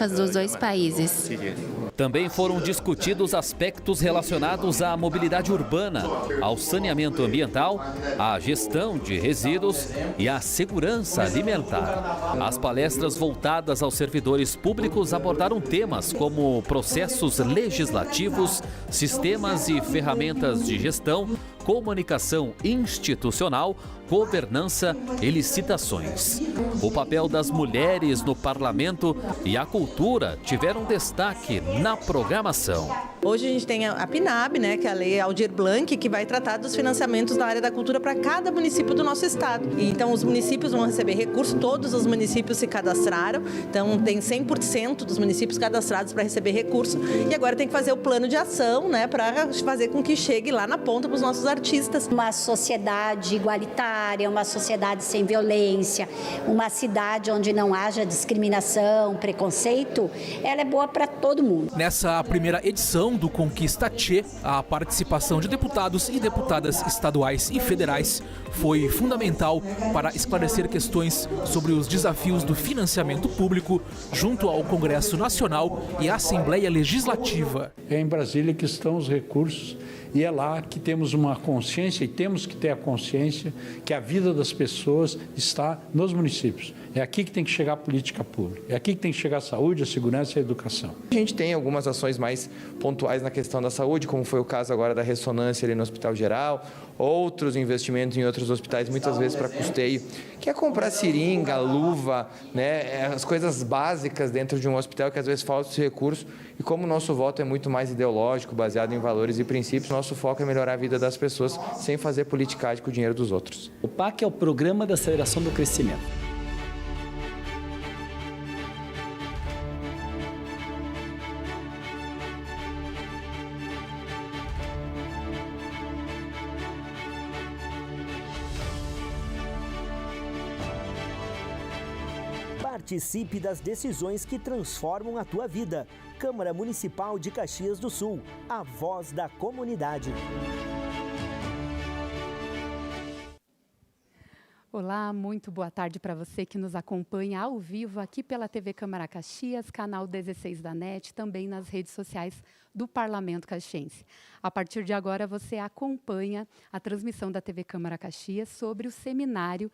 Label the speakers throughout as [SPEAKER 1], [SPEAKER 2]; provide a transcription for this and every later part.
[SPEAKER 1] políticas dos dois países.
[SPEAKER 2] Também foram discutidos aspectos relacionados à mobilidade urbana, ao saneamento ambiental, à gestão de resíduos e à segurança alimentar. As palestras voltadas aos servidores públicos abordaram temas como processos legislativos, sistemas e ferramentas de gestão, comunicação institucional, governança e licitações. O papel das mulheres no parlamento e a cultura tiveram destaque na programação.
[SPEAKER 3] Hoje a gente tem a PNAB, né, que é a Lei Aldir Blanc, que vai tratar dos financiamentos na área da cultura para cada município do nosso estado. Então os municípios vão receber recurso, todos os municípios se cadastraram, então tem 100% dos municípios cadastrados para receber recurso e agora tem que fazer o plano de ação, né, para fazer com que chegue lá na ponta para os nossos artistas.
[SPEAKER 4] Uma sociedade igualitária, uma sociedade sem violência, uma cidade onde não haja discriminação, preconceito, ela é boa para todo mundo.
[SPEAKER 5] Nessa primeira edição do Conquista Tchê, a participação de deputados e deputadas estaduais e federais foi fundamental para esclarecer questões sobre os desafios do financiamento público junto ao Congresso Nacional e à Assembleia Legislativa.
[SPEAKER 6] É em Brasília que estão os recursos e é lá que temos uma consciência e temos que ter a consciência que a vida das pessoas está nos municípios. É aqui que tem que chegar a política pública, é aqui que tem que chegar a saúde, a segurança e a educação.
[SPEAKER 7] A gente tem algumas ações mais pontuais na questão da saúde, como foi o caso agora da ressonância ali no Hospital Geral, outros investimentos em outros hospitais, muitas vezes para custeio, que é comprar seringa, luva, né, as coisas básicas dentro de um hospital que às vezes falta esse recurso. E como o nosso voto é muito mais ideológico, baseado em valores e princípios, nosso foco é melhorar a vida das pessoas sem fazer politicagem com o dinheiro dos outros.
[SPEAKER 8] O PAC é o Programa de Aceleração do Crescimento.
[SPEAKER 9] Participe das decisões que transformam a tua vida. Câmara Municipal de Caxias do Sul, a voz da comunidade.
[SPEAKER 10] Olá, muito boa tarde para você que nos acompanha ao vivo aqui pela TV Câmara Caxias, canal 16 da NET, também nas redes sociais do Parlamento Caxiense. A partir de agora você acompanha a transmissão da TV Câmara Caxias sobre o Seminário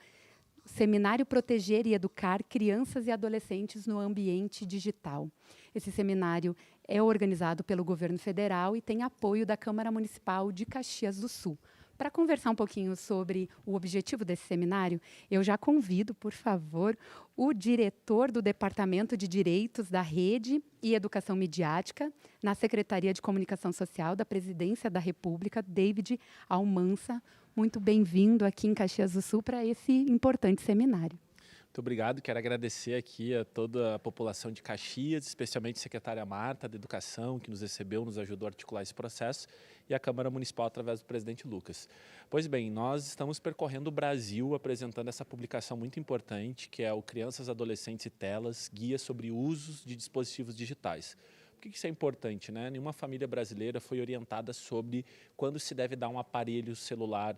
[SPEAKER 10] Proteger e Educar Crianças e Adolescentes no Ambiente Digital. Esse seminário é organizado pelo Governo Federal e tem apoio da Câmara Municipal de Caxias do Sul. Para conversar um pouquinho sobre o objetivo desse seminário, eu já convido, por favor, o diretor do Departamento de Direitos da Rede e Educação Midiática, na Secretaria de Comunicação Social da Presidência da República, David Almansa. Muito bem-vindo aqui em Caxias do Sul para esse importante seminário.
[SPEAKER 11] Muito obrigado, quero agradecer aqui a toda a população de Caxias, especialmente a secretária Marta da Educação, que nos recebeu, nos ajudou a articular esse processo, e a Câmara Municipal através do presidente Lucas. Pois bem, nós estamos percorrendo o Brasil apresentando essa publicação muito importante, que é o Crianças, Adolescentes e Telas, Guia sobre Usos de Dispositivos Digitais. Por que isso é importante, né? Nenhuma família brasileira foi orientada sobre quando se deve dar um aparelho celular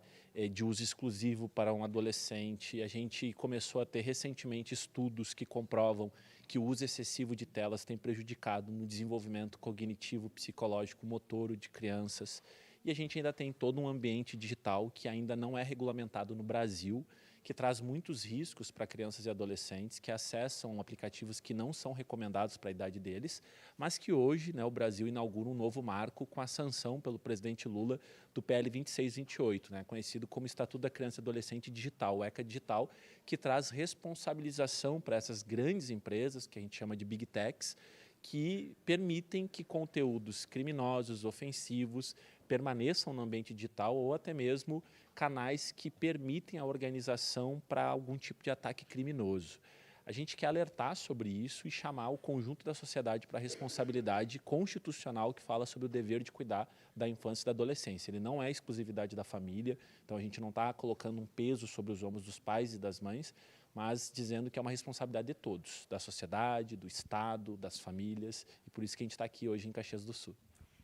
[SPEAKER 11] de uso exclusivo para um adolescente. A gente começou a ter recentemente estudos que comprovam que o uso excessivo de telas tem prejudicado no desenvolvimento cognitivo, psicológico, motor de crianças. E a gente ainda tem todo um ambiente digital que ainda não é regulamentado no Brasil, que traz muitos riscos para crianças e adolescentes que acessam aplicativos que não são recomendados para a idade deles, mas que hoje, né, o Brasil inaugura um novo marco com a sanção pelo presidente Lula do PL 2628, né, conhecido como Estatuto da Criança e Adolescente Digital, o ECA Digital, que traz responsabilização para essas grandes empresas, que a gente chama de Big Techs, que permitem que conteúdos criminosos, ofensivos, permaneçam no ambiente digital ou até mesmo canais que permitem a organização para algum tipo de ataque criminoso. A gente quer alertar sobre isso e chamar o conjunto da sociedade para a responsabilidade constitucional que fala sobre o dever de cuidar da infância e da adolescência. Ele não é exclusividade da família, então a gente não está colocando um peso sobre os ombros dos pais e das mães, mas dizendo que é uma responsabilidade de todos, da sociedade, do Estado, das famílias, e por isso que a gente está aqui hoje em Caxias do Sul.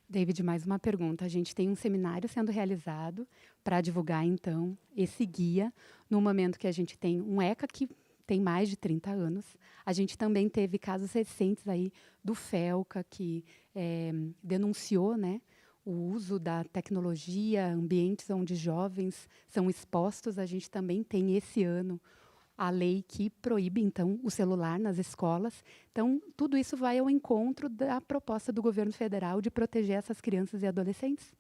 [SPEAKER 10] David, mais uma pergunta. A gente tem um seminário sendo realizado para divulgar, então, esse guia, no momento que a gente tem um ECA que tem mais de 30 anos. A gente também teve casos recentes aí do FELCA, que denunciou, né, o uso da tecnologia, ambientes onde jovens são expostos. A gente também tem esse ano a lei que proíbe, então, o celular nas escolas. Então, tudo isso vai ao encontro da proposta do governo federal de proteger essas crianças e adolescentes?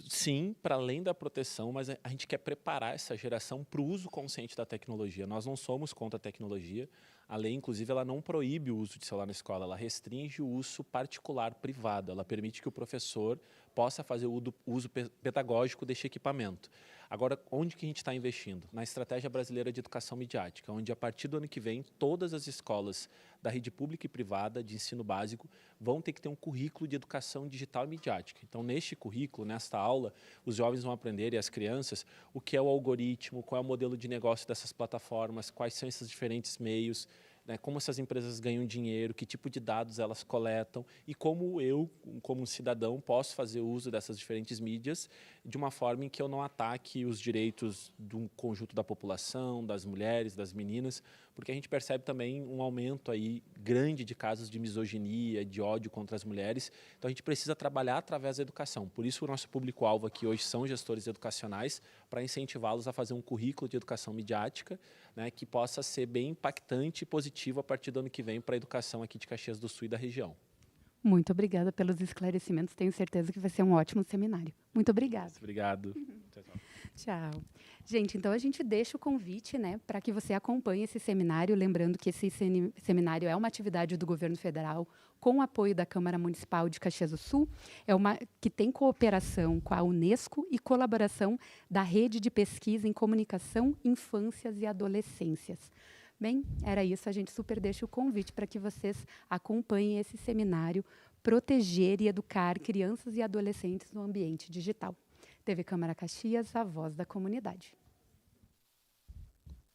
[SPEAKER 11] Sim, para além da proteção, mas a gente quer preparar essa geração para o uso consciente da tecnologia. Nós não somos contra a tecnologia. A lei, inclusive, ela não proíbe o uso de celular na escola, ela restringe o uso particular privado. Ela permite que o professor possa fazer o uso pedagógico deste equipamento. Agora, onde que a gente está investindo? Na Estratégia Brasileira de Educação Midiática, onde a partir do ano que vem, todas as escolas da rede pública e privada de ensino básico vão ter que ter um currículo de educação digital e midiática. Então, neste currículo, nesta aula, os jovens vão aprender, e as crianças, o que é o algoritmo, qual é o modelo de negócio dessas plataformas, quais são esses diferentes meios, né, como essas empresas ganham dinheiro, que tipo de dados elas coletam e como eu, como um cidadão, posso fazer uso dessas diferentes mídias de uma forma em que eu não ataque os direitos de um conjunto da população, das mulheres, das meninas, porque a gente percebe também um aumento aí grande de casos de misoginia, de ódio contra as mulheres. Então a gente precisa trabalhar através da educação. Por isso o nosso público-alvo aqui hoje são gestores educacionais, para incentivá-los a fazer um currículo de educação midiática, né, que possa ser bem impactante e positivo a partir do ano que vem para a educação aqui de Caxias do Sul e da região.
[SPEAKER 10] Muito obrigada pelos esclarecimentos. Tenho certeza que vai ser um ótimo seminário. Muito obrigada.
[SPEAKER 11] Obrigado. Tchau, tchau.
[SPEAKER 10] Tchau. Gente, então a gente deixa o convite, né, para que você acompanhe esse seminário. Lembrando que esse seminário é uma atividade do governo federal com o apoio da Câmara Municipal de Caxias do Sul, que tem cooperação com a Unesco e colaboração da Rede de Pesquisa em Comunicação, Infâncias e Adolescências. Bem, era isso. A gente super deixa o convite para que vocês acompanhem esse seminário Proteger e Educar Crianças e Adolescentes no Ambiente Digital. TV Câmara Caxias, a voz da comunidade.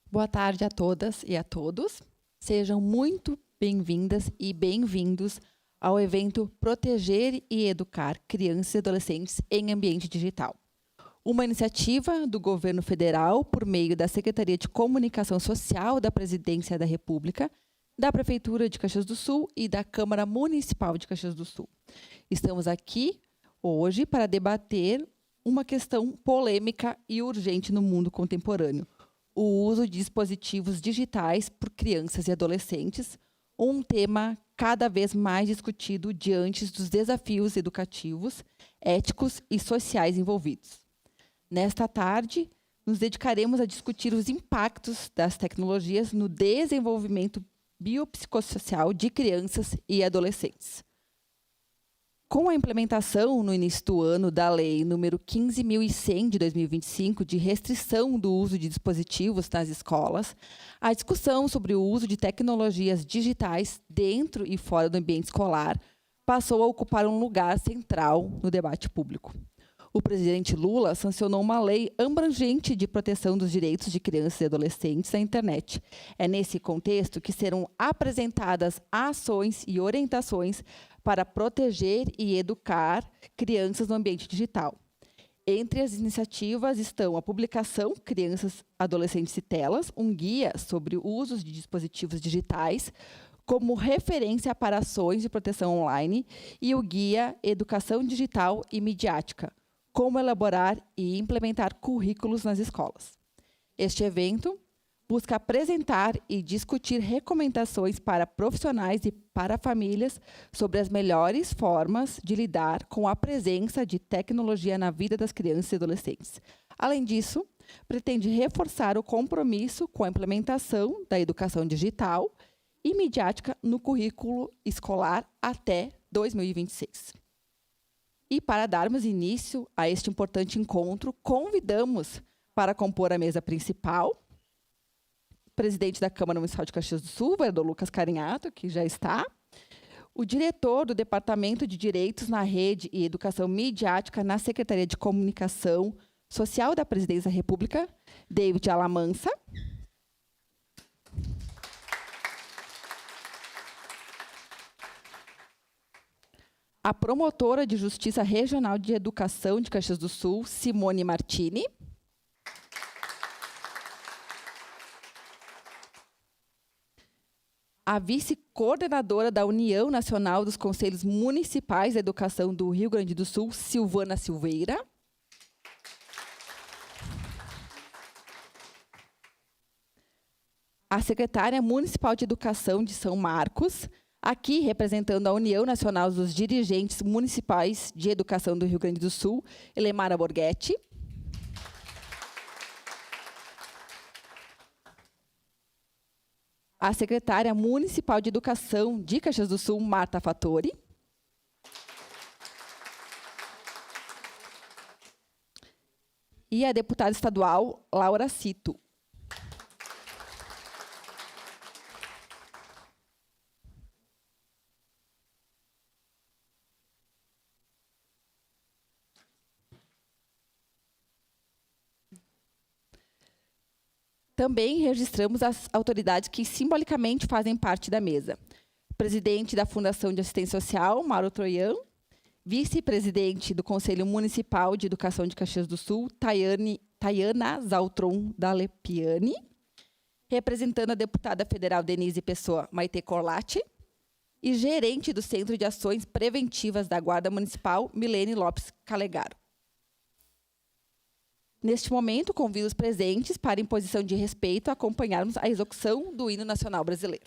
[SPEAKER 1] Boa tarde a todas e a todos. Sejam muito bem-vindas e bem-vindos ao evento Proteger e Educar Crianças e Adolescentes em Ambiente Digital. Uma iniciativa do Governo Federal por meio da Secretaria de Comunicação Social da Presidência da República, da Prefeitura de Caxias do Sul e da Câmara Municipal de Caxias do Sul. Estamos aqui hoje para debater uma questão polêmica e urgente no mundo contemporâneo: o uso de dispositivos digitais por crianças e adolescentes, um tema cada vez mais discutido diante dos desafios educativos, éticos e sociais envolvidos. Nesta tarde, nos dedicaremos a discutir os impactos das tecnologias no desenvolvimento biopsicossocial de crianças e adolescentes. Com a implementação, no início do ano, da Lei nº 15.100 de 2025, de restrição do uso de dispositivos nas escolas, a discussão sobre o uso de tecnologias digitais dentro e fora do ambiente escolar passou a ocupar um lugar central no debate público. O presidente Lula sancionou uma lei abrangente de proteção dos direitos de crianças e adolescentes na internet. É nesse contexto que serão apresentadas ações e orientações para proteger e educar crianças no ambiente digital. Entre as iniciativas estão a publicação Crianças, Adolescentes e Telas, um guia sobre o uso de dispositivos digitais como referência para ações de proteção online, e o guia Educação Digital e Midiática, como elaborar e implementar currículos nas escolas. Este evento busca apresentar e discutir recomendações para profissionais e para famílias sobre as melhores formas de lidar com a presença de tecnologia na vida das crianças e adolescentes. Além disso, pretende reforçar o compromisso com a implementação da educação digital e midiática no currículo escolar até 2026. E para darmos início a este importante encontro, convidamos para compor a mesa principal o presidente da Câmara Municipal de Caxias do Sul, vereador Lucas Carinhato, que já está, o diretor do Departamento de Direitos na Rede e Educação Midiática na Secretaria de Comunicação Social da Presidência da República, David Alamansa, a promotora de Justiça Regional de Educação de Caxias do Sul, Simone Martini, a vice-coordenadora da União Nacional dos Conselhos Municipais de Educação do Rio Grande do Sul, Silvana Silveira. A secretária municipal de Educação de São Marcos, aqui representando a União Nacional dos Dirigentes Municipais de Educação do Rio Grande do Sul, Elemara Borghetti. A secretária municipal de Educação de Caxias do Sul, Marta Fattori. E a deputada estadual, Laura Cito. Também registramos as autoridades que simbolicamente fazem parte da mesa. Presidente da Fundação de Assistência Social, Mauro Troian. Vice-presidente do Conselho Municipal de Educação de Caxias do Sul, Tayana Zaltron Dalepiani. Representando a deputada federal Denise Pessoa, Maite Corlatti. E gerente do Centro de Ações Preventivas da Guarda Municipal, Milene Lopes Calegaro. Neste momento, convido os presentes para, em posição de respeito, acompanharmos a execução do hino nacional brasileiro.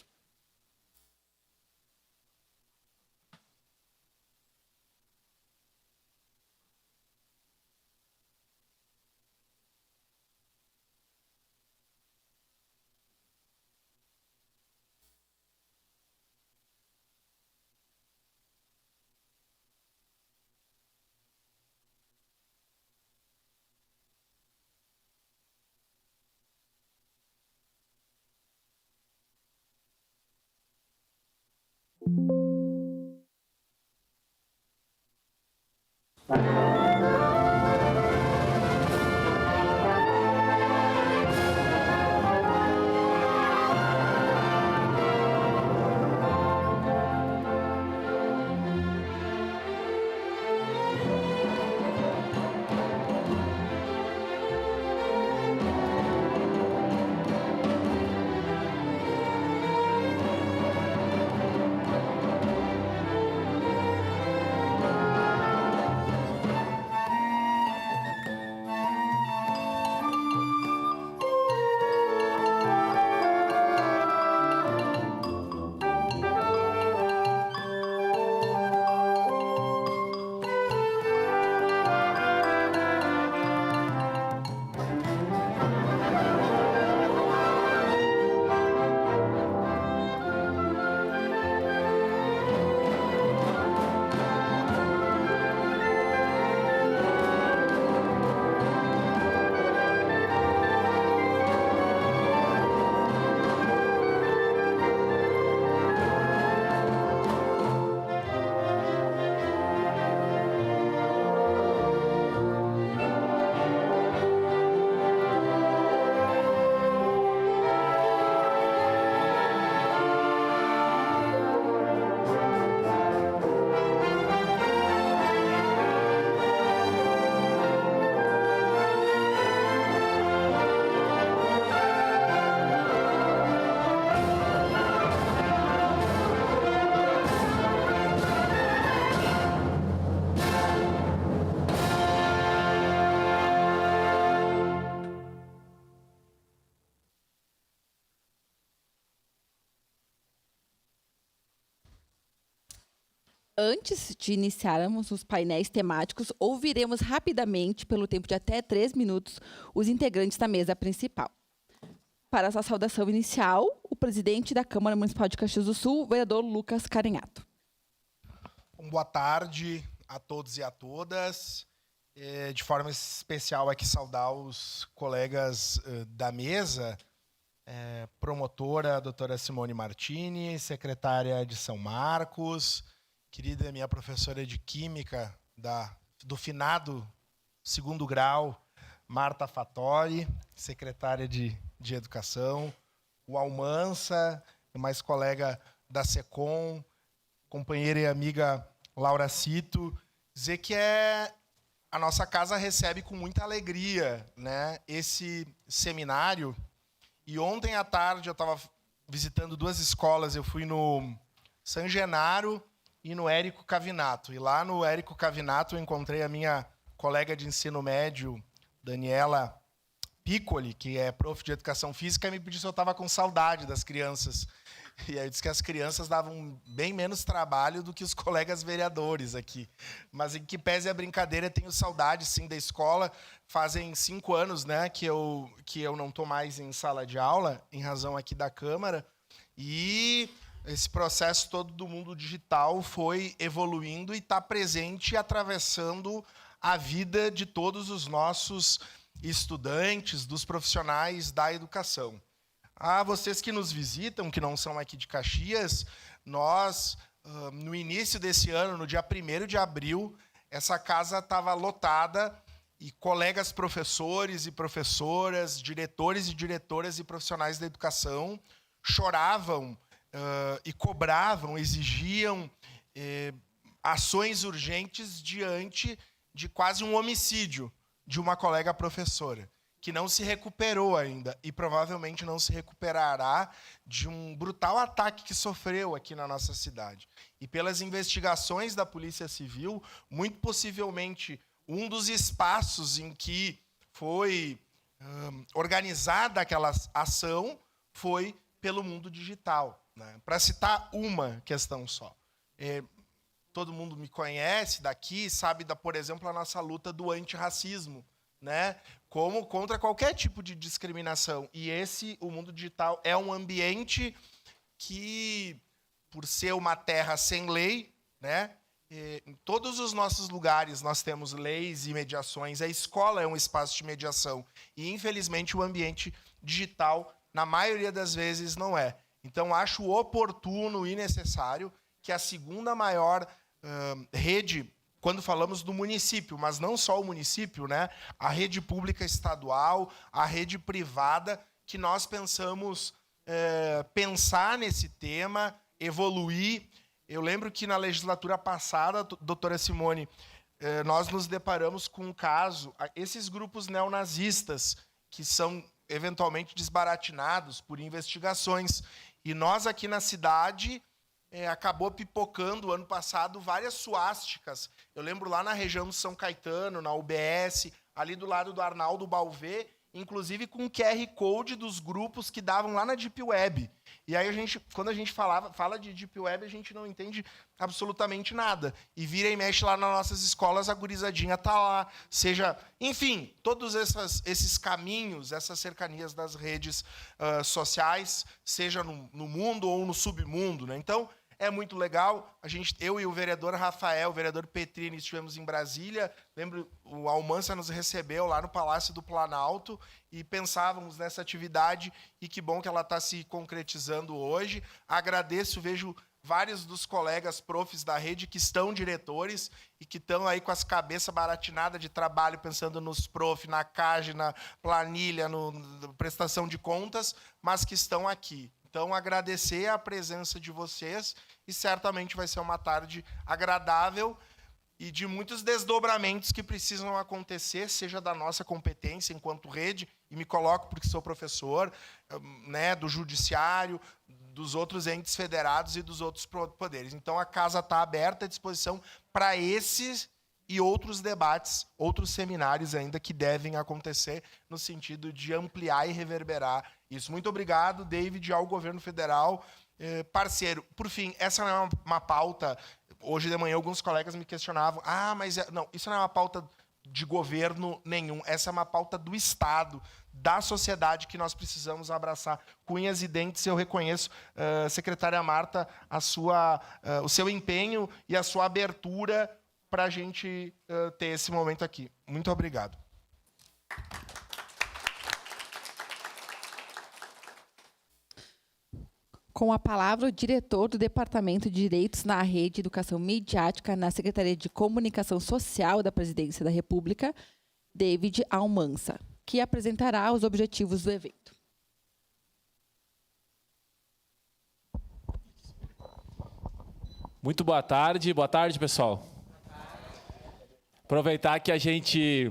[SPEAKER 1] Antes de iniciarmos os painéis temáticos, ouviremos rapidamente, pelo tempo de até 3 minutos, os integrantes da mesa principal. Para essa saudação inicial, o presidente da Câmara Municipal de Caxias do Sul, o vereador Lucas Carenhato.
[SPEAKER 12] Boa tarde a todos e a todas. De forma especial aqui saudar os colegas da mesa, promotora a doutora Simone Martini, secretária de São Marcos, querida minha professora de Química do finado 2º grau, Marta Fattori, secretária de Educação, o Almansa, mais colega da SECOM, companheira e amiga Laura Cito, dizer que a nossa casa recebe com muita alegria, né, esse seminário. E ontem à tarde eu estava visitando 2 escolas. Eu fui no San Genaro e no Érico Cavinato. E lá no Érico Cavinato eu encontrei a minha colega de ensino médio, Daniela Piccoli, que é prof de educação física, e me pediu se eu estava com saudade das crianças. E aí eu disse que as crianças davam bem menos trabalho do que os colegas vereadores aqui. Mas em que pese a brincadeira, tenho saudade, sim, da escola. Fazem 5 anos, né, que eu não estou mais em sala de aula, em razão aqui da Câmara. E esse processo todo do mundo digital foi evoluindo e está presente e atravessando a vida de todos os nossos estudantes, dos profissionais da educação. A vocês que nos visitam, que não são aqui de Caxias, nós, no início desse ano, no dia 1º de abril, essa casa estava lotada e colegas professores e professoras, diretores e diretoras e profissionais da educação choravam e cobravam, exigiam ações urgentes diante de quase um homicídio de uma colega professora, que não se recuperou ainda e provavelmente não se recuperará de um brutal ataque que sofreu aqui na nossa cidade. E pelas investigações da Polícia Civil, muito possivelmente um dos espaços em que foi organizada aquela ação foi pelo mundo digital, né? Para citar uma questão só. Todo mundo me conhece daqui, sabe, por exemplo, a nossa luta do antirracismo, né? Como contra qualquer tipo de discriminação. E o mundo digital, é um ambiente que, por ser uma terra sem lei, né? Em todos os nossos lugares nós temos leis e mediações. A escola é um espaço de mediação. E, infelizmente, o ambiente digital, na maioria das vezes, não é. Então, acho oportuno e necessário que a segunda maior rede, quando falamos do município, mas não só o município, né? A rede pública estadual, a rede privada, que nós pensar nesse tema, evoluir. Eu lembro que na legislatura passada, doutora Simone, nós nos deparamos com um caso, esses grupos neonazistas, que são eventualmente desbaratinados por investigações, e nós aqui na cidade acabou pipocando, ano passado, várias suásticas. Eu lembro lá na região do São Caetano, na UBS, ali do lado do Arnaldo Balvê, inclusive com o QR Code dos grupos que davam lá na Deep Web. E aí, quando a gente fala de Deep Web, a gente não entende absolutamente nada. E vira e mexe lá nas nossas escolas, a gurizadinha está lá. Enfim, todos esses caminhos, essas cercanias das redes sociais, seja no mundo ou no submundo, né? Então, é muito legal. Eu e o vereador Rafael, o vereador Petrini, estivemos em Brasília. Lembro, o Almansa nos recebeu lá no Palácio do Planalto e pensávamos nessa atividade, e que bom que ela está se concretizando hoje. Agradeço, vejo vários dos colegas profs da rede que estão diretores e que estão aí com as cabeças baratinadas de trabalho, pensando nos prof, na CAGE, na planilha, na prestação de contas, mas que estão aqui. Então, agradecer a presença de vocês, e certamente vai ser uma tarde agradável e de muitos desdobramentos que precisam acontecer, seja da nossa competência enquanto rede, e me coloco porque sou professor, né, do judiciário, dos outros entes federados e dos outros poderes. Então, a casa está aberta à disposição para esses e outros debates, outros seminários ainda que devem acontecer no sentido de ampliar e reverberar isso. Muito obrigado, David, ao governo federal, parceiro. Por fim, essa não é uma pauta. Hoje de manhã alguns colegas me questionavam, mas não, isso não é uma pauta de governo nenhum, essa é uma pauta do Estado, da sociedade, que nós precisamos abraçar com unhas e dentes. Eu reconheço, secretária Marta, o seu empenho e a sua abertura para a gente ter esse momento aqui. Muito obrigado.
[SPEAKER 1] Com a palavra, o diretor do Departamento de Direitos na Rede de Educação Midiática na Secretaria de Comunicação Social da Presidência da República, David Almansa, que apresentará os objetivos do evento.
[SPEAKER 11] Muito boa tarde, pessoal. Aproveitar que a gente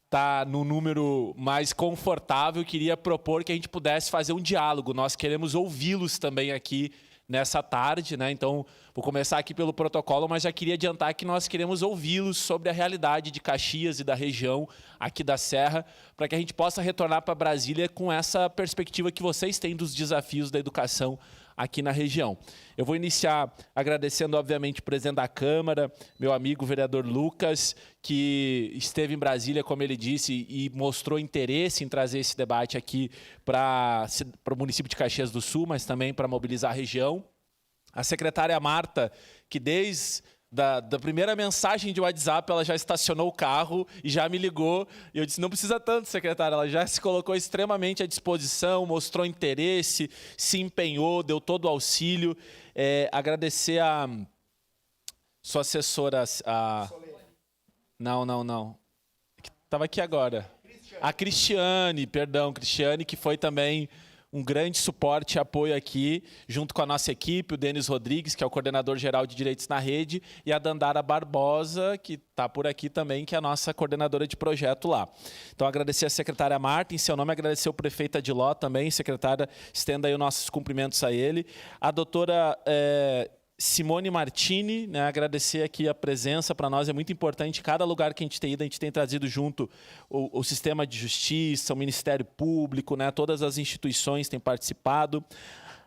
[SPEAKER 11] está no número mais confortável, queria propor que a gente pudesse fazer um diálogo. Nós queremos ouvi-los também aqui nessa tarde, né? Então, vou começar aqui pelo protocolo, mas já queria adiantar que nós queremos ouvi-los sobre a realidade de Caxias e da região aqui da Serra, para que a gente possa retornar para Brasília com essa perspectiva que vocês têm dos desafios da educação aqui na região. Eu vou iniciar agradecendo, obviamente, o presidente da Câmara, meu amigo vereador Lucas, que esteve em Brasília, como ele disse, e mostrou interesse em trazer esse debate aqui para o município de Caxias do Sul, mas também para mobilizar a região. A secretária Marta, que desde da primeira mensagem de WhatsApp, ela já estacionou o carro e já me ligou. E eu disse, não precisa tanto, secretária. Ela já se colocou extremamente à disposição, mostrou interesse, se empenhou, deu todo o auxílio. Agradecer a sua assessora... Não. Estava aqui agora. A Cristiane, que foi também um grande suporte e apoio aqui, junto com a nossa equipe, o Denis Rodrigues, que é o coordenador geral de Direitos na Rede, e a Dandara Barbosa, que está por aqui também, que é a nossa coordenadora de projeto lá. Então, agradecer a secretária Marta, em seu nome, agradecer o prefeito Adiló também, secretária, estenda aí os nossos cumprimentos a ele. A doutora Simone Martini, né, agradecer aqui a presença, para nós é muito importante, cada lugar que a gente tem ido, a gente tem trazido junto o sistema de justiça, o Ministério Público, né, todas as instituições têm participado.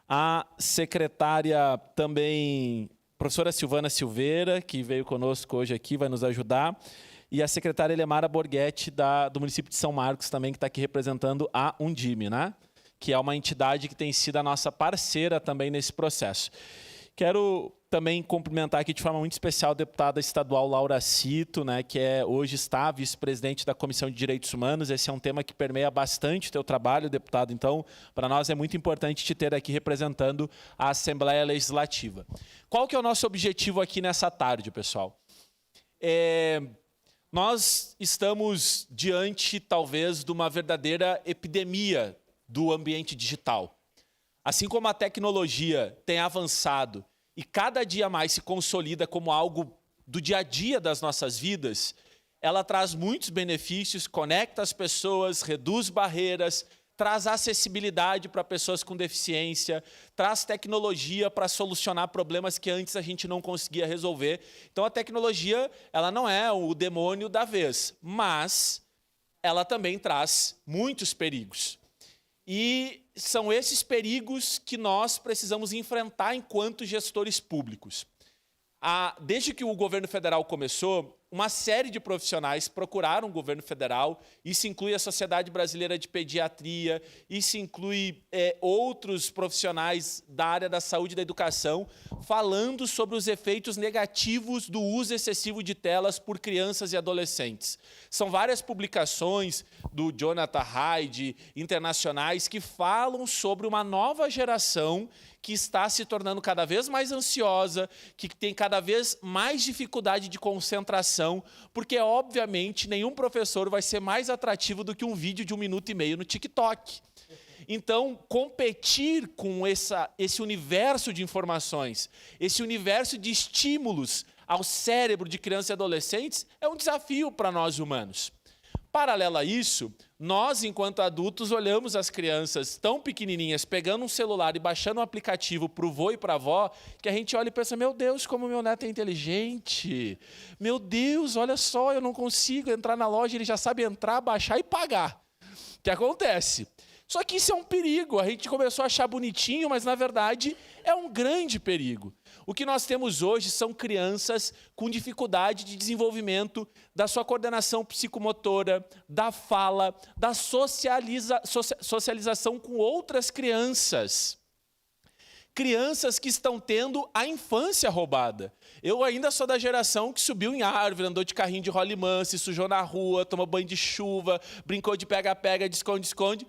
[SPEAKER 11] A secretária também, professora Silvana Silveira, que veio conosco hoje aqui, vai nos ajudar. E a secretária Elemara Borghetti, do município de São Marcos, também, que está aqui representando a Undime, né, que é uma entidade que tem sido a nossa parceira também nesse processo. Quero também cumprimentar aqui de forma muito especial a deputada estadual Laura Cito, né, que hoje está vice-presidente da Comissão de Direitos Humanos. Esse é um tema que permeia bastante o teu trabalho, deputado. Então, para nós é muito importante te ter aqui representando a Assembleia Legislativa. Qual que é o nosso objetivo aqui nessa tarde, pessoal? Nós estamos diante, talvez, de uma verdadeira epidemia do ambiente digital. Assim como a tecnologia tem avançado e cada dia mais se consolida como algo do dia a dia das nossas vidas, ela traz muitos benefícios, conecta as pessoas, reduz barreiras, traz acessibilidade para pessoas com deficiência, traz tecnologia para solucionar problemas que antes a gente não conseguia resolver. Então, a tecnologia, ela não é o demônio da vez, mas ela também traz muitos perigos. E são esses perigos que nós precisamos enfrentar enquanto gestores públicos. Desde que o governo federal começou, uma série de profissionais procuraram o governo federal, isso inclui a Sociedade Brasileira de Pediatria, isso inclui outros profissionais da área da saúde e da educação, falando sobre os efeitos negativos do uso excessivo de telas por crianças e adolescentes. São várias publicações do Jonathan Haidt, internacionais, que falam sobre uma nova geração que está se tornando cada vez mais ansiosa, que tem cada vez mais dificuldade de concentração, porque, obviamente, nenhum professor vai ser mais atrativo do que um vídeo de 1 minuto e meio no TikTok. Então, competir com esse universo de informações, esse universo de estímulos ao cérebro de crianças e adolescentes é um desafio para nós humanos. Paralelo a isso, nós, enquanto adultos, olhamos as crianças tão pequenininhas, pegando um celular e baixando um aplicativo para o vô e para a avó, que a gente olha e pensa, meu Deus, como meu neto é inteligente. Meu Deus, olha só, eu não consigo entrar na loja, ele já sabe entrar, baixar e pagar. O que acontece? Só que isso é um perigo. A gente começou a achar bonitinho, mas, na verdade, é um grande perigo. O que nós temos hoje são crianças com dificuldade de desenvolvimento da sua coordenação psicomotora, da fala, da socialização com outras crianças. Crianças que estão tendo a infância roubada. Eu ainda sou da geração que subiu em árvore, andou de carrinho de rolimã, se sujou na rua, tomou banho de chuva, brincou de pega-pega, de esconde-esconde.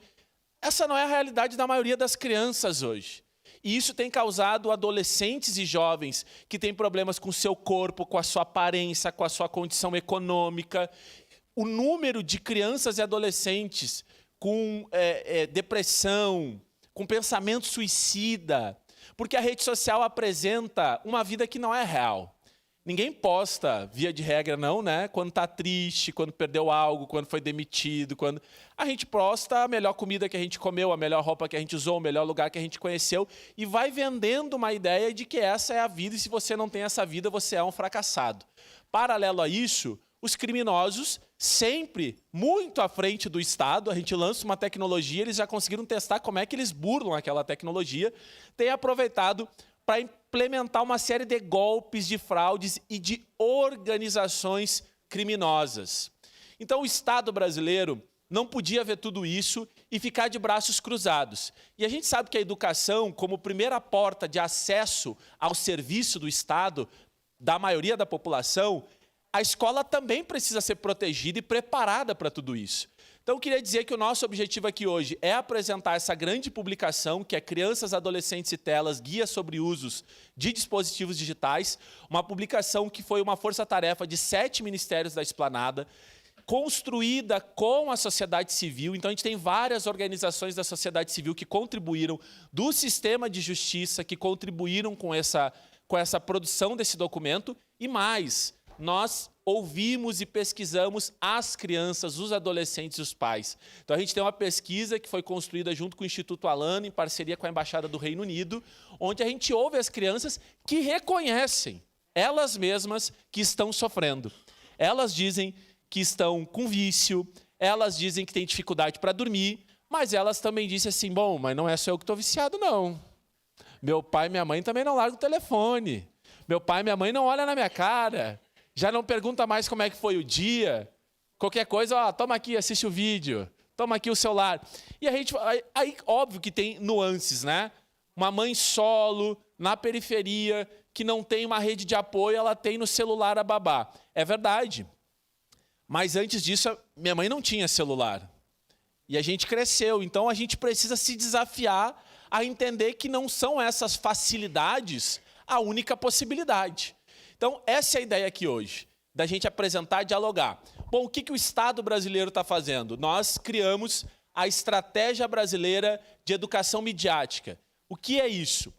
[SPEAKER 11] Essa não é a realidade da maioria das crianças hoje. E isso tem causado adolescentes e jovens que têm problemas com o seu corpo, com a sua aparência, com a sua condição econômica. O número de crianças e adolescentes com depressão, com pensamento suicida, porque a rede social apresenta uma vida que não é real. Ninguém posta, via de regra não, né? Quando está triste, quando perdeu algo, quando foi demitido, quando... A gente posta a melhor comida que a gente comeu, a melhor roupa que a gente usou, o melhor lugar que a gente conheceu e vai vendendo uma ideia de que essa é a vida e se você não tem essa vida, você é um fracassado. Paralelo a isso, os criminosos, sempre muito à frente do Estado, a gente lança uma tecnologia, eles já conseguiram testar como é que eles burlam aquela tecnologia, têm aproveitado para implementar uma série de golpes, de fraudes e de organizações criminosas. Então, o Estado brasileiro não podia ver tudo isso e ficar de braços cruzados. E a gente sabe que a educação, como primeira porta de acesso ao serviço do Estado, da maioria da população, a escola também precisa ser protegida e preparada para tudo isso. Então, eu queria dizer que o nosso objetivo aqui hoje é apresentar essa grande publicação, que é Crianças, Adolescentes e Telas, Guia sobre Usos de Dispositivos Digitais, uma publicação que foi uma força-tarefa de 7 ministérios da Esplanada, construída com a sociedade civil. Então, a gente tem várias organizações da sociedade civil que contribuíram, do sistema de justiça, que contribuíram com essa produção desse documento, e mais, nós ouvimos e pesquisamos as crianças, os adolescentes e os pais. Então, a gente tem uma pesquisa que foi construída junto com o Instituto Alana, em parceria com a Embaixada do Reino Unido, onde a gente ouve as crianças que reconhecem, elas mesmas, que estão sofrendo. Elas dizem que estão com vício, elas dizem que têm dificuldade para dormir, mas elas também dizem assim, bom, mas não é só eu que estou viciado, não. Meu pai e minha mãe também não largam o telefone. Meu pai e minha mãe não olham na minha cara. Já não pergunta mais como é que foi o dia. Qualquer coisa, ó, toma aqui, assiste o vídeo. Toma aqui o celular. E a gente, aí óbvio que tem nuances, né? Uma mãe solo, na periferia, que não tem uma rede de apoio, ela tem no celular a babá. É verdade. Mas antes disso, minha mãe não tinha celular. E a gente cresceu. Então, a gente precisa se desafiar a entender que não são essas facilidades a única possibilidade. Então, essa é a ideia aqui hoje, da gente apresentar e dialogar. Bom, o que o Estado brasileiro está fazendo? Nós criamos a Estratégia Brasileira de Educação Midiática. O que é isso?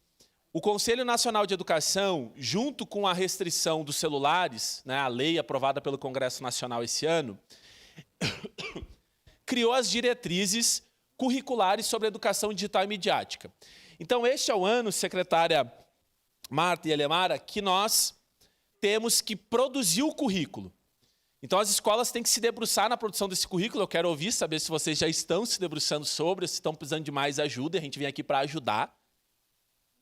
[SPEAKER 11] O Conselho Nacional de Educação, junto com a restrição dos celulares, né, a lei aprovada pelo Congresso Nacional esse ano, criou as diretrizes curriculares sobre educação digital e midiática. Então, este é o ano, secretária Marta e Elemara, que nós temos que produzir o currículo. Então, as escolas têm que se debruçar na produção desse currículo. Eu quero ouvir, saber se vocês já estão se debruçando sobre, se estão precisando de mais ajuda. A gente vem aqui para ajudar.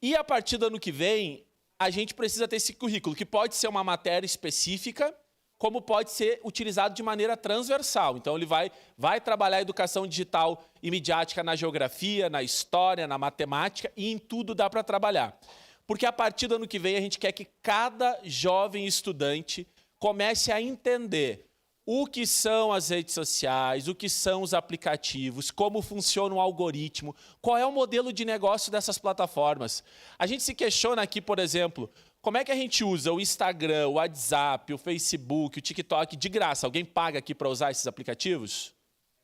[SPEAKER 11] E, a partir do ano que vem, a gente precisa ter esse currículo, que pode ser uma matéria específica, como pode ser utilizado de maneira transversal. Então, ele vai trabalhar a educação digital e midiática na geografia, na história, na matemática, e em tudo dá para trabalhar. Porque a partir do ano que vem a gente quer que cada jovem estudante comece a entender o que são as redes sociais, o que são os aplicativos, como funciona o algoritmo, qual é o modelo de negócio dessas plataformas. A gente se questiona aqui, por exemplo, como é que a gente usa o Instagram, o WhatsApp, o Facebook, o TikTok de graça? Alguém paga aqui para usar esses aplicativos?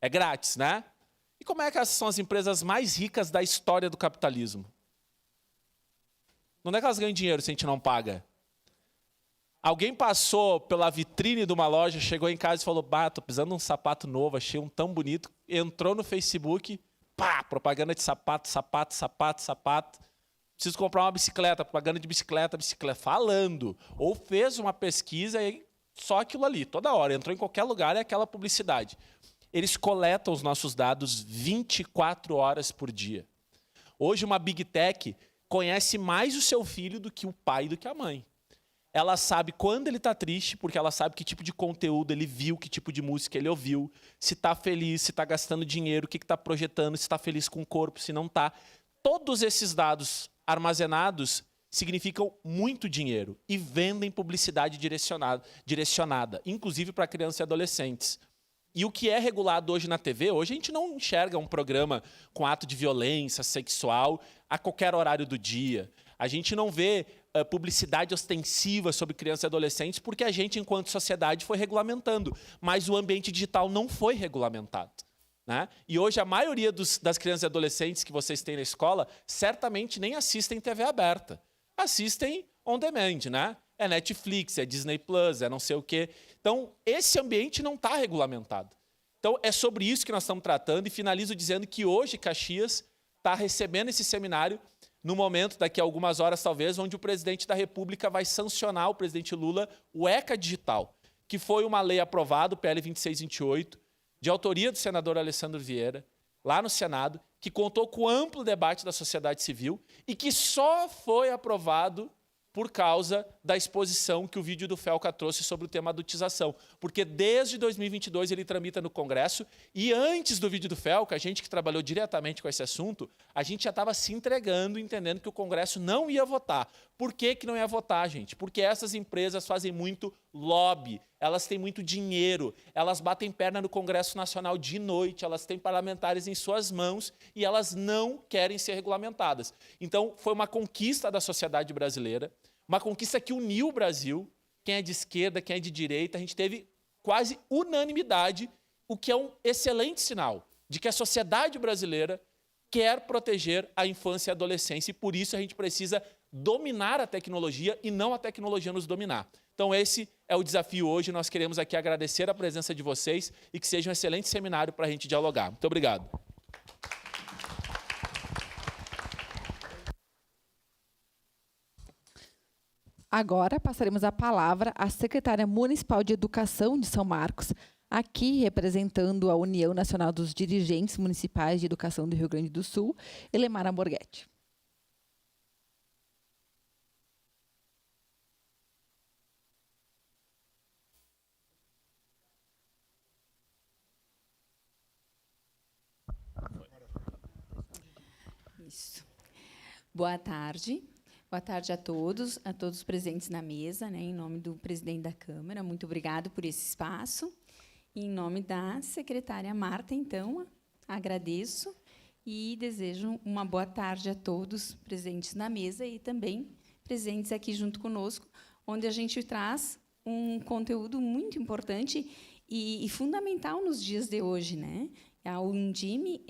[SPEAKER 11] É grátis, né? E como é que essas são as empresas mais ricas da história do capitalismo? Onde é que elas ganham dinheiro se a gente não paga? Alguém passou pela vitrine de uma loja, chegou em casa e falou, bah, tô precisando de um sapato novo, achei um tão bonito. Entrou no Facebook, pá, propaganda de sapato, sapato, sapato, sapato. Preciso comprar uma bicicleta, propaganda de bicicleta, bicicleta, falando. Ou fez uma pesquisa e só aquilo ali, toda hora. Entrou em qualquer lugar e aquela publicidade. Eles coletam os nossos dados 24 horas por dia. Hoje, uma Big Tech conhece mais o seu filho do que o pai e do que a mãe. Ela sabe quando ele está triste, porque ela sabe que tipo de conteúdo ele viu, que tipo de música ele ouviu, se está feliz, se está gastando dinheiro, o que está projetando, se está feliz com o corpo, se não está. Todos esses dados armazenados significam muito dinheiro e vendem publicidade direcionada, inclusive para crianças e adolescentes. E o que é regulado hoje na TV, hoje a gente não enxerga um programa com ato de violência sexual a qualquer horário do dia. A gente não vê publicidade ostensiva sobre crianças e adolescentes porque a gente, enquanto sociedade, foi regulamentando. Mas o ambiente digital não foi regulamentado, né? E hoje a maioria das crianças e adolescentes que vocês têm na escola certamente nem assistem TV aberta. Assistem on demand, né? é Netflix, é Disney Plus, é não sei o quê. Então, esse ambiente não está regulamentado. Então, é sobre isso que nós estamos tratando e finalizo dizendo que hoje Caxias está recebendo esse seminário no momento, daqui a algumas horas talvez, onde o presidente da República vai sancionar, o presidente Lula, o ECA Digital, que foi uma lei aprovada, o PL 2628, de autoria do senador Alessandro Vieira, lá no Senado, que contou com amplo debate da sociedade civil e que só foi aprovado por causa da exposição que o vídeo do Felca trouxe sobre o tema adultização. Porque desde 2022 ele tramita no Congresso e antes do vídeo do Felca, a gente que trabalhou diretamente com esse assunto, a gente já estava se entregando, entendendo que o Congresso não ia votar. Por que que não ia votar, gente? Porque essas empresas fazem muito lobby, elas têm muito dinheiro, elas batem perna no Congresso Nacional de noite, elas têm parlamentares em suas mãos e elas não querem ser regulamentadas. Então, foi uma conquista da sociedade brasileira, uma conquista que uniu o Brasil, quem é de esquerda, quem é de direita, a gente teve quase unanimidade, o que é um excelente sinal de que a sociedade brasileira quer proteger a infância e a adolescência e por isso a gente precisa dominar a tecnologia e não a tecnologia nos dominar. Então esse é o desafio hoje, nós queremos aqui agradecer a presença de vocês e que seja um excelente seminário para a gente dialogar. Muito obrigado.
[SPEAKER 1] Agora passaremos a palavra à secretária municipal de Educação de São Marcos, aqui representando a União Nacional dos Dirigentes Municipais de Educação do Rio Grande do Sul, Elemara Borghetti.
[SPEAKER 13] Isso. Boa tarde. Boa tarde a todos os presentes na mesa, né, em nome do presidente da Câmara. Muito obrigado por esse espaço. E, em nome da secretária Marta, então, agradeço e desejo uma boa tarde a todos presentes na mesa e também presentes aqui junto conosco, onde a gente traz um conteúdo muito importante e fundamental nos dias de hoje, né? A Undime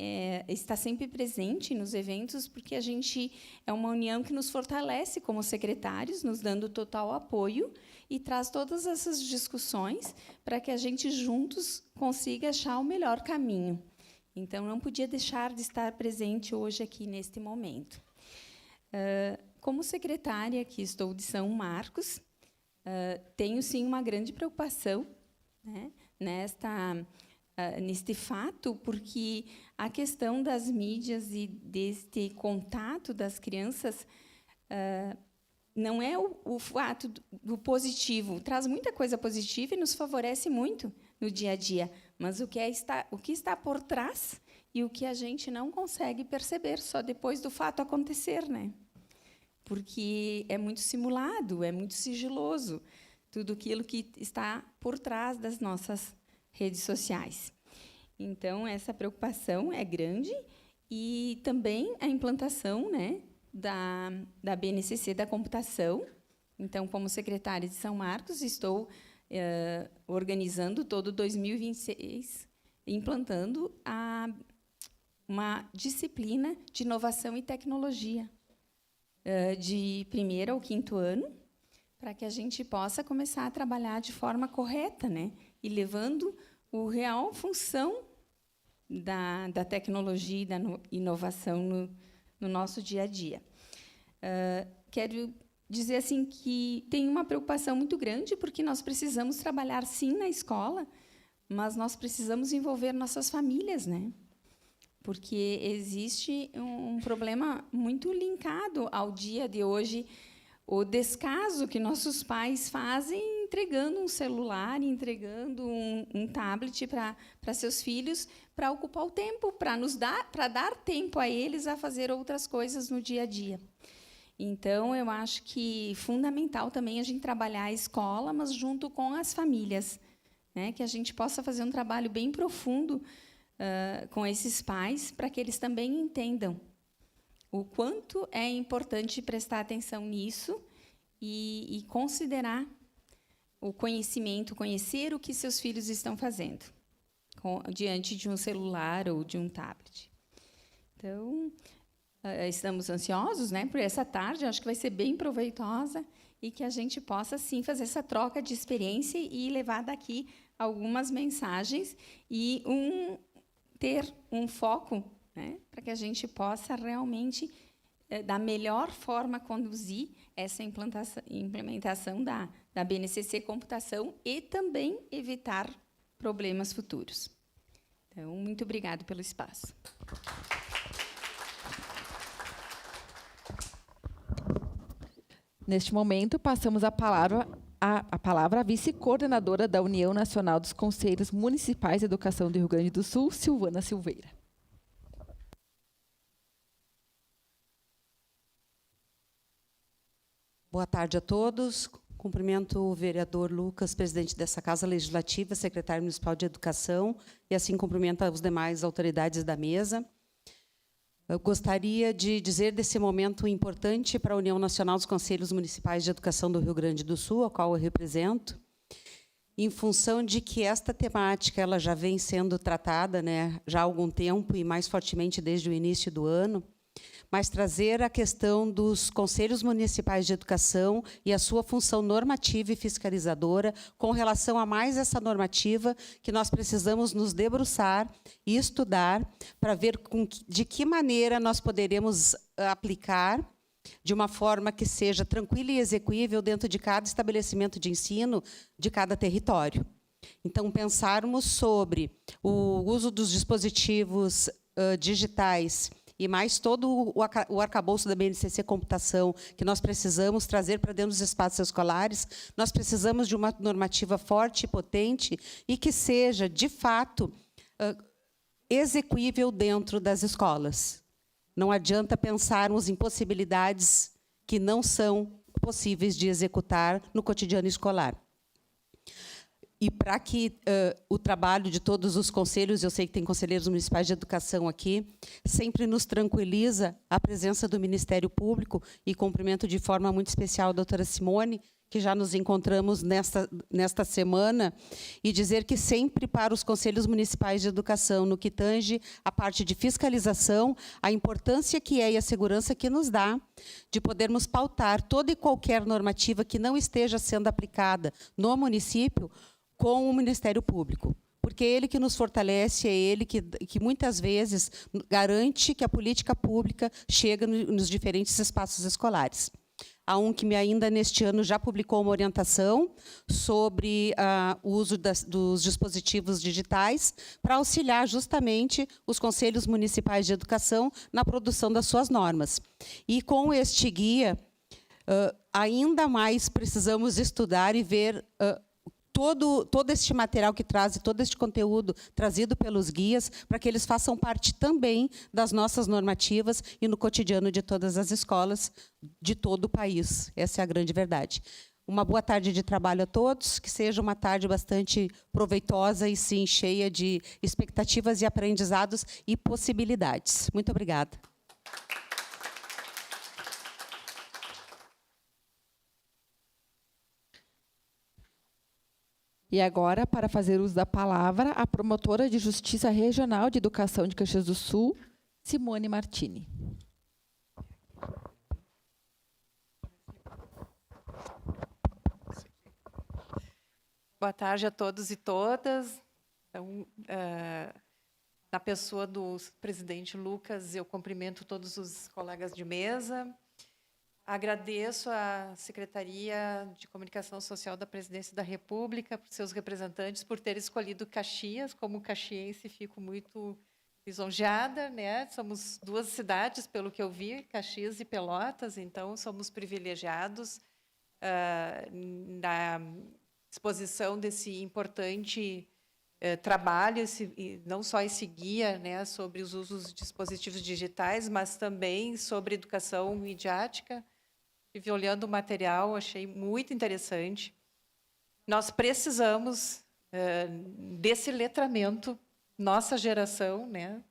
[SPEAKER 13] está sempre presente nos eventos porque a gente é uma união que nos fortalece como secretários, nos dando total apoio e traz todas essas discussões para que a gente juntos consiga achar o melhor caminho. Então, não podia deixar de estar presente hoje aqui neste momento. Como secretária que estou de São Marcos, tenho, sim, uma grande preocupação, né, neste fato, porque a questão das mídias e deste contato das crianças não é o fato do positivo. Traz muita coisa positiva e nos favorece muito no dia a dia, mas o que está por trás e o que a gente não consegue perceber só depois do fato acontecer, né? Porque é muito simulado, é muito sigiloso, tudo aquilo que está por trás das nossas redes sociais. Então, essa preocupação é grande e também a implantação, né, da BNCC da computação. Então, como secretária de São Marcos, estou organizando todo 2026, implantando uma disciplina de inovação e tecnologia, de 1º ao 5º ano, para que a gente possa começar a trabalhar de forma correta, né, e levando a real função da tecnologia e da inovação no nosso dia a dia. Quero dizer assim que tem uma preocupação muito grande, porque nós precisamos trabalhar, sim, na escola, mas nós precisamos envolver nossas famílias, né? Porque existe um problema muito linkado ao dia de hoje, o descaso que nossos pais fazem entregando um celular, entregando um tablet para seus filhos, para ocupar o tempo, para dar tempo a eles a fazer outras coisas no dia a dia. Então, eu acho que é fundamental também a gente trabalhar a escola, mas junto com as famílias, né, que a gente possa fazer um trabalho bem profundo com esses pais, para que eles também entendam o quanto é importante prestar atenção nisso e considerar o conhecimento, conhecer o que seus filhos estão fazendo diante de um celular ou de um tablet. Então, estamos ansiosos, né, por essa tarde, acho que vai ser bem proveitosa e que a gente possa, sim, fazer essa troca de experiência e levar daqui algumas mensagens e ter um foco, né, para que a gente possa realmente, da melhor forma, conduzir essa implementação da BNCC Computação e também evitar problemas futuros. Então, muito obrigado pelo espaço.
[SPEAKER 1] Neste momento, passamos a palavra à vice-coordenadora da União Nacional dos Conselhos Municipais de Educação do Rio Grande do Sul, Silvana Silveira.
[SPEAKER 14] Boa tarde a todos. Cumprimento o vereador Lucas, presidente dessa Casa Legislativa, secretário municipal de Educação, e assim cumprimento as demais autoridades da mesa. Eu gostaria de dizer desse momento importante para a União Nacional dos Conselhos Municipais de Educação do Rio Grande do Sul, a qual eu represento, em função de que esta temática ela já vem sendo tratada, né, já há algum tempo e mais fortemente desde o início do ano, mas trazer a questão dos conselhos municipais de educação e a sua função normativa e fiscalizadora com relação a mais essa normativa que nós precisamos nos debruçar e estudar para ver de que maneira nós poderemos aplicar de uma forma que seja tranquila e execuível dentro de cada estabelecimento de ensino de cada território. Então, pensarmos sobre o uso dos dispositivos digitais e mais todo o arcabouço da BNCC Computação que nós precisamos trazer para dentro dos espaços escolares, nós precisamos de uma normativa forte e potente e que seja, de fato, execuível dentro das escolas. Não adianta pensarmos em possibilidades que não são possíveis de executar no cotidiano escolar. E para que o trabalho de todos os conselhos, eu sei que tem conselheiros municipais de educação aqui, sempre nos tranquiliza a presença do Ministério Público, e cumprimento de forma muito especial a doutora Simone, que já nos encontramos nesta semana, e dizer que sempre para os conselhos municipais de educação, no que tange a parte de fiscalização, a importância que é e a segurança que nos dá de podermos pautar toda e qualquer normativa que não esteja sendo aplicada no município, com o Ministério Público, porque é ele que nos fortalece, é ele que muitas vezes garante que a política pública chega nos diferentes espaços escolares. Há um que ainda neste ano já publicou uma orientação sobre o uso dos dispositivos digitais para auxiliar justamente os conselhos municipais de educação na produção das suas normas. E com este guia, ainda mais precisamos estudar e ver todo este material que traz, e todo este conteúdo trazido pelos guias, para que eles façam parte também das nossas normativas e no cotidiano de todas as escolas de todo o país. Essa é a grande verdade. Uma boa tarde de trabalho a todos, que seja uma tarde bastante proveitosa e, sim, cheia de expectativas e aprendizados e possibilidades. Muito obrigada.
[SPEAKER 1] E agora, para fazer uso da palavra, a promotora de Justiça Regional de Educação de Caxias do Sul, Simone Martini.
[SPEAKER 15] Boa tarde a todos e todas. Então, na pessoa do presidente Lucas, eu cumprimento todos os colegas de mesa. Agradeço à Secretaria de Comunicação Social da Presidência da República, por seus representantes, por ter escolhido Caxias. Como caxiense, fico muito lisonjeada, né? Somos duas cidades, pelo que eu vi, Caxias e Pelotas, então somos privilegiados na exposição desse importante trabalho, não só esse guia, né, sobre os usos de dispositivos digitais, mas também sobre educação midiática. Estive olhando o material, achei muito interessante. Nós precisamos desse letramento, nossa geração, né?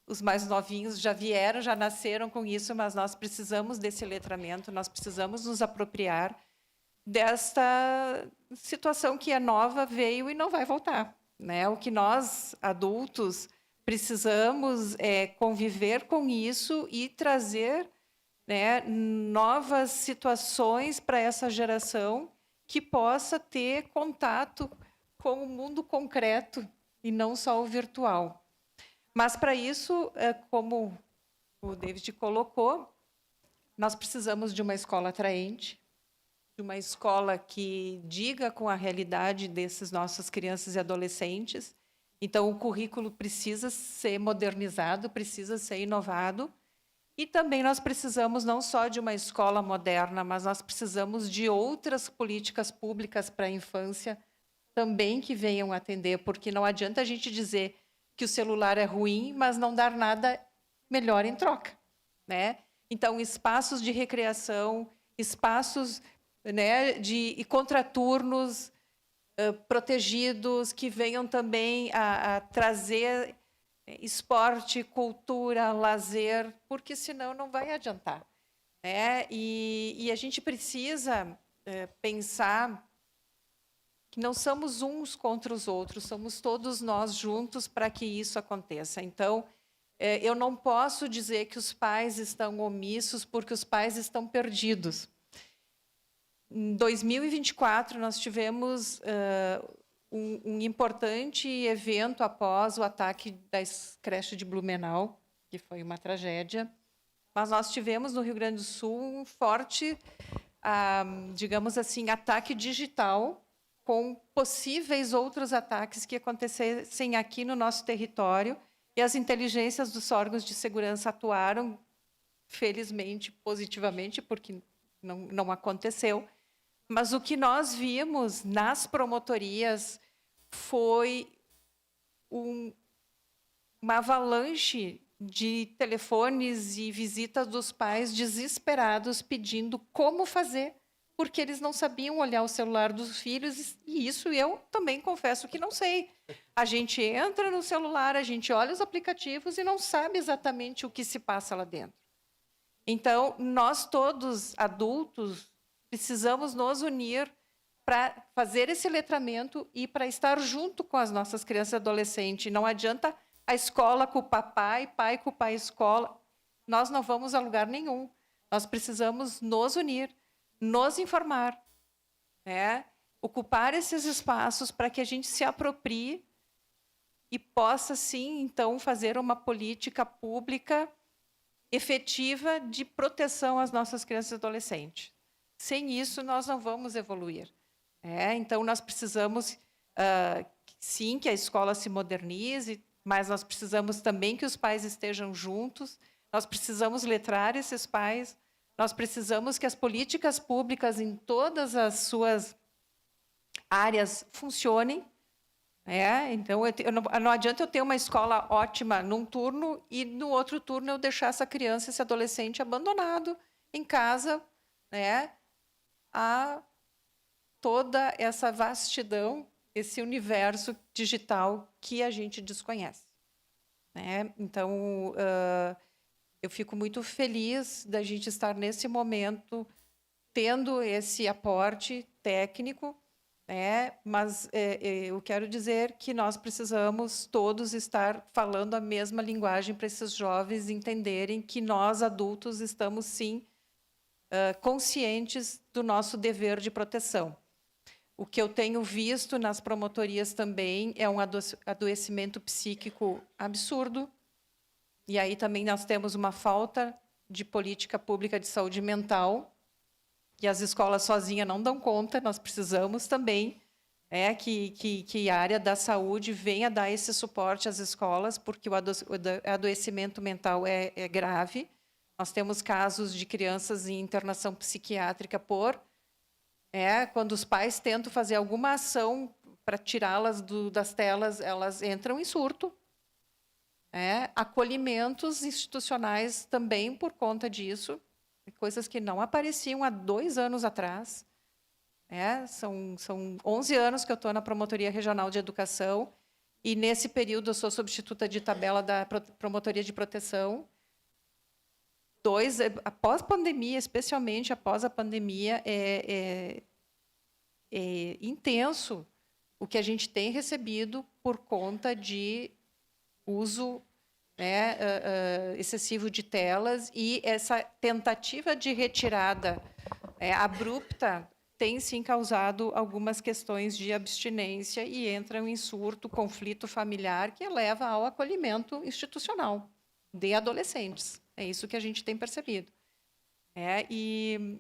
[SPEAKER 15] Os mais novinhos já vieram, já nasceram com isso, mas nós precisamos desse letramento, nós precisamos nos apropriar desta situação que é nova, veio e não vai voltar, né? O que nós, adultos, precisamos é conviver com isso e trazer né, novas situações para essa geração que possa ter contato com o mundo concreto e não só o virtual. Mas, para isso, como o David colocou, nós precisamos de uma escola atraente, de uma escola que diga com a realidade desses nossas crianças e adolescentes. Então, o currículo precisa ser modernizado, precisa ser inovado. E também nós precisamos não só de uma escola moderna, mas nós precisamos de outras políticas públicas para a infância também que venham atender, porque não adianta a gente dizer que o celular é ruim, mas não dar nada melhor em troca, né? Então, espaços de recreação, espaços, né, de contraturnos protegidos que venham também a trazer esporte, cultura, lazer, porque senão não vai adiantar, né? E a gente precisa pensar que não somos uns contra os outros, somos todos nós juntos para que isso aconteça. Então, eu não posso dizer que os pais estão omissos porque os pais estão perdidos. Em 2024, nós tivemos um importante evento após o ataque da creche de Blumenau, que foi uma tragédia. Mas nós tivemos no Rio Grande do Sul um forte, digamos assim, ataque digital, com possíveis outros ataques que acontecessem aqui no nosso território, e as inteligências dos órgãos de segurança atuaram, felizmente, positivamente, porque não aconteceu. Mas o que nós vimos nas promotorias foi uma avalanche de telefones e visitas dos pais desesperados pedindo como fazer, porque eles não sabiam olhar o celular dos filhos, e isso eu também confesso que não sei. A gente entra no celular, a gente olha os aplicativos e não sabe exatamente o que se passa lá dentro. Então, nós todos, adultos, precisamos nos unir para fazer esse letramento e para estar junto com as nossas crianças e adolescentes. Não adianta a escola culpar pai culpar a escola. Nós não vamos a lugar nenhum. Nós precisamos nos unir, nos informar, né? Ocupar esses espaços para que a gente se aproprie e possa, sim, então, fazer uma política pública efetiva de proteção às nossas crianças e adolescentes. Sem isso, nós não vamos evoluir. Então, nós precisamos, sim, que a escola se modernize, mas nós precisamos também que os pais estejam juntos, nós precisamos letrar esses pais, nós precisamos que as políticas públicas em todas as suas áreas funcionem. Então, não adianta eu ter uma escola ótima num turno e no outro turno eu deixar essa criança, esse adolescente abandonado em casa, né, a toda essa vastidão, esse universo digital que a gente desconhece, né? Então, eu fico muito feliz da gente estar nesse momento tendo esse aporte técnico, né? Mas eu quero dizer que nós precisamos todos estar falando a mesma linguagem para esses jovens entenderem que nós, adultos, estamos, sim, conscientes do nosso dever de proteção. O que eu tenho visto nas promotorias também é um adoecimento psíquico absurdo. E aí também nós temos uma falta de política pública de saúde mental, e as escolas sozinhas não dão conta. Nós precisamos também que a área da saúde venha dar esse suporte às escolas, porque o adoecimento mental é grave. Nós temos casos de crianças em internação psiquiátrica quando os pais tentam fazer alguma ação para tirá-las das telas, elas entram em surto. Acolhimentos institucionais também por conta disso, coisas que não apareciam há 2 anos atrás. São 11 anos que eu estou na Promotoria Regional de Educação, e nesse período eu sou substituta de tabela da Promotoria de Proteção. Após a pandemia, especialmente após a pandemia, é intenso o que a gente tem recebido por conta de uso né, excessivo de telas, e essa tentativa de retirada abrupta tem sim causado algumas questões de abstinência e entram em surto, conflito familiar, que leva ao acolhimento institucional de adolescentes. É isso que a gente tem percebido. E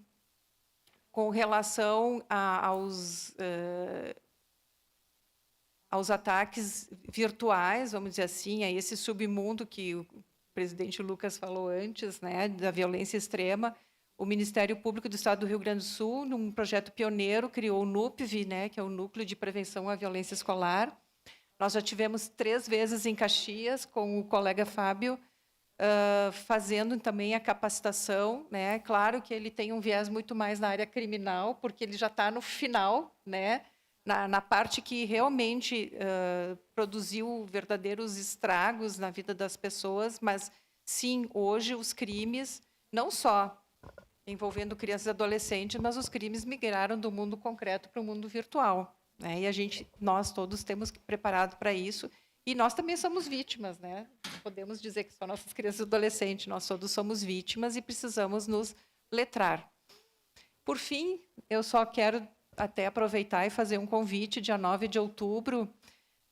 [SPEAKER 15] com relação aos ataques virtuais, vamos dizer assim, a esse submundo que o presidente Lucas falou antes, né, da violência extrema, o Ministério Público do Estado do Rio Grande do Sul, num projeto pioneiro, criou o NUPV, né, que é o Núcleo de Prevenção à Violência Escolar. Nós já tivemos 3 vezes em Caxias, com o colega Fábio, fazendo também a capacitação, né? Claro que ele tem um viés muito mais na área criminal, porque ele já está no final, né? Na parte que realmente produziu verdadeiros estragos na vida das pessoas, mas sim, hoje os crimes, não só envolvendo crianças e adolescentes, mas os crimes migraram do mundo concreto para o mundo virtual, né? E nós todos temos que preparado para isso. E nós também somos vítimas, né? Não podemos dizer que só nossas crianças e adolescentes, nós todos somos vítimas e precisamos nos letrar. Por fim, eu só quero até aproveitar e fazer um convite, dia 9 de outubro,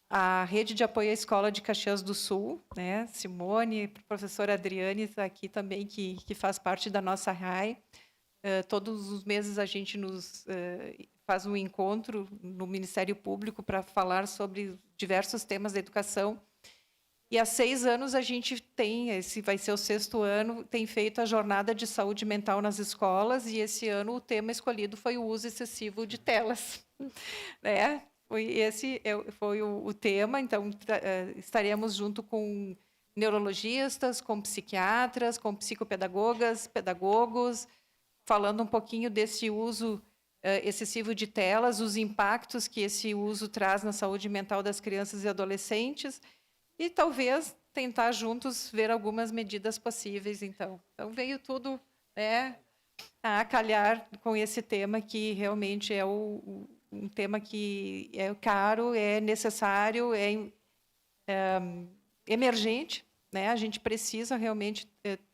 [SPEAKER 15] a Rede de Apoio à Escola de Caxias do Sul, né? Simone, a professora Adriane está aqui também, que faz parte da nossa RAI. Todos os meses a gente faz um encontro no Ministério Público para falar sobre diversos temas da educação. E há 6 anos a gente tem, esse vai ser o 6º ano, tem feito a jornada de saúde mental nas escolas, e esse ano o tema escolhido foi o uso excessivo de telas. Né? Esse foi o tema, então estaremos junto com neurologistas, com psiquiatras, com psicopedagogas, pedagogos, falando um pouquinho desse uso excessivo de telas, os impactos que esse uso traz na saúde mental das crianças e adolescentes, e talvez tentar juntos ver algumas medidas possíveis. Então veio tudo, né, a calhar com esse tema, que realmente é um tema que é caro, é necessário, é emergente, né? A gente precisa realmente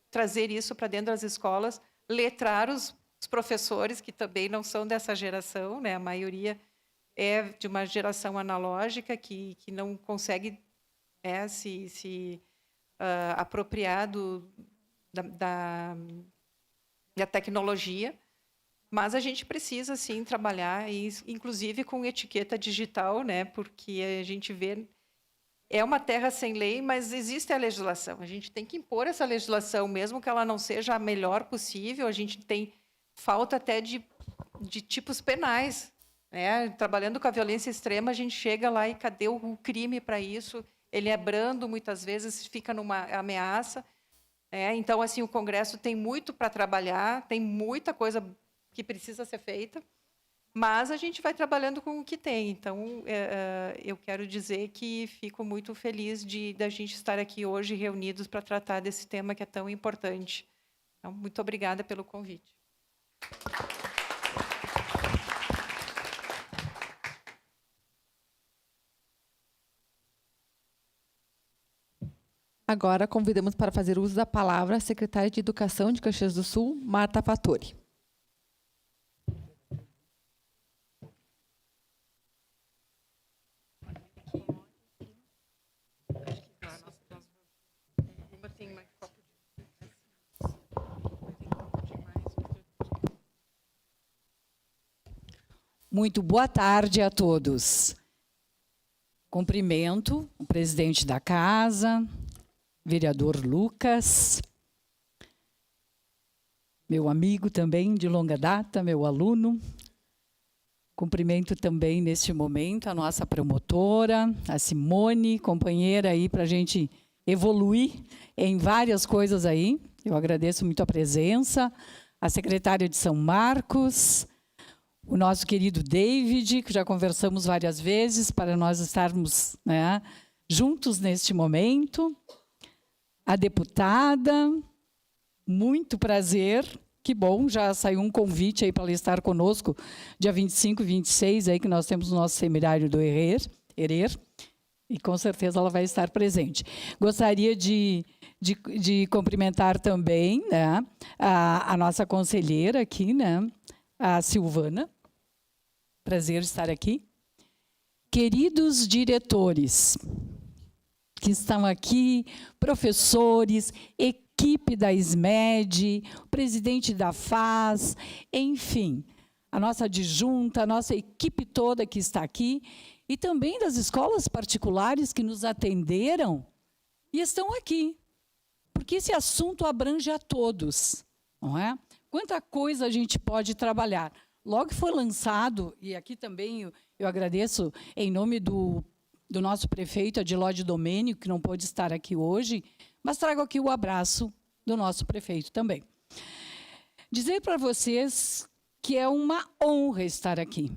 [SPEAKER 15] trazer isso para dentro das escolas, letrar os professores, que também não são dessa geração, né? A maioria é de uma geração analógica que não consegue se apropriar da tecnologia, mas a gente precisa sim trabalhar, inclusive com etiqueta digital, né? Porque a gente vê, é uma terra sem lei, mas existe a legislação. A gente tem que impor essa legislação, mesmo que ela não seja a melhor possível. A gente tem falta até de tipos penais, né? Trabalhando com a violência extrema, a gente chega lá e cadê o crime para isso? Ele é brando, muitas vezes fica numa ameaça. Então, assim, o Congresso tem muito para trabalhar, tem muita coisa que precisa ser feita, mas a gente vai trabalhando com o que tem. Então, eu quero dizer que fico muito feliz da gente estar aqui hoje reunidos para tratar desse tema que é tão importante. Então, muito obrigada pelo convite.
[SPEAKER 1] Agora, convidamos para fazer uso da palavra a secretária de Educação de Caxias do Sul, Marta Fattori.
[SPEAKER 16] Muito boa tarde a todos. Cumprimento o presidente da casa, vereador Lucas, meu amigo também de longa data, meu aluno. Cumprimento também, neste momento, a nossa promotora, a Simone, companheira aí para a gente evoluir em várias coisas aí. Eu agradeço muito a presença, a secretária de São Marcos, o nosso querido David, que já conversamos várias vezes, para nós estarmos, né, juntos neste momento. A deputada, muito prazer, que bom, já saiu um convite aí para ela estar conosco, dia 25 e 26, aí que nós temos o nosso seminário do Herer. e com certeza ela vai estar presente. Gostaria de cumprimentar também, né, a nossa conselheira aqui, né, a Silvana. Prazer estar aqui. Queridos diretores que estão aqui, professores, equipe da SMED, o presidente da FAS, enfim, a nossa adjunta, a nossa equipe toda que está aqui, e também das escolas particulares que nos atenderam e estão aqui, porque esse assunto abrange a todos, não é? Quanta coisa a gente pode trabalhar. Logo que foi lançado, e aqui também eu agradeço em nome do nosso prefeito, Adilóide Domênico, que não pôde estar aqui hoje, mas trago aqui o abraço do nosso prefeito também. Dizer para vocês que é uma honra estar aqui.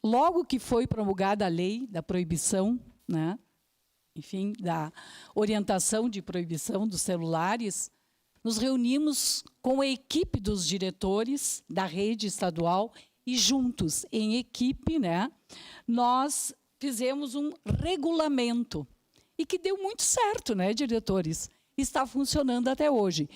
[SPEAKER 16] Logo que foi promulgada a lei da proibição, né, enfim, da orientação de proibição dos celulares, nos reunimos com a equipe dos diretores da rede estadual e juntos, em equipe, né, nós fizemos um regulamento e que deu muito certo, né, diretores? Está funcionando até hoje.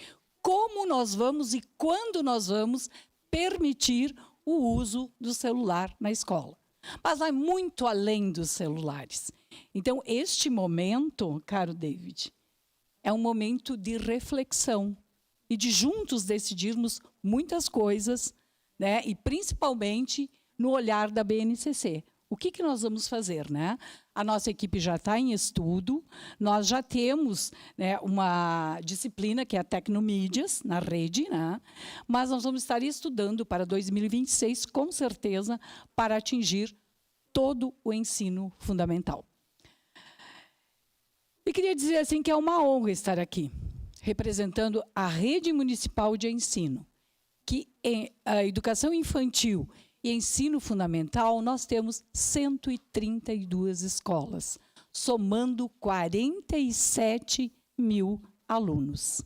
[SPEAKER 16] Como nós vamos e quando nós vamos permitir o uso do celular na escola? Mas vai muito além dos celulares. Então, este momento, caro David, é um momento de reflexão e de juntos decidirmos muitas coisas, né, e principalmente no olhar da BNCC. O que nós vamos fazer, né? A nossa equipe já está em estudo, nós já temos, né, uma disciplina que é a Tecnomídias, na rede, né? Mas nós vamos estar estudando para 2026, com certeza, para atingir todo o ensino fundamental. E queria dizer assim que é uma honra estar aqui, representando a Rede Municipal de Ensino, que a educação infantil e ensino fundamental, nós temos 132 escolas, somando 47 mil alunos.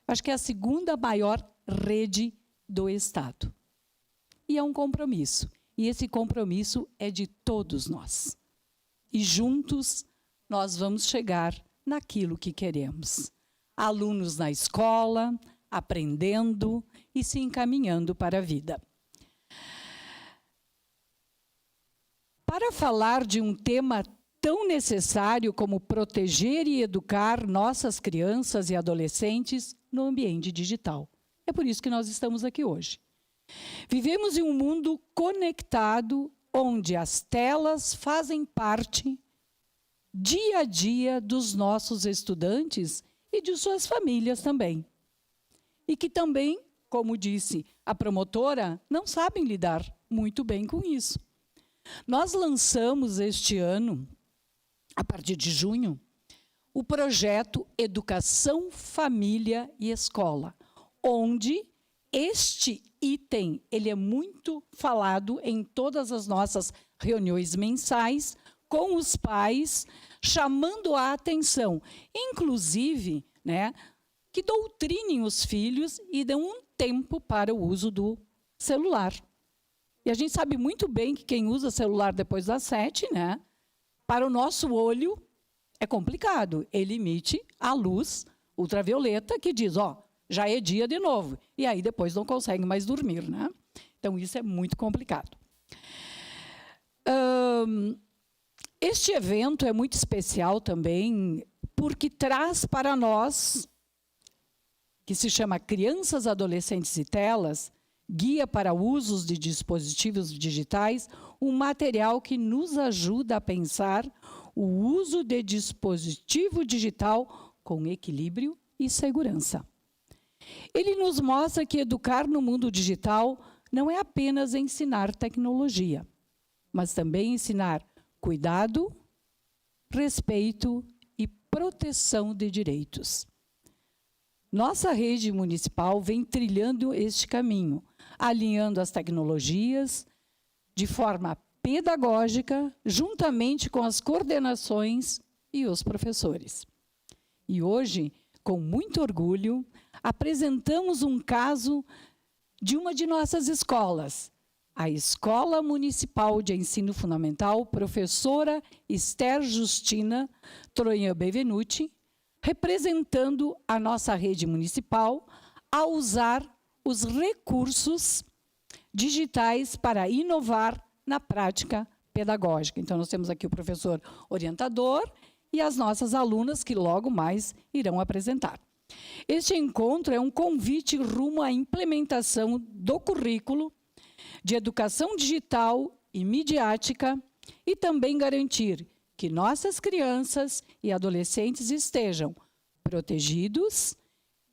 [SPEAKER 16] Acho que é a segunda maior rede do Estado. E é um compromisso. E esse compromisso é de todos nós. E juntos nós vamos chegar naquilo que queremos. Alunos na escola, aprendendo e se encaminhando para a vida. Para falar de um tema tão necessário como proteger e educar nossas crianças e adolescentes no ambiente digital. É por isso que nós estamos aqui hoje. Vivemos em um mundo conectado, onde as telas fazem parte dia a dia dos nossos estudantes e de suas famílias também. E que também, como disse a promotora, não sabem lidar muito bem com isso. Nós lançamos este ano, a partir de junho, o projeto Educação, Família e Escola, onde este item ele é muito falado em todas as nossas reuniões mensais com os pais, chamando a atenção, inclusive, né, que doutrinem os filhos e dão um tempo para o uso do celular. E a gente sabe muito bem que quem usa celular depois das 7, né, para o nosso olho é complicado. Ele emite a luz ultravioleta que diz, ó, já é dia de novo. E aí depois não consegue mais dormir, né? Então isso é muito complicado. Este evento é muito especial também porque traz para nós, que se chama Crianças, Adolescentes e Telas, Guia para Usos de Dispositivos Digitais, um material que nos ajuda a pensar o uso de dispositivo digital com equilíbrio e segurança. Ele nos mostra que educar no mundo digital não é apenas ensinar tecnologia, mas também ensinar cuidado, respeito e proteção de direitos. Nossa rede municipal vem trilhando este caminho, alinhando as tecnologias de forma pedagógica, juntamente com as coordenações e os professores. E hoje, com muito orgulho, apresentamos um caso de uma de nossas escolas, a Escola Municipal de Ensino Fundamental Professora Esther Justina Troian Benvenuti, representando a nossa rede municipal a usar os recursos digitais para inovar na prática pedagógica. Então, nós temos aqui o professor orientador e as nossas alunas que logo mais irão apresentar. Este encontro é um convite rumo à implementação do currículo de educação digital e midiática e também garantir que nossas crianças e adolescentes estejam protegidos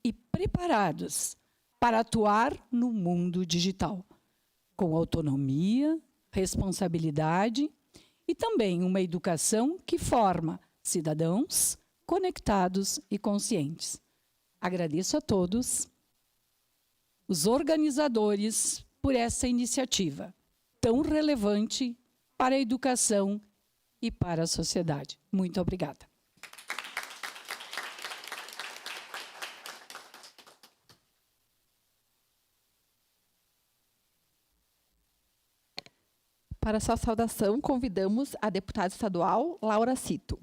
[SPEAKER 16] e preparados para atuar no mundo digital, com autonomia, responsabilidade e também uma educação que forma cidadãos conectados e conscientes. Agradeço a todos, os organizadores, por essa iniciativa tão relevante para a educação e para a sociedade. Muito obrigada.
[SPEAKER 1] Para sua saudação, convidamos a deputada estadual Laura Cito.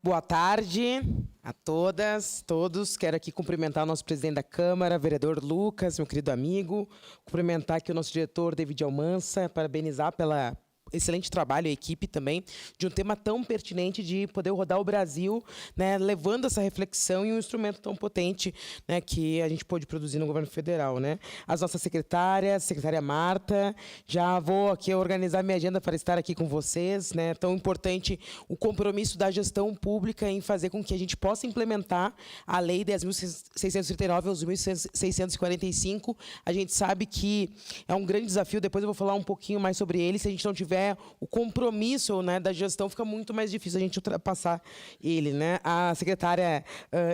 [SPEAKER 17] Boa tarde a todas, todos. Quero aqui cumprimentar o nosso presidente da Câmara, vereador Lucas, meu querido amigo. Cumprimentar aqui o nosso diretor, David Almança, parabenizar pela excelente trabalho, a equipe também, de um tema tão pertinente de poder rodar o Brasil, né, levando essa reflexão e um instrumento tão potente, né, que a gente pôde produzir no governo federal, né. As nossas secretárias, secretária Marta, já vou aqui organizar minha agenda para estar aqui com vocês, né, tão importante o compromisso da gestão pública em fazer com que a gente possa implementar a Lei 10.639 aos 1.645. A gente sabe que é um grande desafio, depois eu vou falar um pouquinho mais sobre ele. Se a gente não tiver o compromisso, né, da gestão, fica muito mais difícil a gente ultrapassar ele, né? A secretária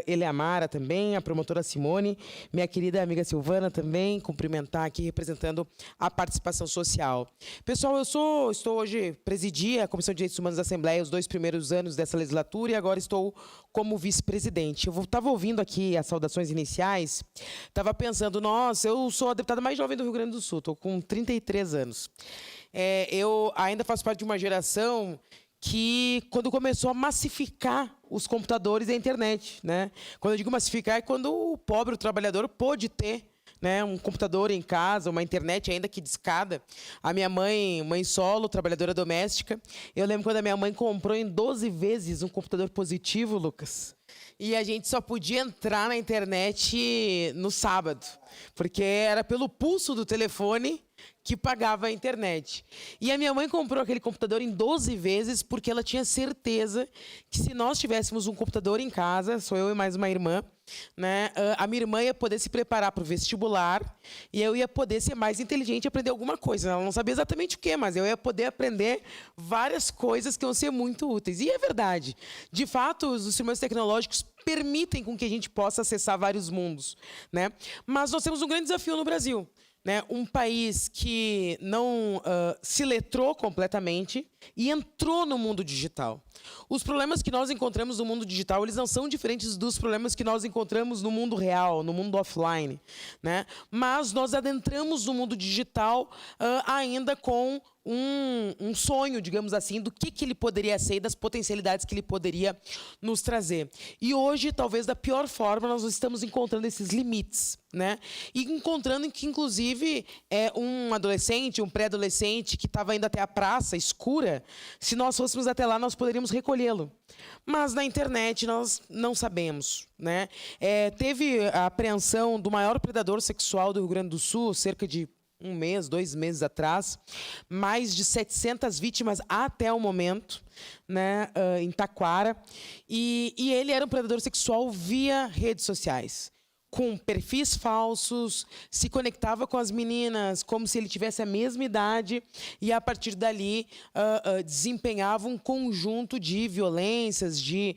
[SPEAKER 17] Eleamara também, a promotora Simone, minha querida amiga Silvana também, cumprimentar aqui representando a participação social. Pessoal, estou hoje presidi a Comissão de Direitos Humanos da Assembleia os 2 primeiros anos dessa legislatura e agora estou como vice-presidente. Eu estava ouvindo aqui as saudações iniciais, estava pensando, nossa, eu sou a deputada mais jovem do Rio Grande do Sul, estou com 33 anos. Eu ainda faço parte de uma geração que, quando começou a massificar os computadores e a internet, né? Quando eu digo massificar, é quando o pobre, o trabalhador, pôde ter, né, um computador em casa, uma internet ainda que discada. A minha mãe solo, trabalhadora doméstica, eu lembro quando a minha mãe comprou em 12 vezes um computador Positivo, Lucas. E a gente só podia entrar na internet no sábado, porque era pelo pulso do telefone que pagava a internet. E a minha mãe comprou aquele computador em 12 vezes porque ela tinha certeza que se nós tivéssemos um computador em casa, sou eu e mais uma irmã, né, a minha irmã ia poder se preparar para o vestibular e eu ia poder ser mais inteligente e aprender alguma coisa. Ela não sabia exatamente o que, mas eu ia poder aprender várias coisas que iam ser muito úteis. E é verdade. De fato, os instrumentos tecnológicos permitem com que a gente possa acessar vários mundos, né? Mas nós temos um grande desafio no Brasil, né? Um país que não se letrou completamente e entrou no mundo digital. Os problemas que nós encontramos no mundo digital, eles não são diferentes dos problemas que nós encontramos no mundo real, no mundo offline, né? Mas nós adentramos no mundo digital ainda com um sonho, digamos assim, do que ele poderia ser e das potencialidades que ele poderia nos trazer. E hoje, talvez da pior forma, nós estamos encontrando esses limites, né? E encontrando que, inclusive, um adolescente, um pré-adolescente que estava indo até a praça escura, se nós fôssemos até lá, nós poderíamos recolhê-lo. Mas na internet nós não sabemos, né? Teve a apreensão do maior predador sexual do Rio Grande do Sul, cerca de 1 mês, 2 meses atrás, mais de 700 vítimas até o momento, né, em Taquara, e ele era um predador sexual via redes sociais, com perfis falsos, se conectava com as meninas como se ele tivesse a mesma idade e, a partir dali, desempenhava um conjunto de violências, de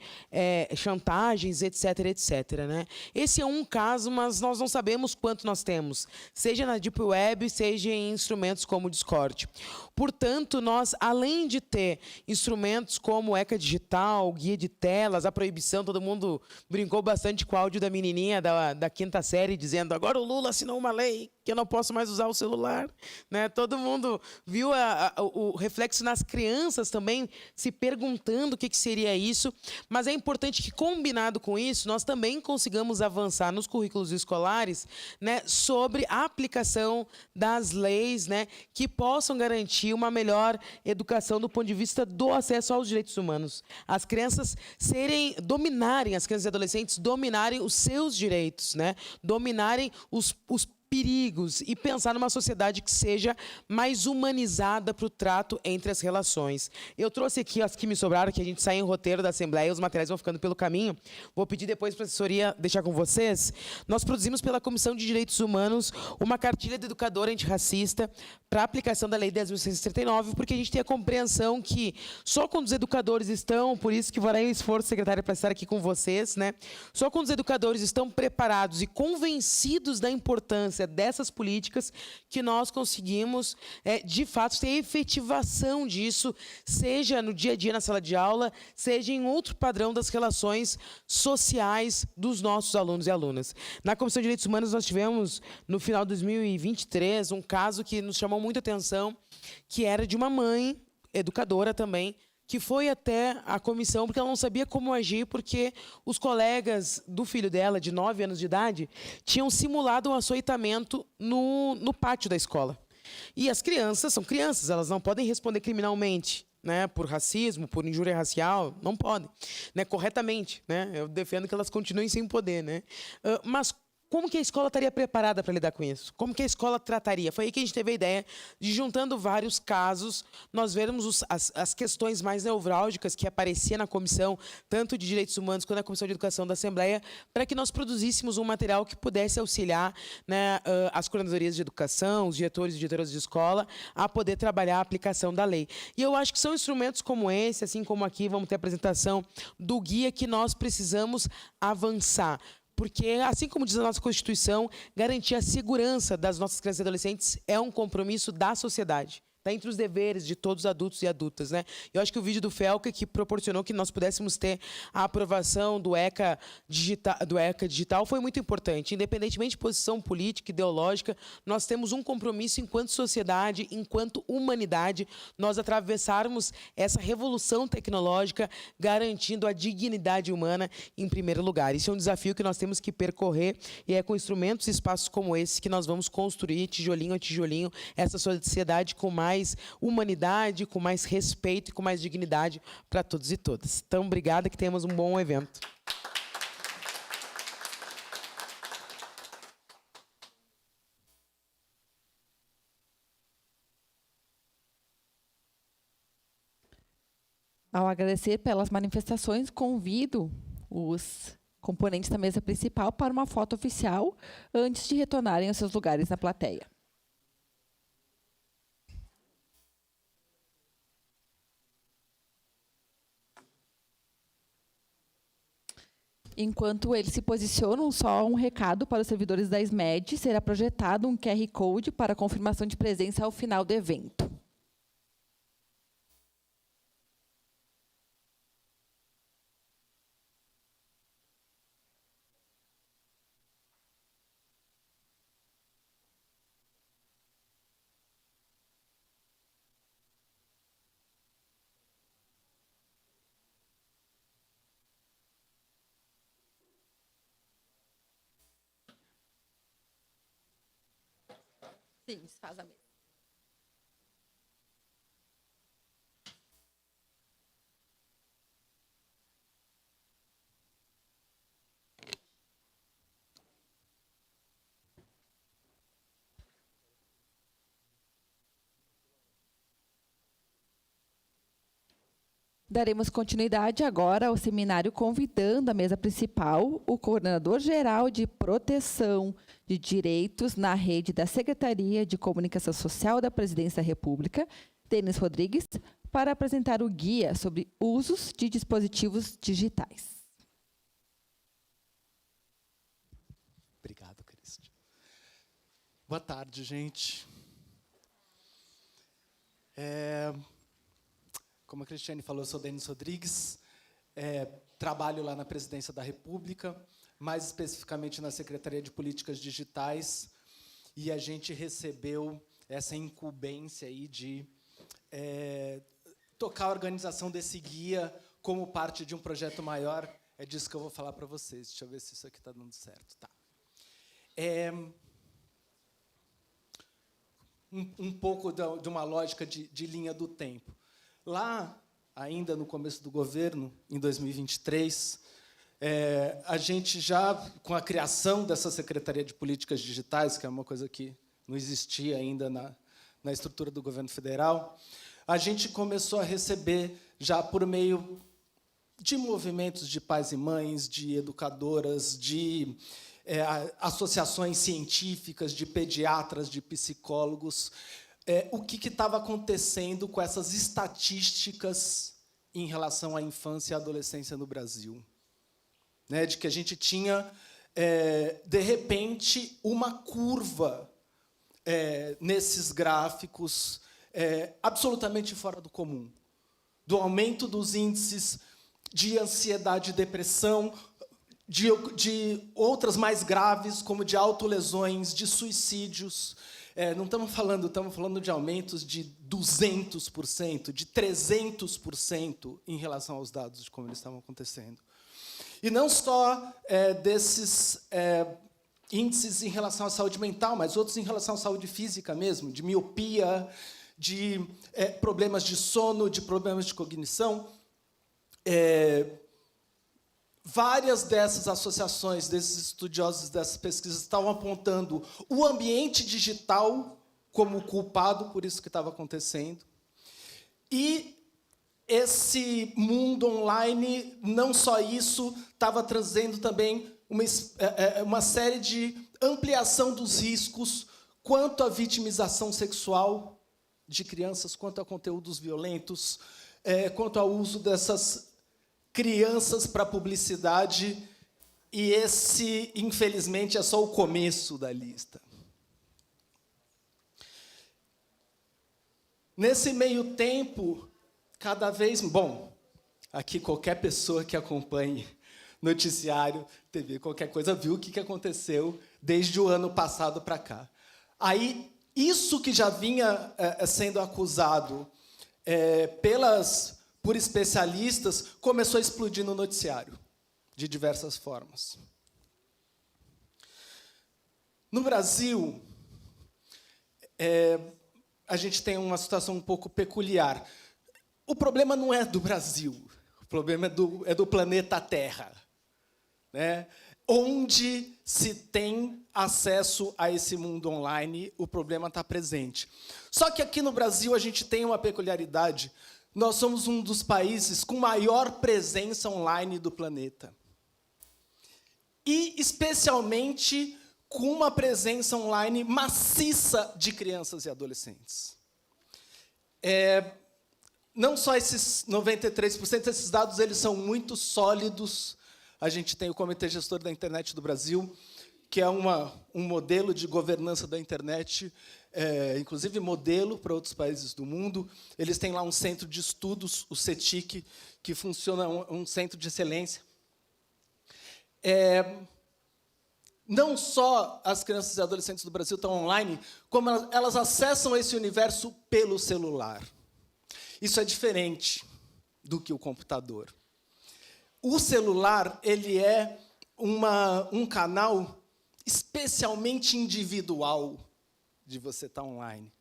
[SPEAKER 17] chantagens, etc., etc., né? Esse é um caso, mas nós não sabemos quanto nós temos, seja na Deep Web, seja em instrumentos como o Discord. Portanto, nós, além de ter instrumentos como o ECA Digital, guia de telas, a proibição, todo mundo brincou bastante com o áudio da menininha, da da 5ª série dizendo agora o Lula assinou uma lei que eu não posso mais usar o celular, né? Todo mundo viu o reflexo nas crianças também se perguntando o que seria isso, mas é importante que, combinado com isso, nós também consigamos avançar nos currículos escolares, né, sobre a aplicação das leis, né, que possam garantir uma melhor educação do ponto de vista do acesso aos direitos humanos. As crianças dominarem, as crianças e adolescentes dominarem os seus direitos, né, dominarem os perigos e pensar numa sociedade que seja mais humanizada para o trato entre as relações. Eu trouxe aqui as que me sobraram, que a gente sai em roteiro da Assembleia, os materiais vão ficando pelo caminho. Vou pedir depois para a assessoria deixar com vocês. Nós produzimos pela Comissão de Direitos Humanos uma cartilha de educadora antirracista para a aplicação da Lei 10.639, porque a gente tem a compreensão que só quando os educadores estão, por isso que farei um esforço, secretária, para estar aqui com vocês, né? Só quando os educadores estão preparados e convencidos da importância dessas políticas que nós conseguimos, de fato, ter efetivação disso, seja no dia a dia na sala de aula, seja em outro padrão das relações sociais dos nossos alunos e alunas. Na Comissão de Direitos Humanos, nós tivemos, no final de 2023, um caso que nos chamou muita atenção, que era de uma mãe, educadora também, que foi até a comissão porque ela não sabia como agir, porque os colegas do filho dela, de 9 anos de idade, tinham simulado um açoitamento no pátio da escola. E as crianças são crianças, elas não podem responder criminalmente, né, por racismo, por injúria racial, não podem, né, corretamente, né? Eu defendo que elas continuem sem poder, né? Mas como que a escola estaria preparada para lidar com isso? Como que a escola trataria? Foi aí que a gente teve a ideia de, juntando vários casos, nós vermos as questões mais nevrálgicas que apareciam na comissão, tanto de Direitos Humanos quanto na Comissão de Educação da Assembleia, para que nós produzíssemos um material que pudesse auxiliar, né, as coordenadorias de educação, os diretores e diretoras de escola, a poder trabalhar a aplicação da lei. E eu acho que são instrumentos como esse, assim como aqui vamos ter a apresentação do guia, que nós precisamos avançar. Porque, assim como diz a nossa Constituição, garantir a segurança das nossas crianças e adolescentes é um compromisso da sociedade. Está entre os deveres de todos os adultos e adultas, né? Eu acho que o vídeo do Felca, que proporcionou que nós pudéssemos ter a aprovação do ECA digital, foi muito importante. Independentemente de posição política, ideológica, nós temos um compromisso enquanto sociedade, enquanto humanidade, nós atravessarmos essa revolução tecnológica, garantindo a dignidade humana em primeiro lugar. Isso é um desafio que nós temos que percorrer, e é com instrumentos e espaços como esse que nós vamos construir, tijolinho a tijolinho, essa sociedade com mais humanidade, com mais respeito e com mais dignidade para todos e todas. Então, obrigada, que tenhamos um bom evento.
[SPEAKER 1] Ao agradecer pelas manifestações, convido os componentes da mesa principal para uma foto oficial antes de retornarem aos seus lugares na plateia. Enquanto eles se posicionam, só um recado para os servidores da SMED: será projetado um QR Code para confirmação de presença ao final do evento. Sim, desfaz a mesa. Daremos continuidade agora ao seminário, convidando à mesa principal o coordenador-geral de proteção de direitos na rede da Secretaria de Comunicação Social da Presidência da República, Denis Rodrigues, para apresentar o guia sobre usos de dispositivos digitais.
[SPEAKER 18] Obrigado, Cristian. Boa tarde, gente. Como a Cristiane falou, eu sou Denis Rodrigues, trabalho lá na Presidência da República, mais especificamente na Secretaria de Políticas Digitais, e a gente recebeu essa incumbência aí de tocar a organização desse guia como parte de um projeto maior. É disso que eu vou falar para vocês. Deixa eu ver se isso aqui está dando certo. Tá. Um pouco de uma lógica de linha do tempo. Lá, ainda no começo do governo, em 2023, a gente já, com a criação dessa Secretaria de Políticas Digitais, que é uma coisa que não existia ainda na estrutura do governo federal, a gente começou a receber, já por meio de movimentos de pais e mães, de educadoras, de associações científicas, de pediatras, de psicólogos, o que estava acontecendo com essas estatísticas em relação à infância e à adolescência no Brasil. Né, de que a gente tinha, de repente, uma curva nesses gráficos absolutamente fora do comum, do aumento dos índices de ansiedade e depressão, de outras mais graves, como de autolesões, de suicídios. Não estamos falando de aumentos de 200%, de 300% em relação aos dados de como eles estavam acontecendo. E não só desses índices em relação à saúde mental, mas outros em relação à saúde física mesmo, de miopia, de problemas de sono, de problemas de cognição. Várias dessas associações, desses estudiosos dessas pesquisas, estavam apontando o ambiente digital como culpado por isso que estava acontecendo. E esse mundo online, não só isso, estava trazendo também uma série de ampliação dos riscos quanto à vitimização sexual de crianças, quanto a conteúdos violentos, quanto ao uso dessas crianças para publicidade, e esse, infelizmente, é só o começo da lista. Nesse meio tempo, cada vez... Bom, aqui qualquer pessoa que acompanhe noticiário, TV, qualquer coisa, viu o que aconteceu desde o ano passado para cá. Aí, isso que já vinha sendo acusado por especialistas, começou a explodir no noticiário, de diversas formas. No Brasil, a gente tem uma situação um pouco peculiar. O problema não é do Brasil, o problema é do planeta Terra, né? Onde se tem acesso a esse mundo online, o problema está presente. Só que aqui no Brasil a gente tem uma peculiaridade. Nós somos um dos países com maior presença online do planeta. E, especialmente, com uma presença online maciça de crianças e adolescentes. Não só esses 93%, esses dados eles são muito sólidos. A gente tem o Comitê Gestor da Internet do Brasil, que é um modelo de governança da internet, inclusive modelo para outros países do mundo. Eles têm lá um centro de estudos, o CETIC, que funciona um centro de excelência. Não só as crianças e adolescentes do Brasil estão online, como elas acessam esse universo pelo celular. Isso é diferente do que o computador. O celular ele é um canal especialmente individual de você estar online.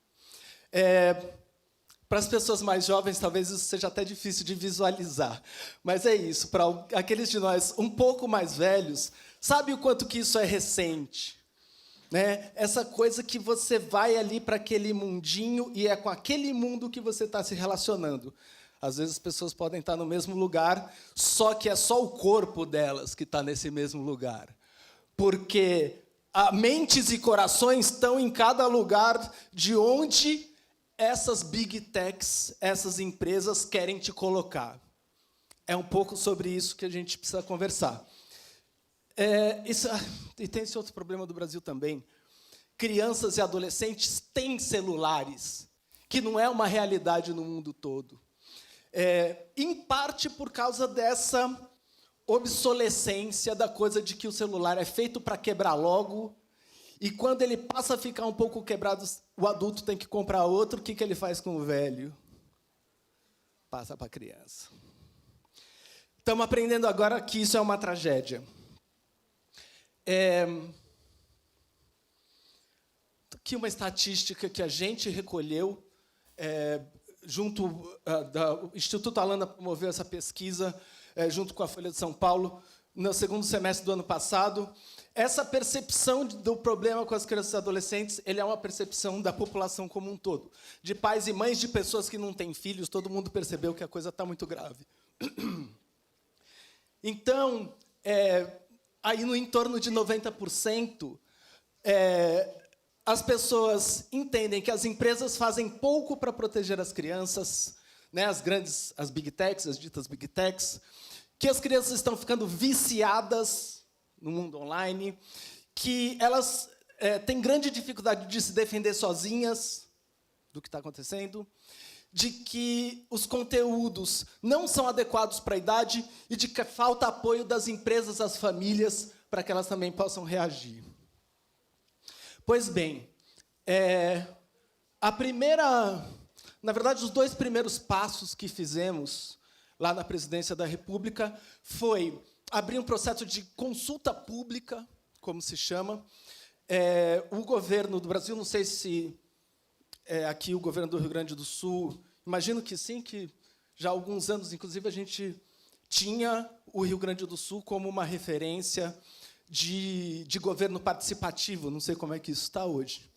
[SPEAKER 18] Para as pessoas mais jovens, talvez isso seja até difícil de visualizar. Mas é isso, para aqueles de nós um pouco mais velhos, sabe o quanto que isso é recente? Né? Essa coisa que você vai ali para aquele mundinho e é com aquele mundo que você está se relacionando. Às vezes as pessoas podem estar no mesmo lugar, só que é só o corpo delas que está nesse mesmo lugar. Porque mentes e corações estão em cada lugar de onde essas big techs, essas empresas querem te colocar. É um pouco sobre isso que a gente precisa conversar. E tem esse outro problema do Brasil também. Crianças e adolescentes têm celulares, que não é uma realidade no mundo todo. Em parte por causa dessa obsolescência da coisa de que o celular é feito para quebrar logo, e quando ele passa a ficar um pouco quebrado, o adulto tem que comprar outro, o que ele faz com o velho? Passa para a criança. Estamos aprendendo agora que isso é uma tragédia. Aqui uma estatística que a gente recolheu, junto do Instituto Alanda promoveu essa pesquisa, junto com a Folha de São Paulo, no segundo semestre do ano passado. Essa percepção do problema com as crianças e adolescentes, ele é uma percepção da população como um todo. De pais e mães, de pessoas que não têm filhos, todo mundo percebeu que a coisa está muito grave. Então, aí no entorno de 90%, as pessoas entendem que as empresas fazem pouco para proteger as crianças, né, as big techs, as ditas big techs, que as crianças estão ficando viciadas no mundo online, que elas têm grande dificuldade de se defender sozinhas do que está acontecendo, de que os conteúdos não são adequados para a idade e de que falta apoio das empresas às famílias para que elas também possam reagir. Pois bem, na verdade, os 2 primeiros passos que fizemos lá na Presidência da República foi abrir um processo de consulta pública, como se chama. O governo do Brasil, não sei se aqui o governo do Rio Grande do Sul, imagino que sim, que já há alguns anos, inclusive, a gente tinha o Rio Grande do Sul como uma referência de governo participativo, não sei como é que isso está hoje.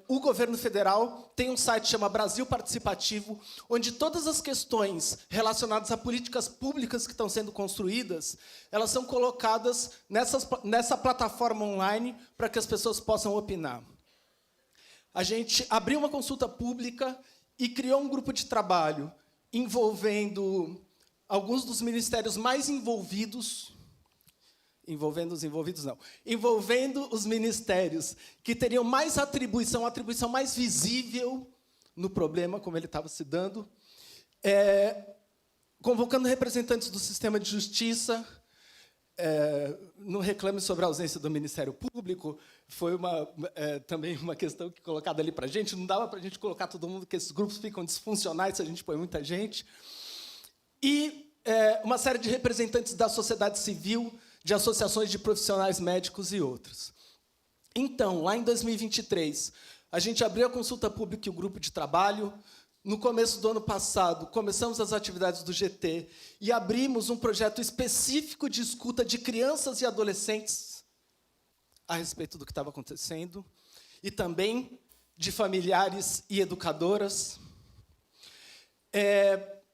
[SPEAKER 18] O governo federal tem um site que chama Brasil Participativo, onde todas as questões relacionadas a políticas públicas que estão sendo construídas, elas são colocadas nessa plataforma online para que as pessoas possam opinar. A gente abriu uma consulta pública e criou um grupo de trabalho envolvendo alguns dos ministérios mais envolvidos, envolvendo os ministérios que teriam mais atribuição, a atribuição mais visível no problema, como ele estava se dando, convocando representantes do sistema de justiça, não reclame sobre a ausência do Ministério Público, foi também uma questão que colocada ali para a gente, não dava para a gente colocar todo mundo, porque esses grupos ficam disfuncionais se a gente põe muita gente, e uma série de representantes da sociedade civil, de associações de profissionais médicos e outros. Então, lá em 2023, a gente abriu a consulta pública e o grupo de trabalho. No começo do ano passado, começamos as atividades do GT e abrimos um projeto específico de escuta de crianças e adolescentes a respeito do que estava acontecendo, e também de familiares e educadoras.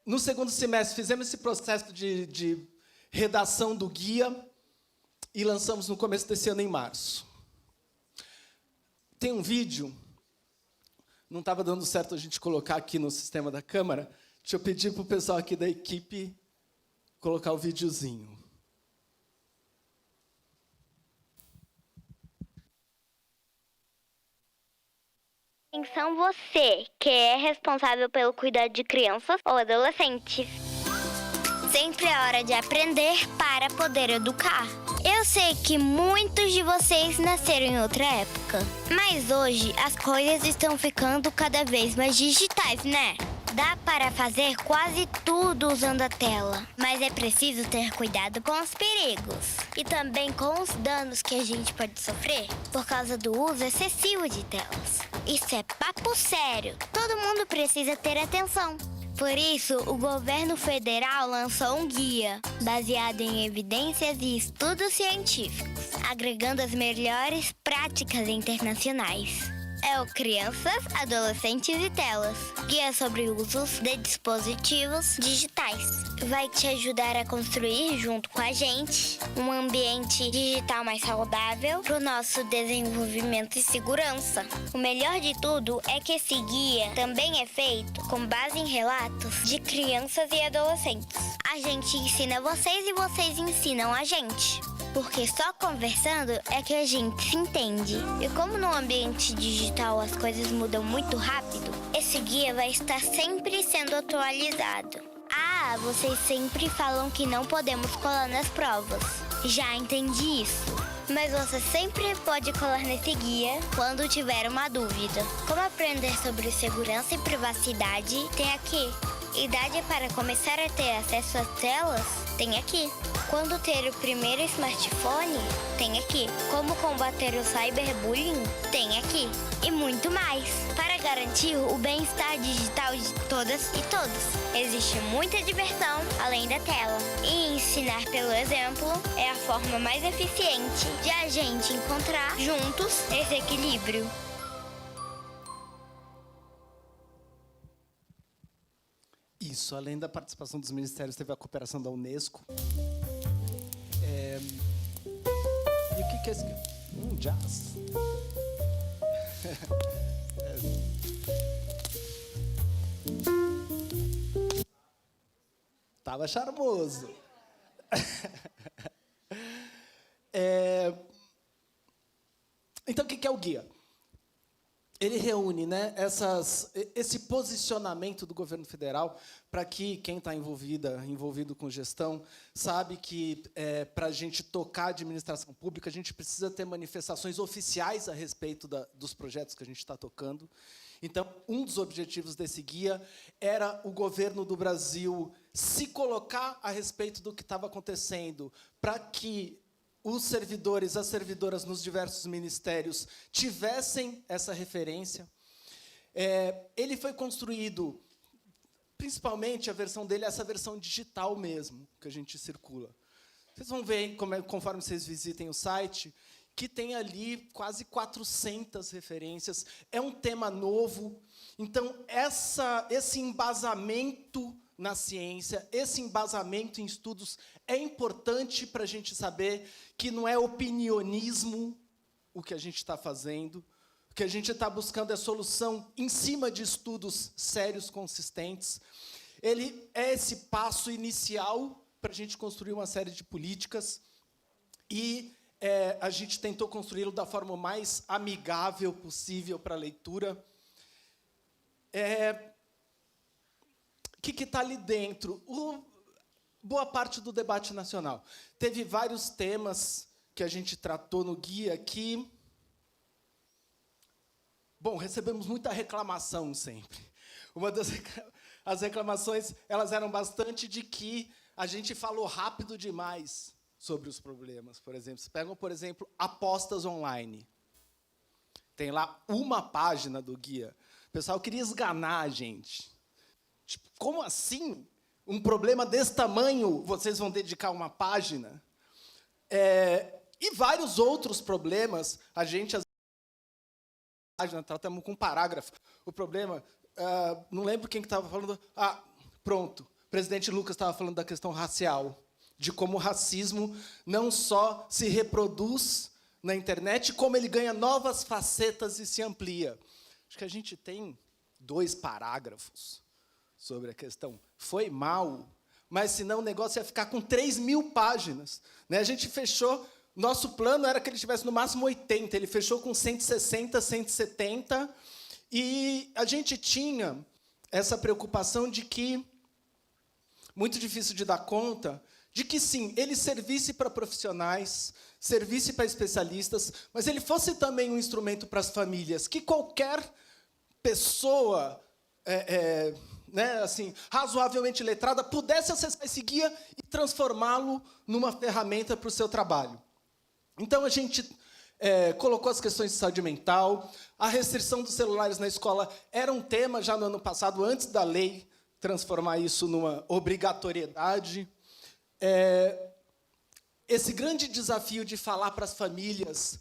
[SPEAKER 18] No segundo semestre, fizemos esse processo de redação do guia e lançamos no começo desse ano, em março. Tem um vídeo, não estava dando certo a gente colocar aqui no sistema da Câmara, deixa eu pedir para o pessoal aqui da equipe colocar o videozinho.
[SPEAKER 19] Atenção você, que é responsável pelo cuidado de crianças ou adolescentes. Sempre é hora de aprender para poder educar. Eu sei que muitos de vocês nasceram em outra época, mas hoje as coisas estão ficando cada vez mais digitais, né? Dá para fazer quase tudo usando a tela, mas é preciso ter cuidado com os perigos e também com os danos que a gente pode sofrer por causa do uso excessivo de telas. Isso é papo sério, todo mundo precisa ter atenção. Por isso, o governo federal lançou um guia baseado em evidências e estudos científicos, agregando as melhores práticas internacionais. É o Crianças, Adolescentes e Telas, guia sobre usos de dispositivos digitais. Vai te ajudar a construir, junto com a gente, um ambiente digital mais saudável para o nosso desenvolvimento e segurança. O melhor de tudo é que esse guia também é feito com base em relatos de crianças e adolescentes. A gente ensina vocês e vocês ensinam a gente. Porque só conversando é que a gente se entende. E como no ambiente digital as coisas mudam muito rápido, esse guia vai estar sempre sendo atualizado. Ah, Ah, vocês sempre falam que não podemos colar nas provas. Já entendi isso. Mas você sempre pode colar nesse guia quando tiver uma dúvida. Como aprender sobre segurança e privacidade? Tem aqui. Idade para começar a ter acesso às telas? Tem aqui. Quando ter o primeiro smartphone? Tem aqui. Como combater o cyberbullying? Tem aqui. E muito mais. Para garantir o bem-estar digital de todas e todos. Existe muita diversão além da tela. E ensinar pelo exemplo é a forma mais eficiente de a gente encontrar juntos esse equilíbrio.
[SPEAKER 18] Isso, além da participação dos ministérios, teve a cooperação da Unesco. E o que é esse? Jazz. Tava charmoso. Então, o que é o guia? Ele reúne, né, esse posicionamento do governo federal para que quem está envolvido com gestão sabe que para a gente tocar a administração pública, a gente precisa ter manifestações oficiais a respeito dos projetos que a gente está tocando. Então, um dos objetivos desse guia era o governo do Brasil se colocar a respeito do que estava acontecendo, para que os servidores, as servidoras nos diversos ministérios tivessem essa referência. Ele foi construído, principalmente a versão dele, essa versão digital mesmo, que a gente circula. Vocês vão ver, conforme vocês visitem o site, que tem ali quase 400 referências. É um tema novo. Então, esse embasamento na ciência, esse embasamento em estudos é importante para a gente saber que não é opinionismo o que a gente está fazendo, o que a gente está buscando é solução em cima de estudos sérios, consistentes. Ele é esse passo inicial para a gente construir uma série de políticas e a gente tentou construí-lo da forma mais amigável possível para a leitura. O que está ali dentro? Boa parte do debate nacional. Teve vários temas que a gente tratou no guia que... Bom, recebemos muita reclamação sempre. As reclamações elas eram bastante de que a gente falou rápido demais sobre os problemas. Por exemplo, vocês pegam, por exemplo, apostas online. Tem lá uma página do guia. O pessoal queria esganar a gente. Tipo, como assim? Um problema desse tamanho, vocês vão dedicar uma página? E vários outros problemas, a gente, às vezes, tratamos com um parágrafo. O problema, não lembro quem que estava falando... pronto, o presidente Lucas estava falando da questão racial, de como o racismo não só se reproduz na internet, como ele ganha novas facetas e se amplia. Acho que a gente tem 2 parágrafos sobre a questão. Foi mal, mas senão o negócio ia ficar com 3.000 páginas. Né? A gente fechou, nosso plano era que ele tivesse no máximo 80, ele fechou com 160, 170, e a gente tinha essa preocupação de que, muito difícil de dar conta, de que, sim, ele servisse para profissionais, servisse para especialistas, mas ele fosse também um instrumento para as famílias, que qualquer pessoa né, assim, razoavelmente letrada pudesse acessar esse guia e transformá-lo numa ferramenta para o seu trabalho. Então, a gente colocou as questões de saúde mental, a restrição dos celulares na escola era um tema já no ano passado, antes da lei transformar isso numa obrigatoriedade. Esse grande desafio de falar para as famílias,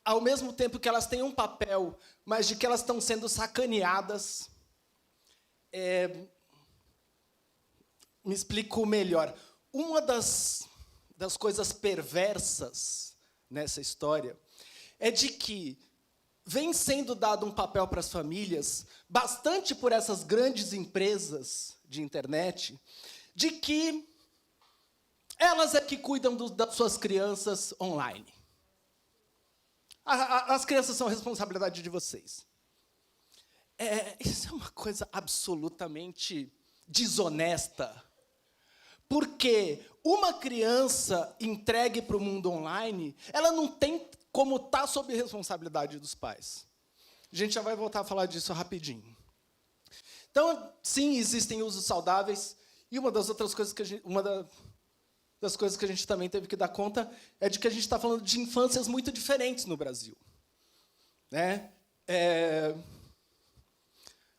[SPEAKER 18] ao mesmo tempo que elas têm um papel, mas de que elas estão sendo sacaneadas. Me explico melhor. Uma das coisas perversas nessa história é de que vem sendo dado um papel para as famílias, bastante por essas grandes empresas de internet, de que elas é que cuidam das suas crianças online. As crianças são responsabilidade de vocês. Isso é uma coisa absolutamente desonesta Porque uma criança entregue para o mundo online, ela não tem como estar sob responsabilidade dos pais. A gente já vai voltar a falar disso rapidinho. Então, sim, existem usos saudáveis, e uma das outras coisas que das coisas que a gente também teve que dar conta é de que a gente está falando de infâncias muito diferentes no Brasil. Né?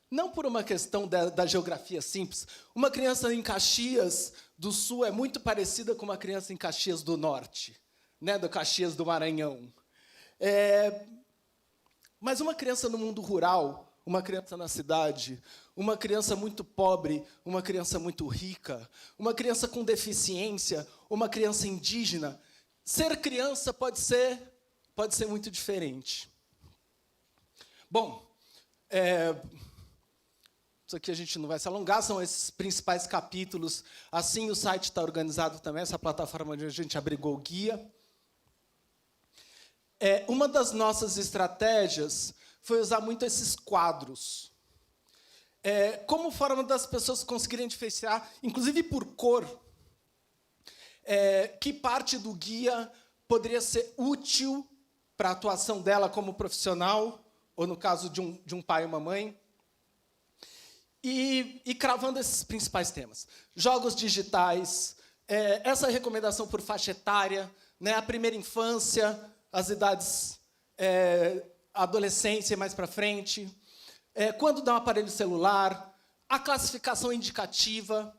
[SPEAKER 18] Não por uma questão da geografia simples. Uma criança em Caxias do Sul é muito parecida com uma criança em Caxias do Norte, né? Do Caxias do Maranhão. Mas uma criança no mundo rural, uma criança na cidade, uma criança muito pobre, uma criança muito rica, uma criança com deficiência, uma criança indígena, ser criança pode ser muito diferente. Bom, isso aqui a gente não vai se alongar, são esses principais capítulos. Assim, o site está organizado também, essa plataforma onde a gente abrigou o guia. Uma das nossas estratégias foi usar muito esses quadros, como forma das pessoas conseguirem diferenciar, inclusive por cor, que parte do guia poderia ser útil para a atuação dela como profissional, ou no caso de um pai e uma mãe, e cravando esses principais temas. Jogos digitais, essa recomendação por faixa etária, né, a primeira infância, as idades, adolescência mais para frente, quando dá um aparelho celular, a classificação indicativa.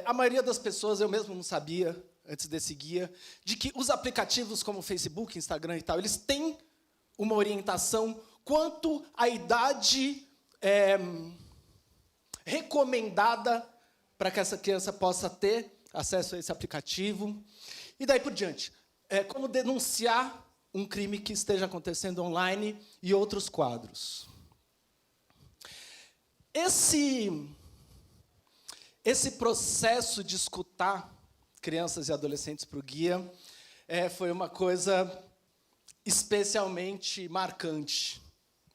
[SPEAKER 18] A maioria das pessoas, eu mesmo não sabia, antes desse guia, de que os aplicativos como Facebook, Instagram e tal, eles têm uma orientação quanto à idade recomendada para que essa criança possa ter acesso a esse aplicativo. E daí por diante. Como denunciar um crime que esteja acontecendo online e outros quadros. Esse processo de escutar crianças e adolescentes para o guia foi uma coisa especialmente marcante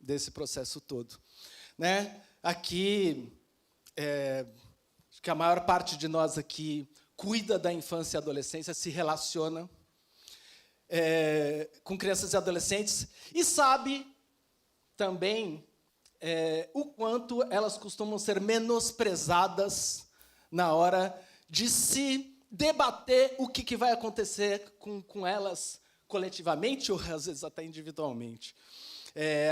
[SPEAKER 18] desse processo todo. Né? Aqui, acho que a maior parte de nós aqui cuida da infância e adolescência, se relaciona com crianças e adolescentes e sabe também o quanto elas costumam ser menosprezadas na hora de se debater o que vai acontecer com elas coletivamente ou, às vezes, até individualmente.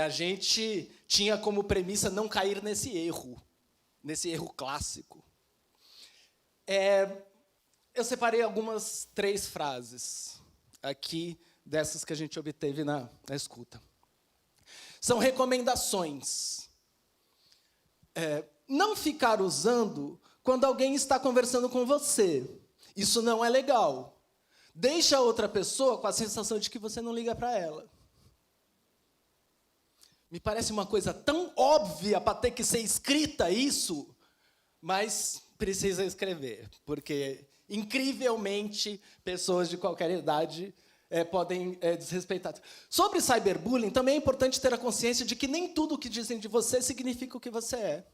[SPEAKER 18] A gente tinha como premissa não cair nesse erro clássico. Eu separei algumas 3 frases aqui, dessas que a gente obteve na escuta. São recomendações. Não ficar usando quando alguém está conversando com você. Isso não é legal. Deixa a outra pessoa com a sensação de que você não liga para ela. Me parece uma coisa tão óbvia para ter que ser escrita isso, mas precisa escrever, porque, incrivelmente, pessoas de qualquer idade podem desrespeitar. Sobre cyberbullying, também é importante ter a consciência de que nem tudo o que dizem de você significa o que você é.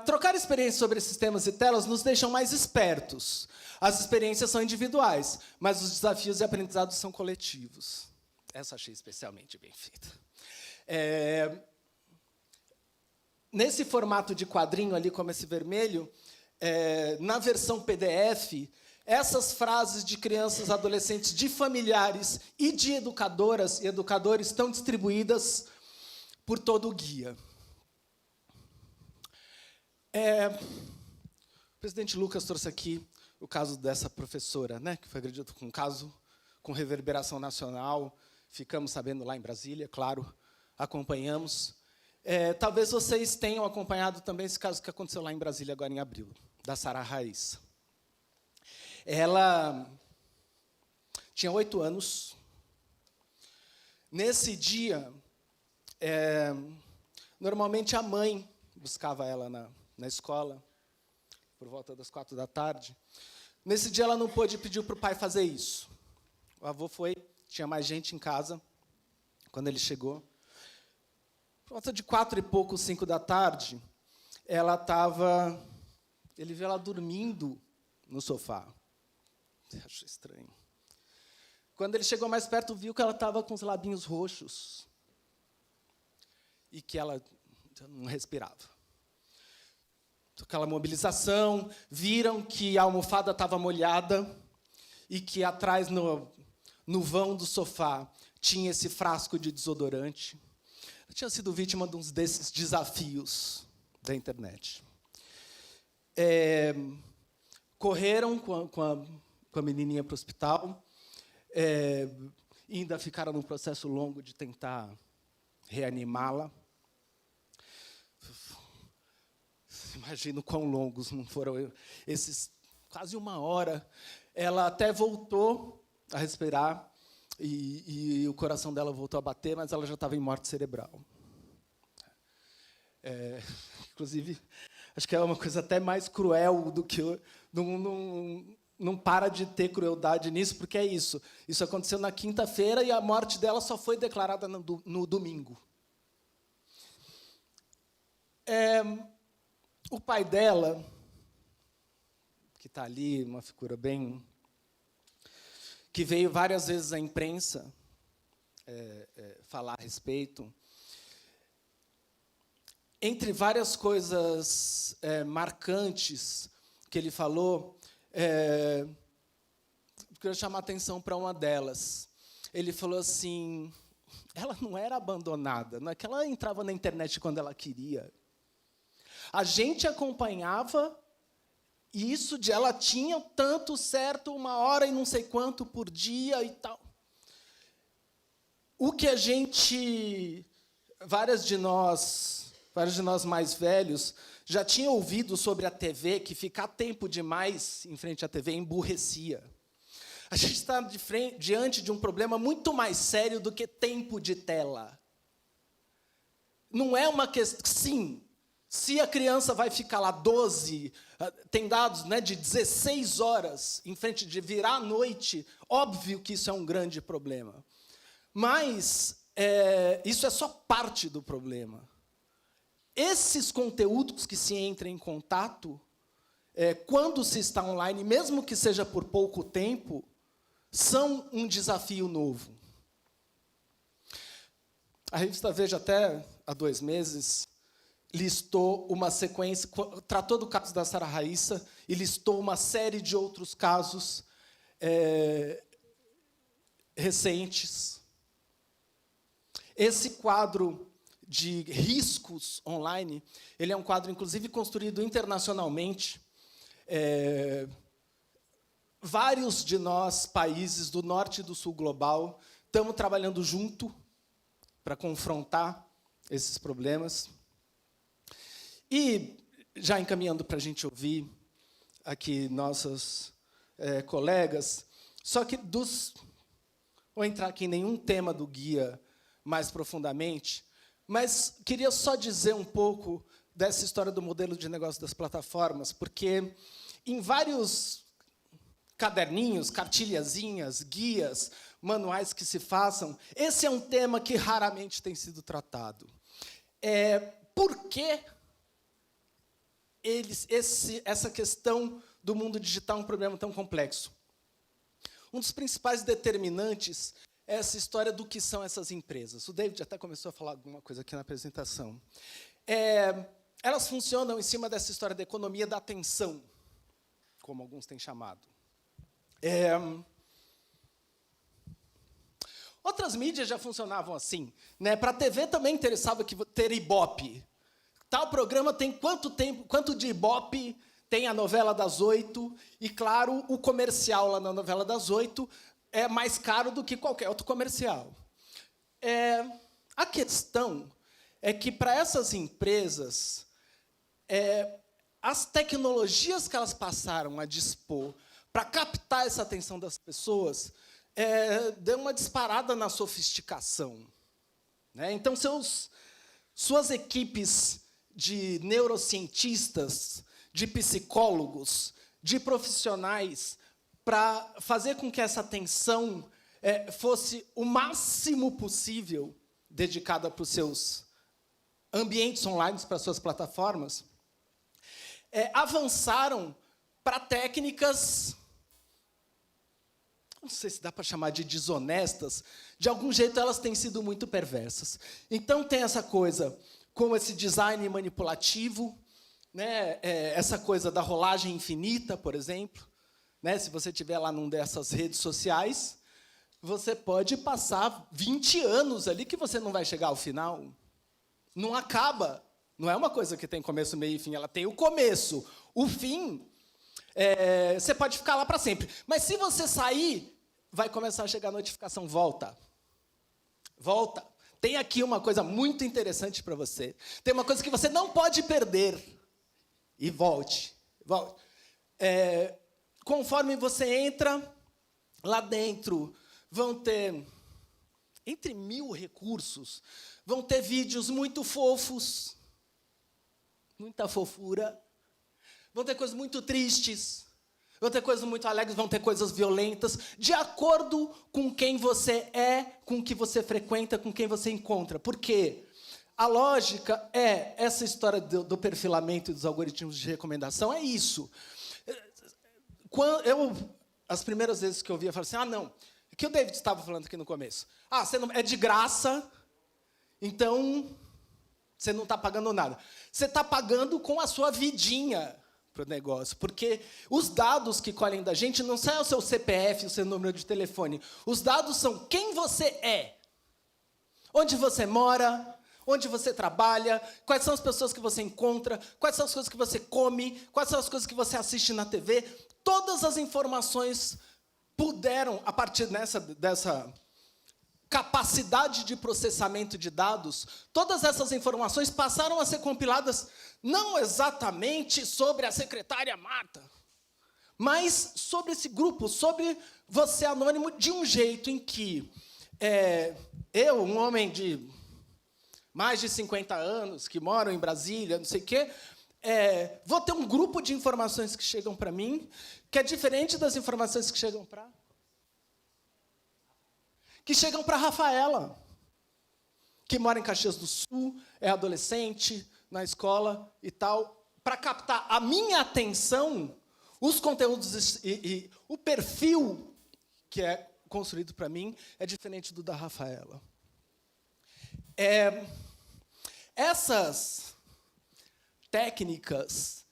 [SPEAKER 18] Trocar experiências sobre esses temas e telas nos deixam mais espertos. As experiências são individuais, mas os desafios e aprendizados são coletivos. Essa achei especialmente bem feita. Nesse formato de quadrinho ali, como esse vermelho, na versão PDF, essas frases de crianças, adolescentes, de familiares e de educadoras e educadores estão distribuídas por todo o guia. O presidente Lucas trouxe aqui o caso dessa professora, né, que foi agredida com um caso com reverberação nacional. Ficamos sabendo lá em Brasília, claro, acompanhamos. Talvez vocês tenham acompanhado também esse caso que aconteceu lá em Brasília, agora em abril, da Sara Raíssa. Ela tinha 8 anos. Nesse dia, normalmente a mãe buscava ela na escola, por volta das 4 da tarde. Nesse dia, ela não pôde pedir para o pai fazer isso. O avô foi, tinha mais gente em casa, quando ele chegou. Por volta de 4 e pouco, 5 da tarde, ela estava ele viu ela dormindo no sofá. Achei estranho. Quando ele chegou mais perto, viu que ela estava com os labinhos roxos e que ela não respirava. Aquela mobilização, viram que a almofada estava molhada e que atrás, no vão do sofá, tinha esse frasco de desodorante. Eu tinha sido vítima de um desses desafios da internet. Correram com a menininha para o hospital, e ainda ficaram num processo longo de tentar reanimá-la. Imagino quão longos não foram esses quase 1 hora. Ela até voltou a respirar e o coração dela voltou a bater, mas ela já estava em morte cerebral. Inclusive, acho que é uma coisa até mais cruel do que... Não para de ter crueldade nisso, porque é isso. Isso aconteceu na quinta-feira e a morte dela só foi declarada no domingo. O pai dela, que está ali, uma figura bem... que veio várias vezes à imprensa falar a respeito. Entre várias coisas marcantes que ele falou, queria chamar a atenção para uma delas. Ele falou assim, ela não era abandonada, não é que ela entrava na internet quando ela queria. A gente acompanhava isso de ela tinha tanto certo, 1 hora e não sei quanto por dia e tal. O que a gente, vários de nós mais velhos, já tinham ouvido sobre a TV, que ficar tempo demais em frente à TV emburrecia. A gente está diante de um problema muito mais sério do que tempo de tela. Não é uma questão... Sim, se a criança vai ficar lá 12, tem dados, né, de 16 horas em frente de virar à noite, óbvio que isso é um grande problema. Mas isso é só parte do problema. Esses conteúdos que se entra em contato, quando se está online, mesmo que seja por pouco tempo, são um desafio novo. A revista Veja, até há 2 meses, listou uma sequência, tratou do caso da Sara Raissa e listou uma série de outros casos recentes. Esse quadro de riscos online, ele é um quadro, inclusive, construído internacionalmente. Vários de nós, países do norte e do sul global, estamos trabalhando junto para confrontar esses problemas. E, já encaminhando para a gente ouvir aqui nossos colegas, só que vou entrar aqui em nenhum tema do guia mais profundamente, mas queria só dizer um pouco dessa história do modelo de negócio das plataformas, porque em vários caderninhos, cartilhazinhas, guias, manuais que se façam, esse é um tema que raramente tem sido tratado. Por que essa questão do mundo digital é um problema tão complexo? Um dos principais determinantes é essa história do que são essas empresas. O David até começou a falar alguma coisa aqui na apresentação. Elas funcionam em cima dessa história da economia da atenção, como alguns têm chamado. Outras mídias já funcionavam assim, né? Para a TV também interessava ter Ibope. Tal programa tem quanto de Ibope tem a novela das 8, e, claro, o comercial lá na novela das 8 é mais caro do que qualquer outro comercial. A questão é que, para essas empresas, as tecnologias que elas passaram a dispor para captar essa atenção das pessoas deu uma disparada na sofisticação, né? Então, suas equipes de neurocientistas, de psicólogos, de profissionais, para fazer com que essa atenção fosse o máximo possível dedicada para os seus ambientes online, para as suas plataformas, avançaram para técnicas, não sei se dá para chamar de desonestas, de algum jeito elas têm sido muito perversas. Então tem essa coisa, como esse design manipulativo, né, essa coisa da rolagem infinita, por exemplo, né, se você estiver lá numa dessas redes sociais, você pode passar 20 anos ali que você não vai chegar ao final. Não acaba. Não é uma coisa que tem começo, meio e fim. Ela tem o começo. O fim, você pode ficar lá para sempre. Mas se você sair, vai começar a chegar a notificação. Volta. Volta. Tem aqui uma coisa muito interessante para você. Tem uma coisa que você não pode perder. E volte. Volte. Conforme você entra lá dentro, vão ter, entre 1000 recursos, vão ter vídeos muito fofos, muita fofura, vão ter coisas muito tristes, vão ter coisas muito alegres, vão ter coisas violentas, de acordo com quem você é, com o que você frequenta, com quem você encontra. Por quê? A lógica é, essa história do perfilamento e dos algoritmos de recomendação, é isso. As primeiras vezes que eu ouvia, eu falava assim, não, o que o David estava falando aqui no começo? Você não, é de graça, então você não está pagando nada. Você está pagando com a sua vidinha para o negócio, porque os dados que colhem da gente não são o seu CPF, o seu número de telefone. Os dados são quem você é, onde você mora, onde você trabalha, quais são as pessoas que você encontra, quais são as coisas que você come, quais são as coisas que você assiste na TV. Todas as informações puderam, a partir dessa capacidade de processamento de dados, todas essas informações passaram a ser compiladas não exatamente sobre a secretária Marta, mas sobre esse grupo, sobre você anônimo, de um jeito em que eu, um homem de mais de 50 anos, que moro em Brasília, não sei o quê, vou ter um grupo de informações que chegam para mim, que é diferente das informações que chegam para a Rafaela, que mora em Caxias do Sul, é adolescente, na escola e tal, para captar a minha atenção, os conteúdos e o perfil que é construído para mim é diferente do da Rafaela. Essas técnicas,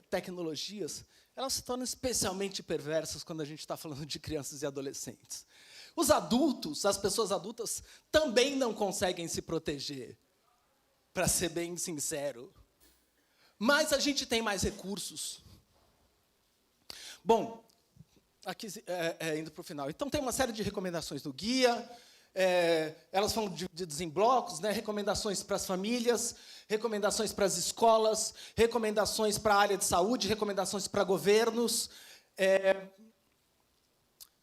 [SPEAKER 18] tecnologias, elas se tornam especialmente perversas quando a gente está falando de crianças e adolescentes. Os adultos, as pessoas adultas, também não conseguem se proteger, para ser bem sincero. Mas a gente tem mais recursos. Bom, aqui indo para o final. Então, tem uma série de recomendações do guia. Elas foram divididas em blocos, né? Recomendações para as famílias, recomendações para as escolas, recomendações para a área de saúde, recomendações para governos,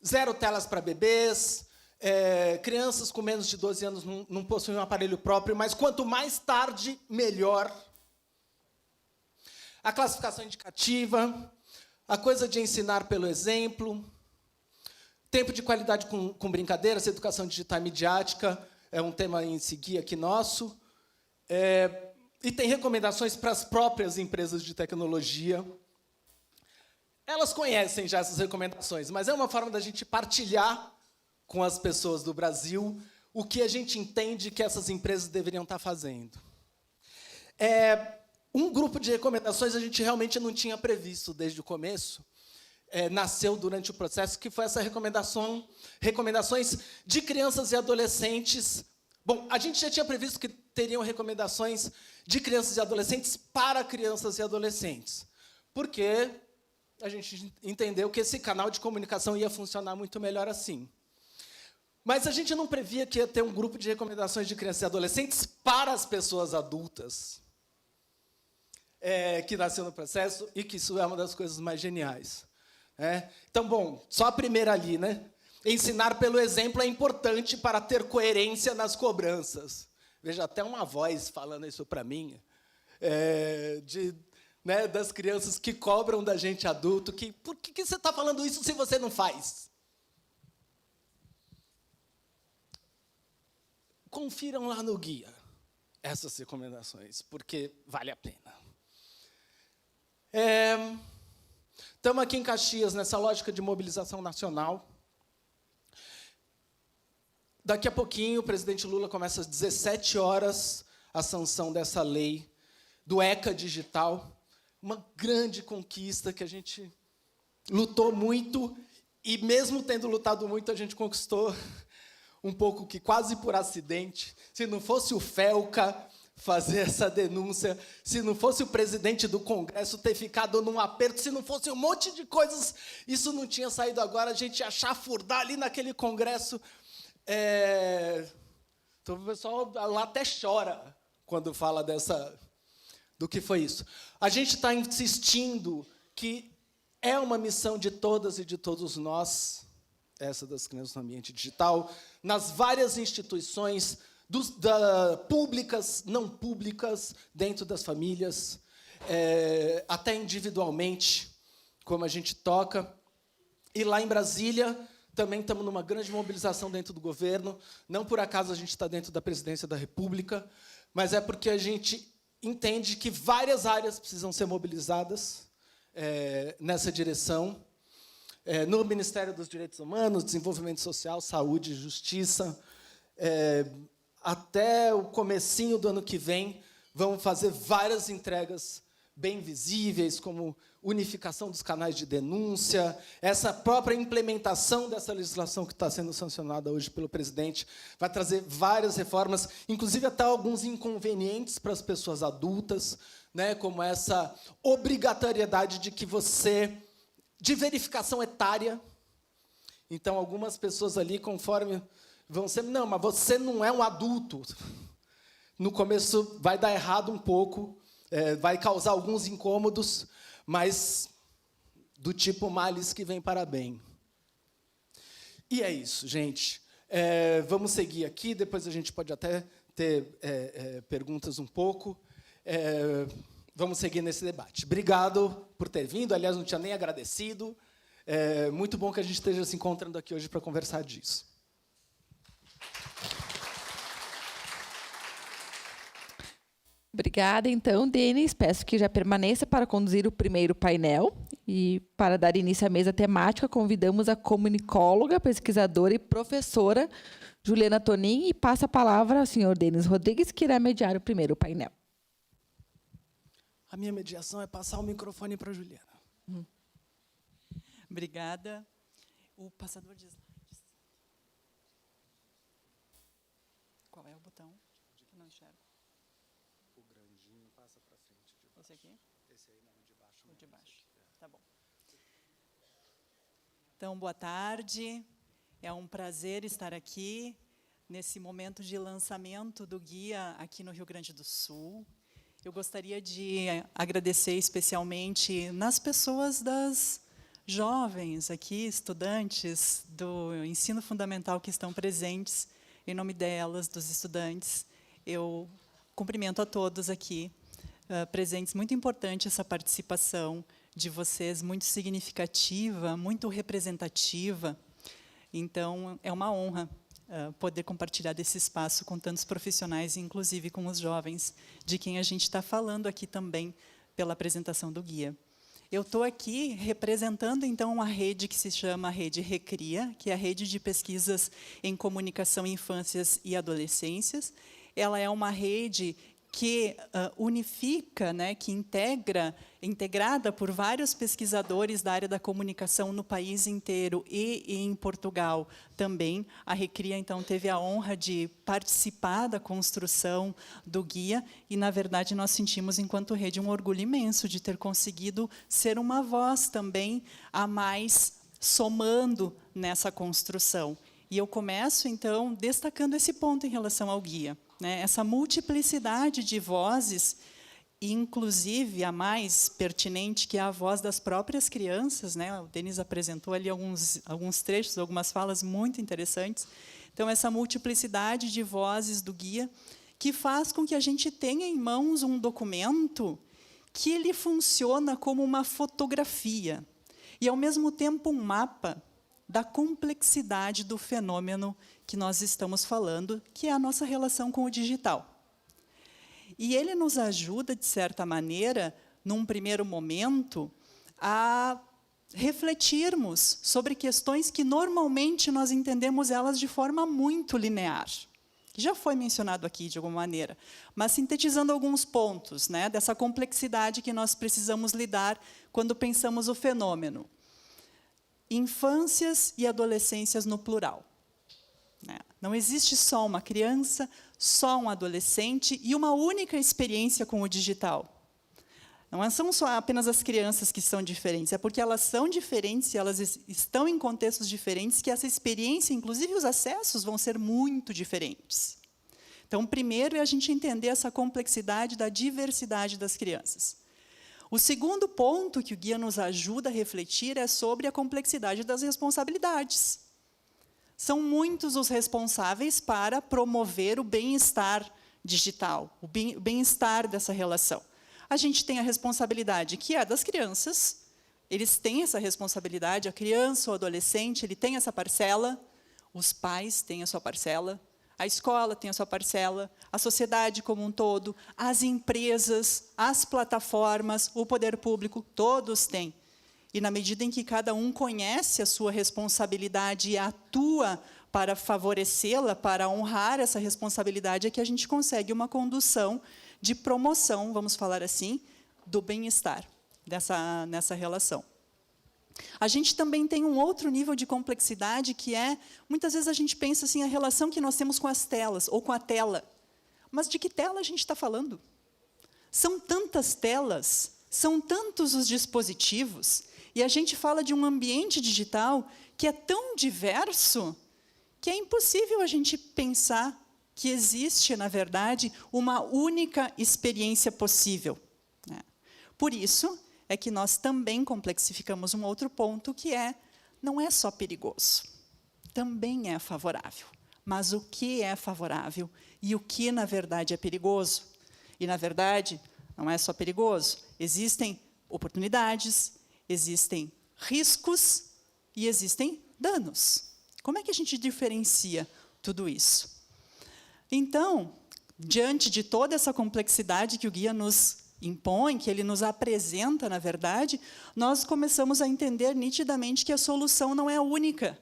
[SPEAKER 18] 0 telas para bebês, crianças com menos de 12 anos não possuem um aparelho próprio, mas quanto mais tarde, melhor. A classificação indicativa, a coisa de ensinar pelo exemplo, tempo de qualidade com brincadeiras, educação digital e midiática, é um tema em seguir aqui nosso. E tem recomendações para as próprias empresas de tecnologia. Elas conhecem já essas recomendações, mas é uma forma da gente partilhar com as pessoas do Brasil o que a gente entende que essas empresas deveriam estar fazendo. Um grupo de recomendações a gente realmente não tinha previsto desde o começo, nasceu durante o processo, que foi essa recomendações de crianças e adolescentes. Bom, a gente já tinha previsto que teriam recomendações de crianças e adolescentes para crianças e adolescentes, porque a gente entendeu que esse canal de comunicação ia funcionar muito melhor assim. Mas a gente não previa que ia ter um grupo de recomendações de crianças e adolescentes para as pessoas adultas, que nasceu no processo, e que isso é uma das coisas mais geniais. Então, bom, só a primeira ali, né? Ensinar pelo exemplo é importante para ter coerência nas cobranças. Veja, até uma voz falando isso para mim, das crianças que cobram da gente adulto, por que você está falando isso se você não faz? Confiram lá no guia essas recomendações, porque vale a pena. Estamos aqui em Caxias, nessa lógica de mobilização nacional. Daqui a pouquinho, o presidente Lula começa às 17 horas a sanção dessa lei do ECA Digital, uma grande conquista que a gente lutou muito, e mesmo tendo lutado muito, a gente conquistou um pouco que quase por acidente. Se não fosse o Felca fazer essa denúncia, se não fosse o presidente do Congresso ter ficado num aperto, se não fosse um monte de coisas, isso não tinha saído agora, a gente ia chafurdar ali naquele Congresso. Então, o pessoal lá até chora quando fala do que foi isso. A gente está insistindo que é uma missão de todas e de todos nós, essa das crianças no ambiente digital, nas várias instituições, públicas, não públicas, dentro das famílias, até individualmente, como a gente toca. E lá em Brasília, também estamos numa grande mobilização dentro do governo. Não por acaso a gente está dentro da presidência da República, mas é porque a gente entende que várias áreas precisam ser mobilizadas nessa direção. No Ministério dos Direitos Humanos, Desenvolvimento Social, Saúde e Justiça. Até o comecinho do ano que vem, vamos fazer várias entregas bem visíveis, como unificação dos canais de denúncia, essa própria implementação dessa legislação que está sendo sancionada hoje pelo presidente, vai trazer várias reformas, inclusive até alguns inconvenientes para as pessoas adultas, né, como essa obrigatoriedade de verificação etária. Então, algumas pessoas ali, conforme vão ser, não, mas você não é um adulto. No começo vai dar errado um pouco, vai causar alguns incômodos, mas do tipo males que vem para bem. E é isso, gente. Vamos seguir aqui, depois a gente pode até ter perguntas um pouco. Vamos seguir nesse debate. Obrigado por ter vindo, aliás, não tinha nem agradecido. Muito bom que a gente esteja se encontrando aqui hoje para conversar disso.
[SPEAKER 1] Obrigada, então, Denis. Peço que já permaneça para conduzir o primeiro painel. E, para dar início à mesa temática, convidamos a comunicóloga, pesquisadora e professora Juliana Tonin, e passa a palavra ao senhor Denis Rodrigues, que irá mediar o primeiro painel.
[SPEAKER 18] A minha mediação é passar o microfone para a Juliana.
[SPEAKER 20] Obrigada. O passador de slides. Qual é o botão? Eu não enxergo.
[SPEAKER 18] O grandinho passa para frente.
[SPEAKER 20] Esse aqui?
[SPEAKER 18] Esse aí não, de baixo.
[SPEAKER 20] O de baixo. Tá bom. Então, boa tarde. É um prazer estar aqui nesse momento de lançamento do guia aqui no Rio Grande do Sul. Eu gostaria de agradecer especialmente nas pessoas das jovens aqui, estudantes do ensino fundamental que estão presentes, em nome delas, dos estudantes. Eu cumprimento a todos aqui presentes. Muito importante essa participação de vocês, muito significativa, muito representativa. Então, é uma honra poder compartilhar desse espaço com tantos profissionais, inclusive com os jovens, de quem a gente está falando aqui também pela apresentação do guia. Eu estou aqui representando, então, uma rede que se chama Rede Recria, que é a rede de pesquisas em comunicação, infâncias e adolescências. Ela é uma rede que unifica, né, que integrada por vários pesquisadores da área da comunicação no país inteiro e em Portugal também. A Recria, então, teve a honra de participar da construção do guia e, na verdade, nós sentimos, enquanto rede, um orgulho imenso de ter conseguido ser uma voz também a mais, somando nessa construção. E eu começo, então, destacando esse ponto em relação ao guia. Essa multiplicidade de vozes, inclusive a mais pertinente, que é a voz das próprias crianças. O Denis apresentou ali alguns trechos, algumas falas muito interessantes. Então, essa multiplicidade de vozes do guia, que faz com que a gente tenha em mãos um documento que ele funciona como uma fotografia e, ao mesmo tempo, um mapa da complexidade do fenômeno que nós estamos falando, que é a nossa relação com o digital. E ele nos ajuda, de certa maneira, num primeiro momento, a refletirmos sobre questões que normalmente nós entendemos elas de forma muito linear, que já foi mencionado aqui de alguma maneira, mas sintetizando alguns pontos, né, dessa complexidade que nós precisamos lidar quando pensamos o fenômeno. Infâncias e adolescências no plural. Não existe só uma criança, só um adolescente e uma única experiência com o digital. Não são só apenas as crianças que são diferentes, é porque elas são diferentes e elas estão em contextos diferentes que essa experiência, inclusive os acessos, vão ser muito diferentes. Então, primeiro é a gente entender essa complexidade da diversidade das crianças. O segundo ponto que o guia nos ajuda a refletir é sobre a complexidade das responsabilidades. São muitos os responsáveis para promover o bem-estar digital, o bem-estar dessa relação. A gente tem a responsabilidade que é das crianças, eles têm essa responsabilidade, a criança ou o adolescente, ele tem essa parcela, os pais têm a sua parcela, a escola tem a sua parcela, a sociedade como um todo, as empresas, as plataformas, o poder público, todos têm. E, na medida em que cada um conhece a sua responsabilidade e atua para favorecê-la, para honrar essa responsabilidade, é que a gente consegue uma condução de promoção, vamos falar assim, do bem-estar nessa relação. A gente também tem um outro nível de complexidade que é, muitas vezes a gente pensa assim, a relação que nós temos com as telas, ou com a tela. Mas de que tela a gente está falando? São tantas telas, são tantos os dispositivos, e a gente fala de um ambiente digital que é tão diverso que é impossível a gente pensar que existe, na verdade, uma única experiência possível. Por isso é que nós também complexificamos um outro ponto, que não é só perigoso, também é favorável. Mas o que é favorável e o que, na verdade, é perigoso? E, na verdade, não é só perigoso, existem oportunidades, existem riscos e existem danos. Como é que a gente diferencia tudo isso? Então, diante de toda essa complexidade que o guia nos impõe, que ele nos apresenta, na verdade, nós começamos a entender nitidamente que a solução não é única.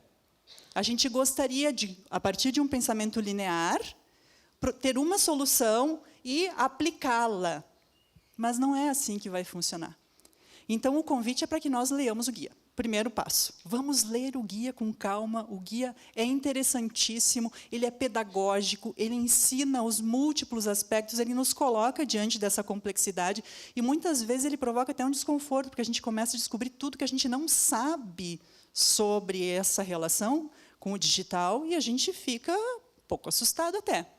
[SPEAKER 20] A gente gostaria de, a partir de um pensamento linear, ter uma solução e aplicá-la. Mas não é assim que vai funcionar. Então, o convite é para que nós leiamos o guia. Primeiro passo, vamos ler o guia com calma, o guia é interessantíssimo, ele é pedagógico, ele ensina os múltiplos aspectos, ele nos coloca diante dessa complexidade e, muitas vezes, ele provoca até um desconforto, porque a gente começa a descobrir tudo que a gente não sabe sobre essa relação com o digital e a gente fica um pouco assustado até.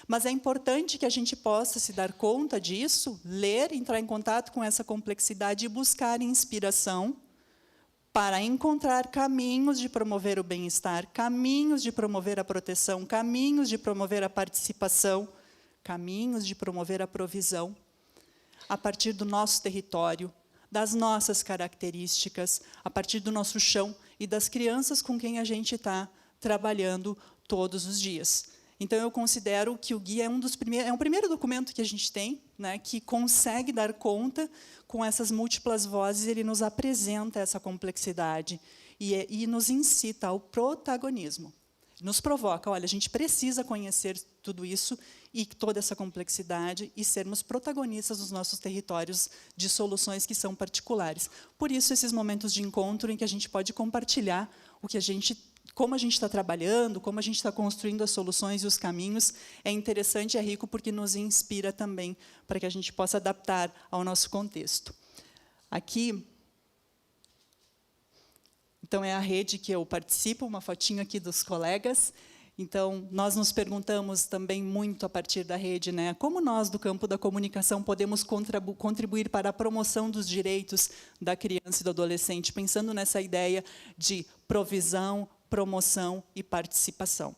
[SPEAKER 20] Mas é importante que a gente possa se dar conta disso, ler, entrar em contato com essa complexidade e buscar inspiração para encontrar caminhos de promover o bem-estar, caminhos de promover a proteção, caminhos de promover a participação, caminhos de promover a provisão, a partir do nosso território, das nossas características, a partir do nosso chão e das crianças com quem a gente está trabalhando todos os dias. Então, eu considero que o guia é um primeiro documento que a gente tem, né, que consegue dar conta com essas múltiplas vozes, ele nos apresenta essa complexidade e nos incita ao protagonismo. Nos provoca, olha, a gente precisa conhecer tudo isso e toda essa complexidade e sermos protagonistas dos nossos territórios de soluções que são particulares. Por isso, esses momentos de encontro em que a gente pode compartilhar o que como a gente está trabalhando, como a gente está construindo as soluções e os caminhos, é interessante e é rico porque nos inspira também para que a gente possa adaptar ao nosso contexto. Aqui, então, é a rede que eu participo, uma fotinho aqui dos colegas. Então, nós nos perguntamos também muito a partir da rede, né, como nós, do campo da comunicação, podemos contribuir para a promoção dos direitos da criança e do adolescente, pensando nessa ideia de provisão, promoção e participação.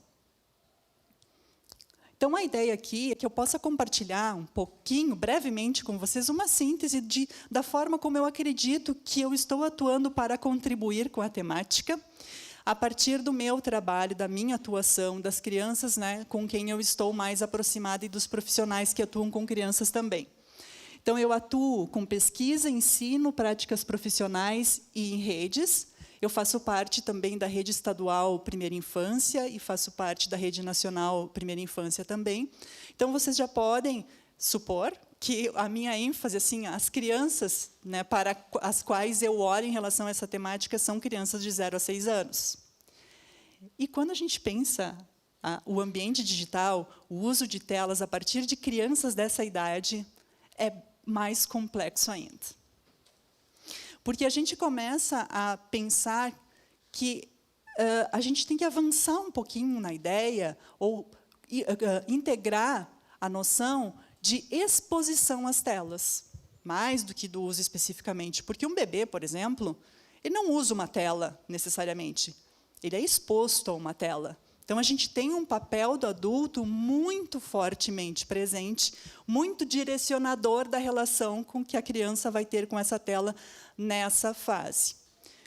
[SPEAKER 20] Então, a ideia aqui é que eu possa compartilhar um pouquinho, brevemente, com vocês, uma síntese da forma como eu acredito que eu estou atuando para contribuir com a temática, a partir do meu trabalho, da minha atuação, das crianças, né, com quem eu estou mais aproximada e dos profissionais que atuam com crianças também. Então, eu atuo com pesquisa, ensino, práticas profissionais e em redes. Eu faço parte também da Rede Estadual Primeira Infância e faço parte da Rede Nacional Primeira Infância também. Então, vocês já podem supor que a minha ênfase, assim, as crianças, né, para as quais eu olho em relação a essa temática são crianças de 0 a 6 anos. E quando a gente pensa o ambiente digital, o uso de telas a partir de crianças dessa idade, é mais complexo ainda. Porque a gente começa a pensar que a gente tem que avançar um pouquinho na ideia, ou integrar a noção de exposição às telas, mais do que do uso especificamente. Porque um bebê, por exemplo, ele não usa uma tela, necessariamente. Ele é exposto a uma tela. Então, a gente tem um papel do adulto muito fortemente presente, muito direcionador da relação com que a criança vai ter com essa tela nessa fase.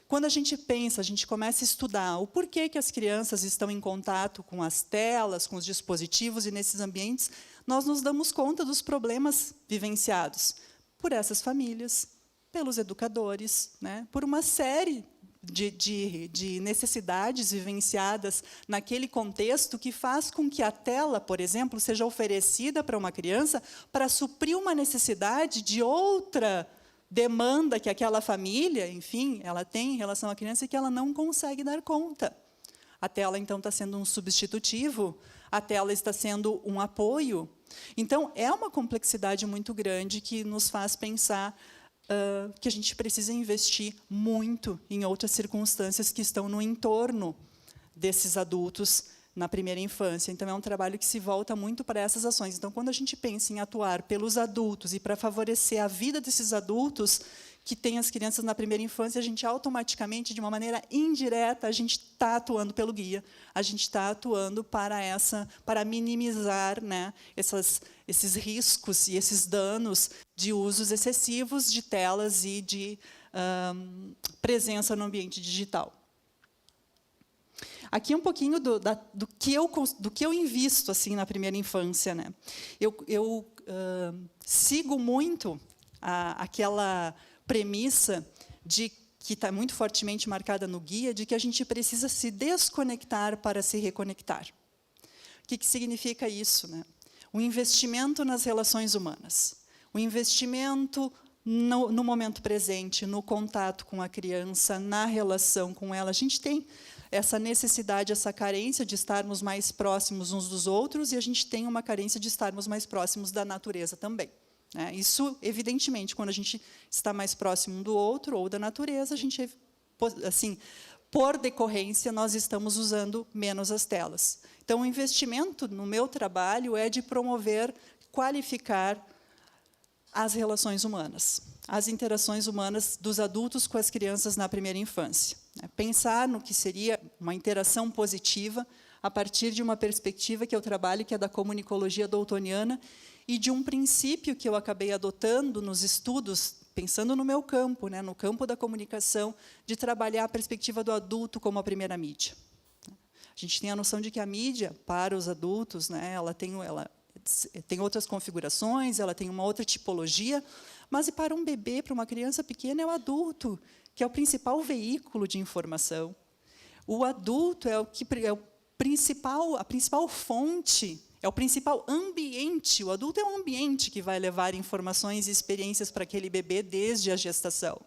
[SPEAKER 20] Quando a gente pensa, a gente começa a estudar o porquê que as crianças estão em contato com as telas, com os dispositivos e nesses ambientes, nós nos damos conta dos problemas vivenciados por essas famílias, pelos educadores, né, por uma série de necessidades vivenciadas naquele contexto que faz com que a tela, por exemplo, seja oferecida para uma criança para suprir uma necessidade de outra demanda que aquela família, enfim, ela tem em relação à criança e que ela não consegue dar conta. A tela, então, está sendo um substitutivo, a tela está sendo um apoio. Então, é uma complexidade muito grande que nos faz pensar que a gente precisa investir muito em outras circunstâncias que estão no entorno desses adultos na primeira infância. Então, é um trabalho que se volta muito para essas ações. Então, quando a gente pensa em atuar pelos adultos e para favorecer a vida desses adultos que têm as crianças na primeira infância, a gente automaticamente, de uma maneira indireta, a gente está atuando pelo guia, a gente está atuando para minimizar, né, esses riscos e esses danos de usos excessivos de telas e de presença no ambiente digital. Aqui um pouquinho do que eu invisto assim na primeira infância, né? Eu sigo muito aquela premissa que está muito fortemente marcada no guia, de que a gente precisa se desconectar para se reconectar. O que significa isso, né? O investimento nas relações humanas, o investimento no momento presente, no contato com a criança, na relação com ela. A gente tem essa necessidade, essa carência de estarmos mais próximos uns dos outros, e a gente tem uma carência de estarmos mais próximos da natureza também. Isso, evidentemente, quando a gente está mais próximo um do outro ou da natureza, a gente, assim, por decorrência, nós estamos usando menos as telas. Então, o investimento no meu trabalho é de promover, qualificar as relações humanas, as interações humanas dos adultos com as crianças na primeira infância. Pensar no que seria uma interação positiva a partir de uma perspectiva que eu trabalho, que é da comunicologia daltoniana, e de um princípio que eu acabei adotando nos estudos, pensando no meu campo, né, no campo da comunicação, de trabalhar a perspectiva do adulto como a primeira mídia. A gente tem a noção de que a mídia, para os adultos, né, ela tem outras configurações, ela tem uma outra tipologia, mas e para um bebê, para uma criança pequena, é o adulto, que é o principal veículo de informação. O adulto é a principal fonte, é o principal ambiente. O adulto é um ambiente que vai levar informações e experiências para aquele bebê desde a gestação.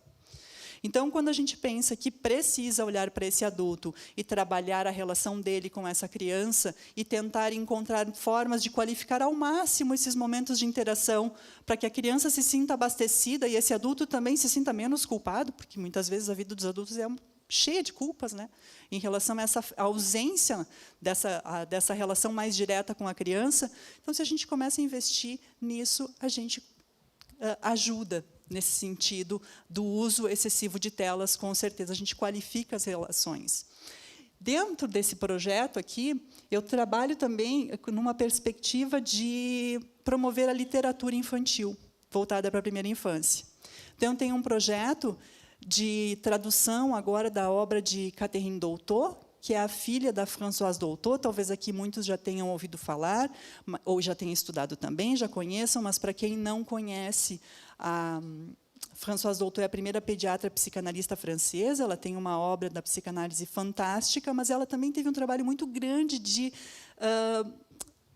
[SPEAKER 20] Então, quando a gente pensa que precisa olhar para esse adulto e trabalhar a relação dele com essa criança e tentar encontrar formas de qualificar ao máximo esses momentos de interação para que a criança se sinta abastecida e esse adulto também se sinta menos culpado, porque muitas vezes a vida dos adultos é cheia de culpas, né, em relação a essa ausência dessa relação mais direta com a criança. Então, se a gente começa a investir nisso, a gente ajuda nesse sentido do uso excessivo de telas, com certeza a gente qualifica as relações. Dentro desse projeto aqui, eu trabalho também numa perspectiva de promover a literatura infantil, voltada para a primeira infância. Então, tem um projeto de tradução agora da obra de Catherine Dolto, que é a filha da Françoise Dolto. Talvez aqui muitos já tenham ouvido falar, ou já tenham estudado também, já conheçam, mas para quem não conhece, a Françoise Dolto é a primeira pediatra psicanalista francesa. Ela tem uma obra da psicanálise fantástica, mas ela também teve um trabalho muito grande de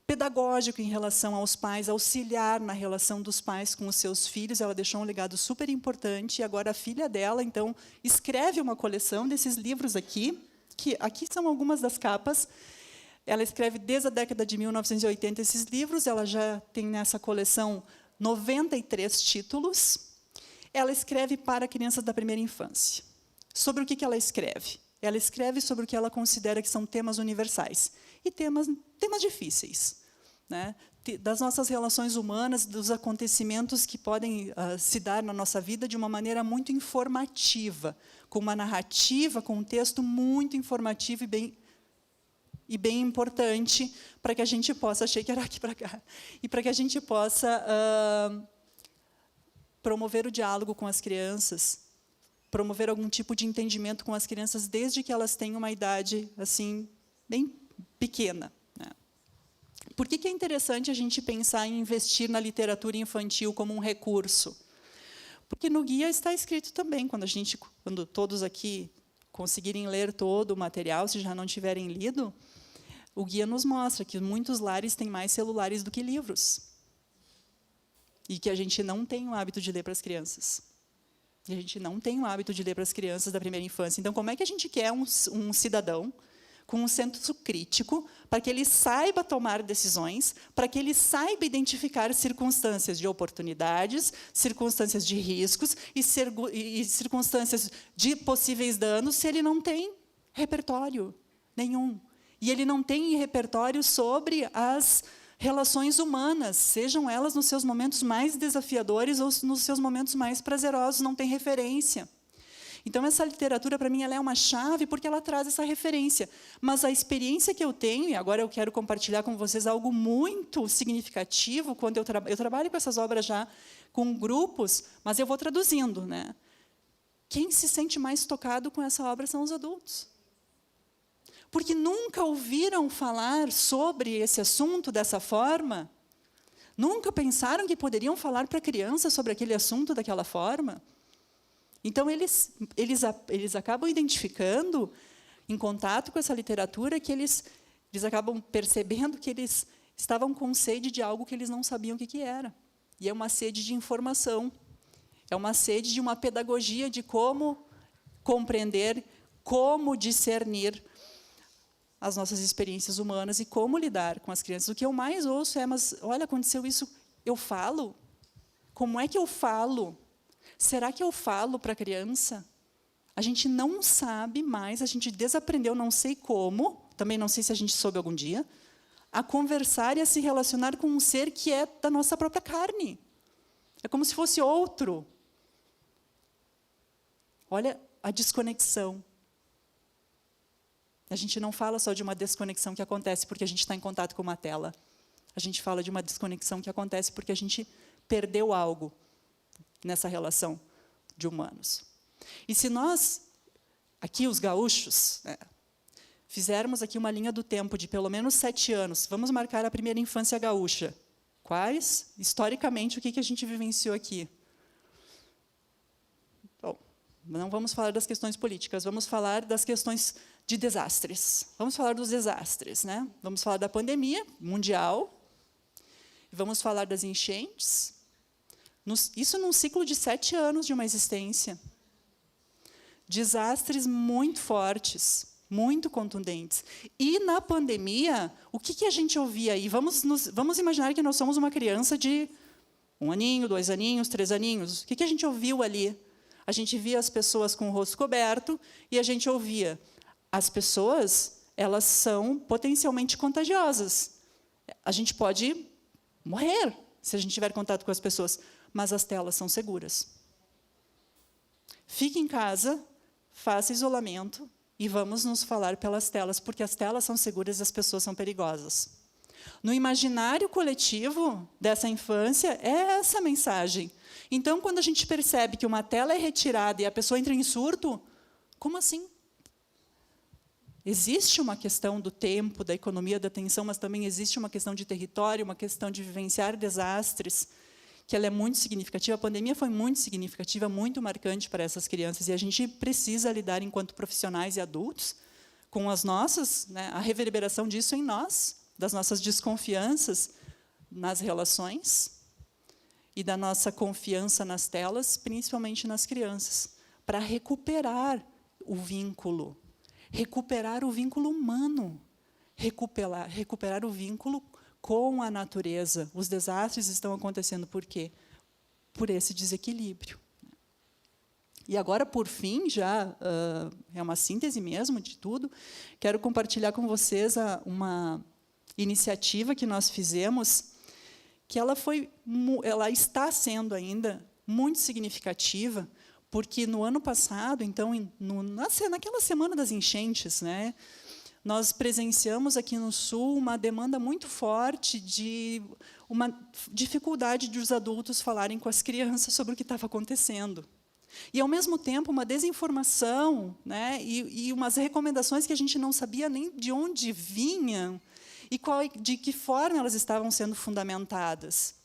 [SPEAKER 20] pedagógico em relação aos pais, auxiliar na relação dos pais com os seus filhos. Ela deixou um legado super importante, e agora a filha dela, então, escreve uma coleção desses livros aqui, que aqui são algumas das capas. Ela escreve desde a década de 1980 esses livros, ela já tem nessa coleção 93 títulos. Ela escreve para crianças da primeira infância. Sobre o que ela escreve? Ela escreve sobre o que ela considera que são temas universais e temas difíceis, né? Das nossas relações humanas, dos acontecimentos que podem se dar na nossa vida de uma maneira muito informativa, com uma narrativa, com um texto muito informativo e bem importante, para que a gente possa, achei que era aqui para cá, e para que a gente possa promover o diálogo com as crianças, promover algum tipo de entendimento com as crianças desde que elas tenham uma idade assim bem pequena, né? Por que é interessante a gente pensar em investir na literatura infantil como um recurso? Porque no guia está escrito também, quando todos aqui conseguirem ler todo o material, se já não tiverem lido, o guia nos mostra que muitos lares têm mais celulares do que livros. E que a gente não tem o hábito de ler para as crianças. E a gente não tem o hábito de ler para as crianças da primeira infância. Então, como é que a gente quer um cidadão com um senso crítico para que ele saiba tomar decisões, para que ele saiba identificar circunstâncias de oportunidades, circunstâncias de riscos e circunstâncias de possíveis danos, se ele não tem repertório nenhum? E ele não tem repertório sobre as relações humanas, sejam elas nos seus momentos mais desafiadores ou nos seus momentos mais prazerosos, não tem referência. Então, essa literatura, para mim, ela é uma chave, porque ela traz essa referência. Mas a experiência que eu tenho, e agora eu quero compartilhar com vocês algo muito significativo, quando eu trabalho com essas obras já com grupos, mas eu vou traduzindo, né? Quem se sente mais tocado com essa obra são os adultos. Porque nunca ouviram falar sobre esse assunto dessa forma, nunca pensaram que poderiam falar para a criança sobre aquele assunto daquela forma. Então, eles acabam identificando, em contato com essa literatura, que eles acabam percebendo que eles estavam com sede de algo que eles não sabiam o que era. E é uma sede de informação, é uma sede de uma pedagogia de como compreender, como discernir as nossas experiências humanas e como lidar com as crianças. O que eu mais ouço é, mas, olha, aconteceu isso, eu falo? Como é que eu falo? Será que eu falo para a criança? A gente não sabe mais, a gente desaprendeu, não sei como, também não sei se a gente soube algum dia, a conversar e a se relacionar com um ser que é da nossa própria carne. É como se fosse outro. Olha a desconexão. A gente não fala só de uma desconexão que acontece porque a gente está em contato com uma tela. A gente fala de uma desconexão que acontece porque a gente perdeu algo nessa relação de humanos. E se nós, aqui os gaúchos, né, fizermos aqui uma linha do tempo de pelo menos 7 anos, vamos marcar a primeira infância gaúcha. Quais, historicamente, o que a gente vivenciou aqui? Bom, não vamos falar das questões políticas, vamos falar das questões de desastres. Vamos falar dos desastres, né? Vamos falar da pandemia mundial, vamos falar das enchentes, isso num ciclo de 7 anos de uma existência. Desastres muito fortes, muito contundentes. E, na pandemia, o que a gente ouvia aí? Vamos imaginar que nós somos uma criança de 1 aninho, 2 aninhos, 3 aninhos. O que a gente ouviu ali? A gente via as pessoas com o rosto coberto e a gente ouvia: as pessoas, elas são potencialmente contagiosas. A gente pode morrer se a gente tiver contato com as pessoas, mas as telas são seguras. Fique em casa, faça isolamento e vamos nos falar pelas telas, porque as telas são seguras e as pessoas são perigosas. No imaginário coletivo dessa infância, é essa a mensagem. Então, quando a gente percebe que uma tela é retirada e a pessoa entra em surto, como assim? existe uma questão do tempo, da economia da atenção, mas também existe uma questão de território, uma questão de vivenciar desastres, que ela é muito significativa. A pandemia foi muito significativa, muito marcante para essas crianças, e a gente precisa lidar, enquanto profissionais e adultos, com as nossas, né, a reverberação disso em nós, das nossas desconfianças nas relações e da nossa confiança nas telas, principalmente nas crianças, para recuperar o vínculo humano, recuperar o vínculo com a natureza. Os desastres estão acontecendo por quê? Por esse desequilíbrio. E agora, por fim, já é uma síntese mesmo de tudo, quero compartilhar com vocês uma iniciativa que nós fizemos, que ela está sendo ainda muito significativa, porque no ano passado, então, naquela semana das enchentes, né, nós presenciamos aqui no Sul uma demanda muito forte de uma dificuldade dos adultos falarem com as crianças sobre o que estava acontecendo. E, ao mesmo tempo, uma desinformação, né, e umas recomendações que a gente não sabia nem de onde vinham e de que forma elas estavam sendo fundamentadas.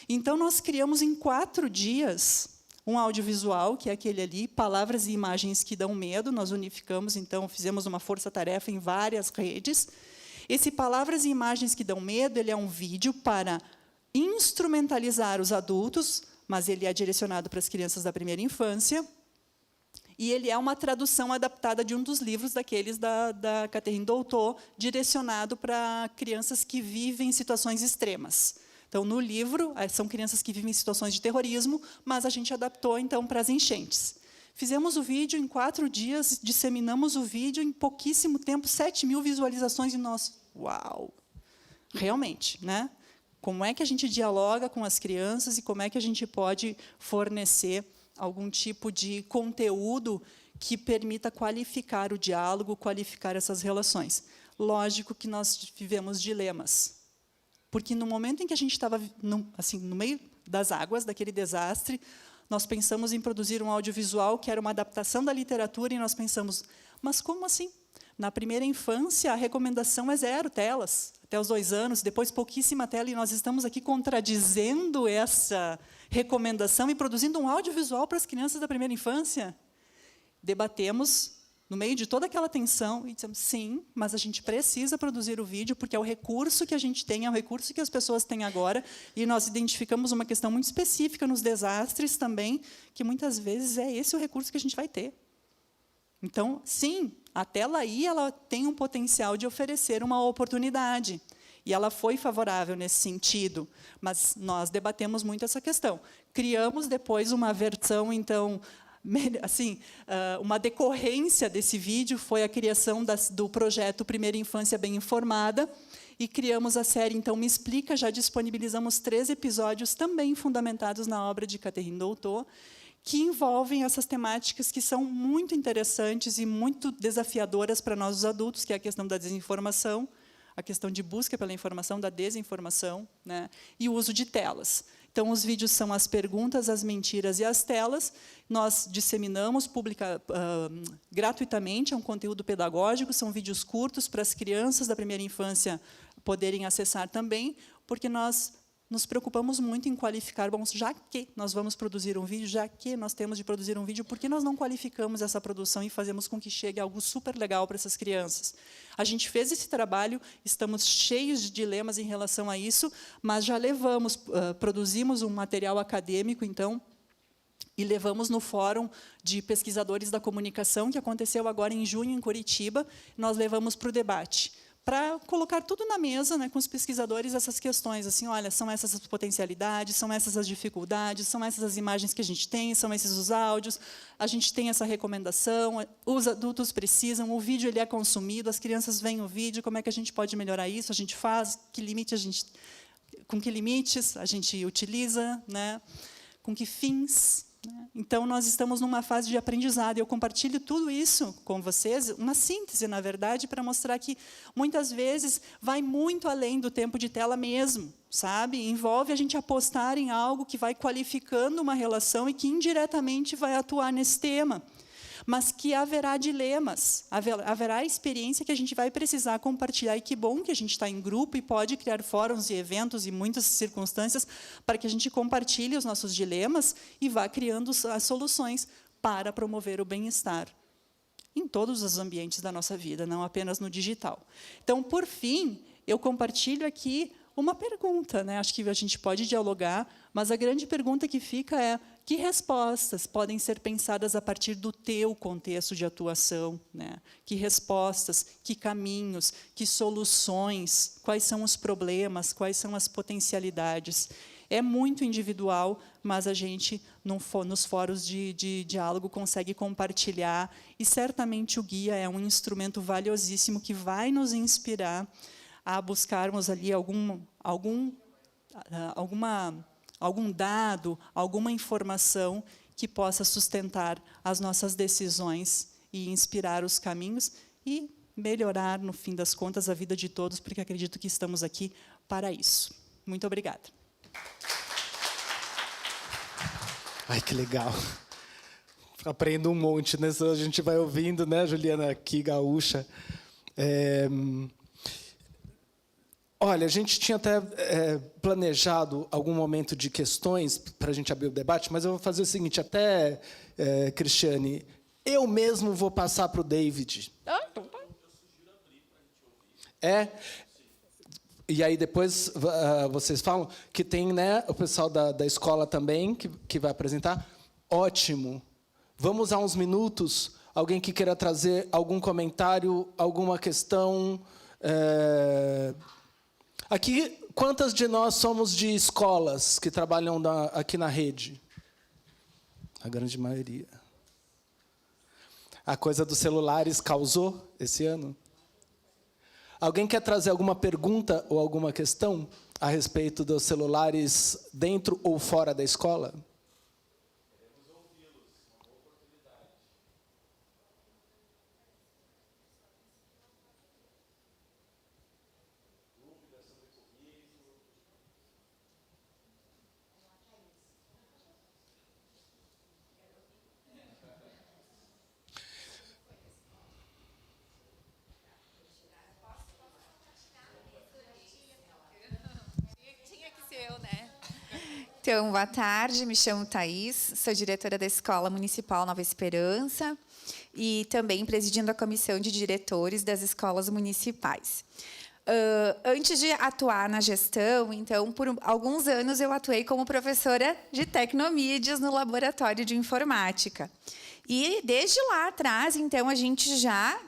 [SPEAKER 20] Então, nós criamos em 4 dias um audiovisual, que é aquele ali, Palavras e Imagens que Dão Medo. Nós unificamos, então, fizemos uma força-tarefa em várias redes. Esse Palavras e Imagens que Dão Medo, ele é um vídeo para instrumentalizar os adultos, mas ele é direcionado para as crianças da primeira infância, e ele é uma tradução adaptada de um dos livros daqueles da Catherine Doutot, direcionado para crianças que vivem em situações extremas. Então, no livro, são crianças que vivem em situações de terrorismo, mas a gente adaptou, então, para as enchentes. Fizemos o vídeo em 4 dias, disseminamos o vídeo em pouquíssimo tempo, 7.000 visualizações, e nós, uau! Realmente, né? Como é que a gente dialoga com as crianças e como é que a gente pode fornecer algum tipo de conteúdo que permita qualificar o diálogo, qualificar essas relações. Lógico que nós vivemos dilemas, porque no momento em que a gente estava no meio das águas, daquele desastre, nós pensamos em produzir um audiovisual que era uma adaptação da literatura, e nós pensamos, mas como assim? Na primeira infância, a recomendação é 0 telas, até os 2 anos, depois pouquíssima tela, e nós estamos aqui contradizendo essa recomendação e produzindo um audiovisual para as crianças da primeira infância? Debatemos no meio de toda aquela tensão e dissemos, sim, mas a gente precisa produzir o vídeo, porque é o recurso que a gente tem, é o recurso que as pessoas têm agora, e nós identificamos uma questão muito específica nos desastres também, que muitas vezes é esse o recurso que a gente vai ter. Então, sim, a tela aí ela tem um potencial de oferecer uma oportunidade, e ela foi favorável nesse sentido, mas nós debatemos muito essa questão. Criamos depois uma versão, então, assim, uma decorrência desse vídeo foi a criação do projeto Primeira Infância Bem Informada, e criamos a série, então, Me Explica. Já disponibilizamos 3 episódios também fundamentados na obra de Catherine Doutot, que envolvem essas temáticas que são muito interessantes e muito desafiadoras para nós, os adultos, que é a questão da desinformação, a questão de busca pela informação, da desinformação, né, e o uso de telas. Então, os vídeos são as perguntas, as mentiras e as telas. Nós disseminamos gratuitamente, é um conteúdo pedagógico, são vídeos curtos para as crianças da primeira infância poderem acessar também, porque nós nos preocupamos muito em qualificar, bom, já que nós vamos produzir um vídeo, já que nós temos de produzir um vídeo, por que nós não qualificamos essa produção e fazemos com que chegue algo super legal para essas crianças? A gente fez esse trabalho, estamos cheios de dilemas em relação a isso, mas já produzimos um material acadêmico, então, e levamos no Fórum de Pesquisadores da Comunicação, que aconteceu agora em junho, em Curitiba, nós levamos para o debate, para colocar tudo na mesa, né, com os pesquisadores, essas questões, assim, olha, são essas as potencialidades, são essas as dificuldades, são essas as imagens que a gente tem, são esses os áudios, a gente tem essa recomendação, os adultos precisam, o vídeo ele é consumido, as crianças veem o vídeo, como é que a gente pode melhorar isso, a gente faz, com que limites a gente utiliza, né, com que fins. Então, nós estamos numa fase de aprendizado, e eu compartilho tudo isso com vocês, uma síntese, na verdade, para mostrar que, muitas vezes, vai muito além do tempo de tela mesmo, sabe? Envolve a gente apostar em algo que vai qualificando uma relação e que, indiretamente, vai atuar nesse tema. mas que haverá dilemas, haverá experiência que a gente vai precisar compartilhar, e que bom que a gente está em grupo e pode criar fóruns e eventos e muitas circunstâncias para que a gente compartilhe os nossos dilemas e vá criando as soluções para promover o bem-estar em todos os ambientes da nossa vida, não apenas no digital. Então, por fim, eu compartilho aqui uma pergunta, né? Acho que a gente pode dialogar, mas a grande pergunta que fica é: que respostas podem ser pensadas a partir do teu contexto de atuação, né? Que respostas, que caminhos, que soluções, quais são os problemas, quais são as potencialidades? É muito individual, mas a gente, nos fóruns de diálogo, consegue compartilhar, e certamente o guia é um instrumento valiosíssimo que vai nos inspirar a buscarmos ali algum dado, alguma informação que possa sustentar as nossas decisões e inspirar os caminhos e melhorar, no fim das contas, a vida de todos, porque acredito que estamos aqui para isso. Muito obrigada.
[SPEAKER 18] Ai, que legal. Aprendo um monte, né? A gente vai ouvindo, né, Juliana, aqui, gaúcha. Olha, a gente tinha até planejado algum momento de questões para a gente abrir o debate, mas eu vou fazer o seguinte, Cristiane, eu mesmo vou passar para o David. E aí depois vocês falam que tem, né, o pessoal da escola também que vai apresentar. Ótimo. Vamos usar uns minutos. Alguém que queira trazer algum comentário, alguma questão. Aqui, quantas de nós somos de escolas que trabalham aqui na rede? A grande maioria. A coisa dos celulares causou esse ano? Alguém quer trazer alguma pergunta ou alguma questão a respeito dos celulares dentro ou fora da escola?
[SPEAKER 21] Então, boa tarde, me chamo Thaís, sou diretora da Escola Municipal Nova Esperança e também presidindo a comissão de diretores das escolas municipais. Antes de atuar na gestão, então, por alguns anos eu atuei como professora de tecnomídias no laboratório de informática. E desde lá atrás, então, a gente já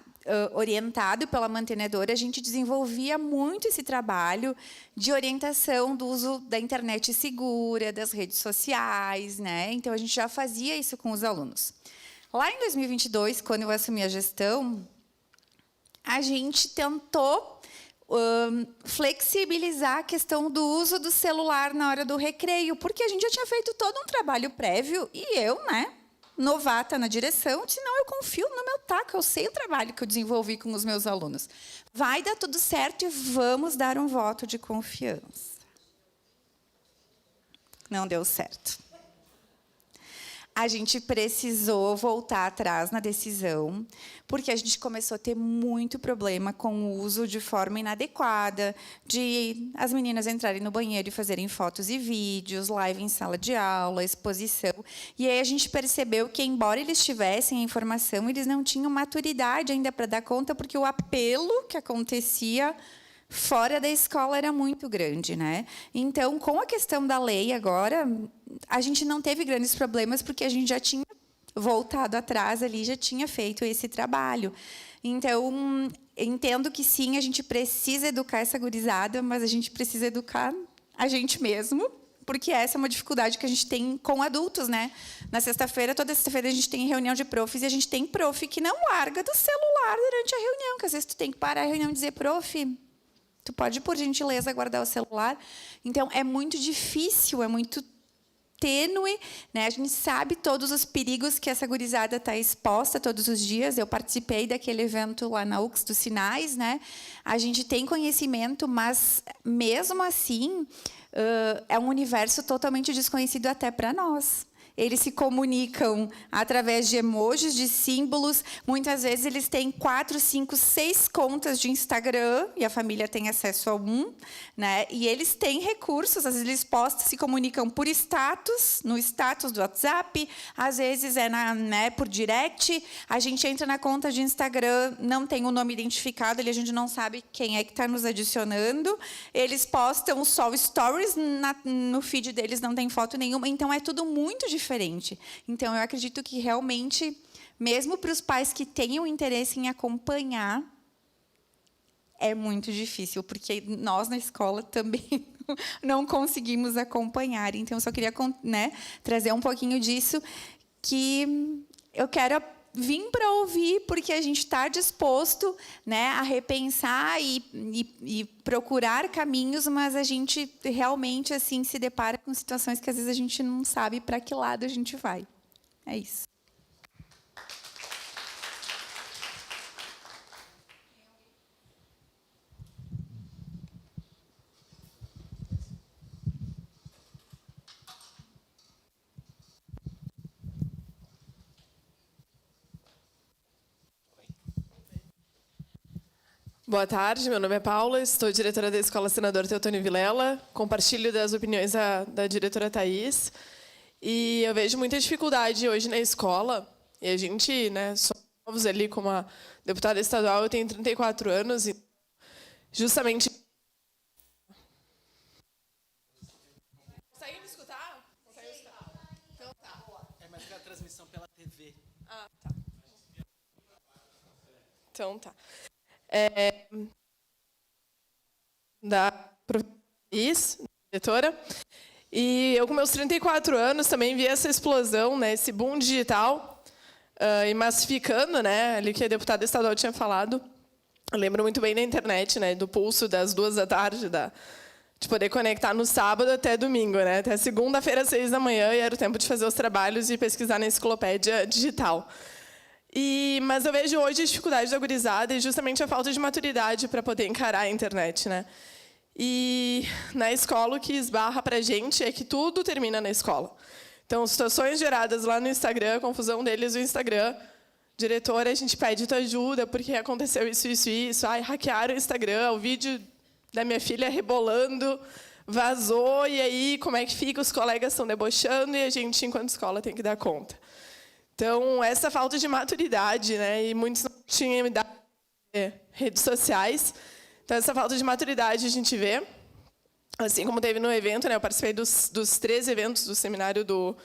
[SPEAKER 21] orientado pela mantenedora, a gente desenvolvia muito esse trabalho de orientação do uso da internet segura, das redes sociais, né? Então, a gente já fazia isso com os alunos. Lá em 2022, quando eu assumi a gestão, a gente tentou flexibilizar a questão do uso do celular na hora do recreio, porque a gente já tinha feito todo um trabalho prévio e eu, né, novata na direção, disse, não, eu confio no meu taco, eu sei o trabalho que eu desenvolvi com os meus alunos. Vai dar tudo certo e vamos dar um voto de confiança. Não deu certo. A gente precisou voltar atrás na decisão, porque a gente começou a ter muito problema com o uso de forma inadequada, de as meninas entrarem no banheiro e fazerem fotos e vídeos, live em sala de aula, exposição. E aí a gente percebeu que, embora eles tivessem a informação, eles não tinham maturidade ainda para dar conta, porque o apelo que acontecia fora da escola era muito grande, né? Então, com a questão da lei agora, a gente não teve grandes problemas, porque a gente já tinha voltado atrás ali, já tinha feito esse trabalho. Então, entendo que sim, a gente precisa educar essa gurizada, mas a gente precisa educar a gente mesmo, porque essa é uma dificuldade que a gente tem com adultos, né? Na sexta-feira, toda sexta-feira, a gente tem reunião de profs, e a gente tem prof que não larga do celular durante a reunião, que às vezes tu tem que parar a reunião e dizer, prof, tu pode, por gentileza, guardar o celular? Então, é muito difícil, é muito tênue, né? A gente sabe todos os perigos que essa gurizada está exposta todos os dias. Eu participei daquele evento lá na UX dos Sinais, né? A gente tem conhecimento, mas, mesmo assim, é um universo totalmente desconhecido até para nós. eles se comunicam através de emojis, de símbolos. Muitas vezes eles têm 4, 5, 6 contas de Instagram e a família tem acesso a um, né? E eles têm recursos, às vezes eles postam, se comunicam por status, no status do WhatsApp, às vezes né, por direct. A gente entra na conta de Instagram, não tem o nome identificado, a gente não sabe quem é que está nos adicionando. Eles postam só o stories, no feed deles não tem foto nenhuma, então é tudo muito diferente. Então, eu acredito que, realmente, mesmo para os pais que tenham interesse em acompanhar, é muito difícil, porque nós, na escola, também não conseguimos acompanhar. Então, eu só queria, né, trazer um pouquinho disso, que eu quero vir para ouvir, porque a gente está disposto, né, a repensar e procurar caminhos, mas a gente realmente assim se depara com situações que às vezes a gente não sabe para que lado a gente vai. É isso.
[SPEAKER 2] Boa tarde, meu nome é Paula, estou diretora da Escola Senador Teotônio Vilela, compartilho das opiniões da diretora Thaís, e eu vejo muita dificuldade hoje na escola, e a gente, né, somos ali como a deputada estadual, eu tenho 34 anos, e justamente...
[SPEAKER 21] Consegue me escutar? Consegue me escutar? Então tá.
[SPEAKER 18] É mais que a transmissão pela TV.
[SPEAKER 2] Ah, tá. Então tá. Da professora, diretora, e eu com meus 34 anos também vi essa explosão, né, esse boom digital e massificando, né, ali que a deputada estadual tinha falado. Eu lembro muito bem da internet, né, do pulso das 2 da tarde, de poder conectar no sábado até domingo, né, até segunda-feira às 6 da manhã, e era o tempo de fazer os trabalhos e pesquisar na enciclopédia digital. Mas eu vejo hoje a dificuldade da gurizada e justamente a falta de maturidade para poder encarar a internet, né? E na escola o que esbarra para a gente é que tudo termina na escola. Então, situações geradas lá no Instagram, confusão deles no Instagram, diretora, a gente pede tua ajuda porque aconteceu isso, isso, isso. Ai, hackearam o Instagram, o vídeo da minha filha rebolando, vazou, e aí como é que fica? Os colegas estão debochando e a gente, enquanto escola, tem que dar conta. Então, essa falta de maturidade, né, e muitos não tinham idade redes sociais, então essa falta de maturidade a gente vê, assim como teve no evento, né, eu participei dos 3 eventos do seminário do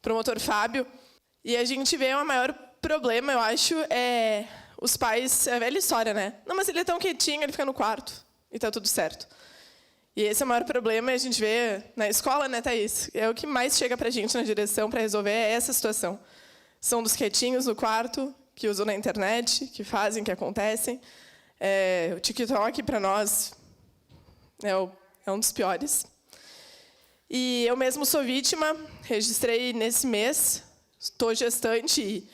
[SPEAKER 2] promotor Fábio, e a gente vê o maior problema, eu acho, é os pais, é a velha história, né, não, mas ele é tão quietinho, ele fica no quarto, e está tudo certo. E esse é o maior problema, e a gente vê na escola, né, Thaís, é o que mais chega para a gente na direção para resolver é essa situação. São dos quietinhos no quarto, que usam na internet, que fazem, que acontecem. O TikTok, para nós, é um dos piores. E eu mesmo sou vítima, registrei nesse mês, estou gestante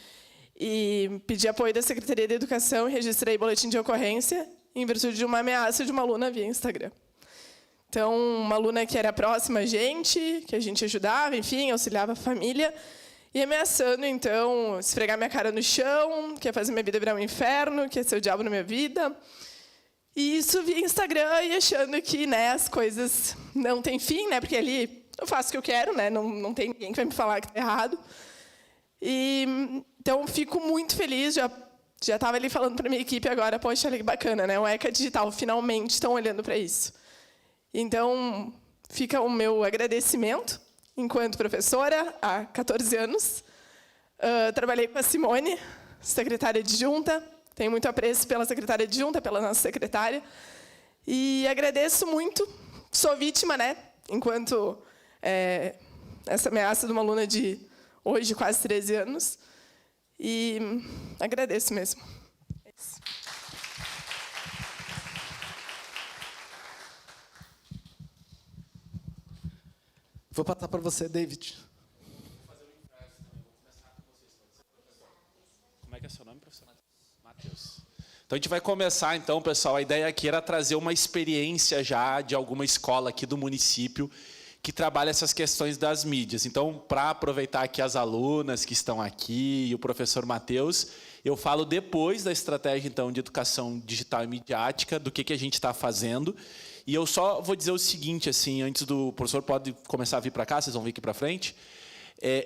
[SPEAKER 2] e pedi apoio da Secretaria de Educação, registrei boletim de ocorrência em virtude de uma ameaça de uma aluna via Instagram. Então, uma aluna que era próxima a gente, que a gente ajudava, enfim, auxiliava a família, e ameaçando, então, esfregar minha cara no chão, quer fazer minha vida virar um inferno, quer ser o diabo na minha vida. E isso via Instagram e achando que, né, as coisas não têm fim, né, porque ali eu faço o que eu quero, né, não tem ninguém que vai me falar que está errado. Então, fico muito feliz, já estava ali falando para a minha equipe agora, poxa, olha que bacana, né, o ECA Digital, finalmente estão olhando para isso. Então, fica o meu agradecimento. Enquanto professora, há 14 anos, trabalhei com a Simone, secretária adjunta, tenho muito apreço pela secretária adjunta, pela nossa secretária, e agradeço muito, sou vítima, né, enquanto essa ameaça de uma aluna de, hoje, quase 13 anos, e agradeço mesmo. É isso.
[SPEAKER 18] Vou passar para você, David.
[SPEAKER 11] Como é que é seu nome, professor? Matheus. Então, a gente vai começar, então, pessoal. A ideia aqui era trazer uma experiência já de alguma escola aqui do município que trabalha essas questões das mídias. Então, para aproveitar aqui as alunas que estão aqui e o professor Matheus, eu falo depois da estratégia então de educação digital e midiática, do que a gente está fazendo. E eu só vou dizer o seguinte, assim, antes do professor pode começar a vir para cá, vocês vão vir aqui para frente.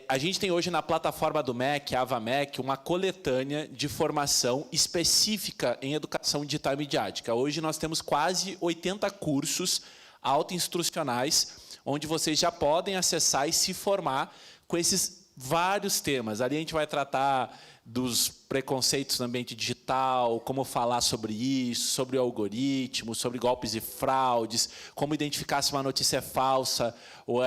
[SPEAKER 11] A gente tem hoje na plataforma do MEC, a AvaMEC, uma coletânea de formação específica em educação digital e midiática. Hoje nós temos quase 80 cursos autoinstrucionais, onde vocês já podem acessar e se formar com esses vários temas. Ali a gente vai tratar dos preconceitos no ambiente digital, como falar sobre isso, sobre o algoritmo, sobre golpes e fraudes, como identificar se uma notícia é falsa ou